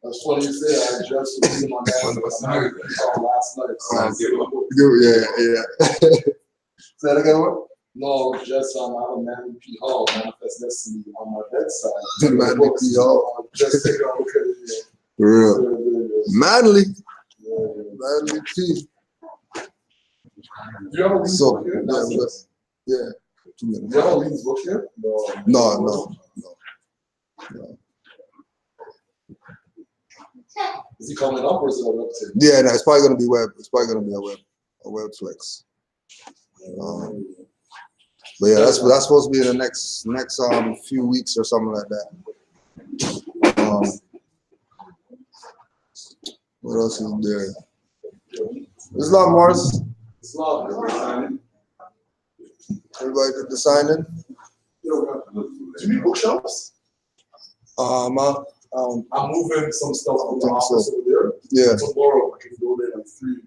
That's funny you say that. I just was reading my man last night. Yeah. Say that again, what? No, just I have a Manly P. Hall, Manifest Destiny, on my bedside. Manly P. Hall. Just take a look at it. For real. Manly. Manly P. You have a Lee's book here? Yeah. You have a Lee's book here? No. Is he coming up or is it a website? Yeah, no, it's probably gonna be web. It's probably gonna be a web flex. But yeah, that's supposed to be in the next few weeks or something like that. What else is there? Islam Morris. Islam. Everybody did the signing? Do you need bookshelves? I'm moving some stuff from the office over there. Yeah. Tomorrow I can go there like 3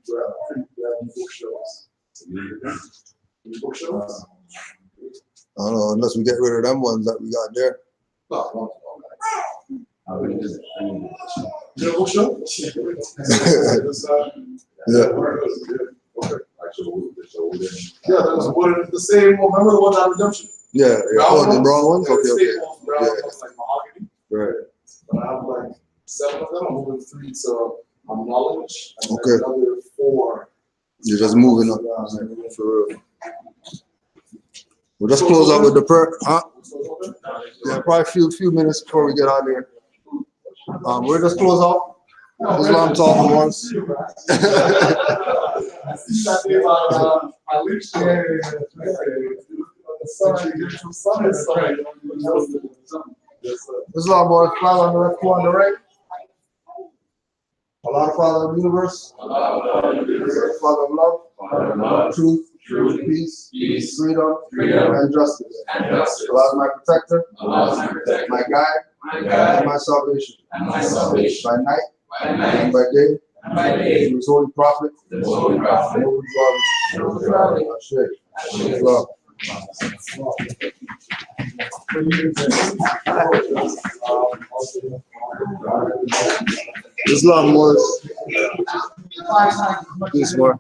bookshelves. Any bookshelves? I don't know, unless we get rid of them ones that we got there. No. You have a bookshelf? Yeah. Okay. Yeah, that was wood. The same one. Remember the one at Redemption? Yeah. Oh, the brown ones? Okay. Brown ones, like mahogany. Right. But I have like 7 of them. I'm moving 3 to knowledge, and Okay. then another 4. You're just moving up. For real. We'll just close out with the prayer. Yeah, probably a few minutes before we get out there. We'll just close out. Islam talking once. I see that name on Alicia. The sun, you get some sun and stuff. Islam boys, Father on the left, on the right. Allah, Father of the universe. Father of love. Truth. Peace. Freedom. And justice. Allah is my protector. My guide. And my salvation. By night. And by day. Through his holy prophet. Islam. Islam was. Peace more.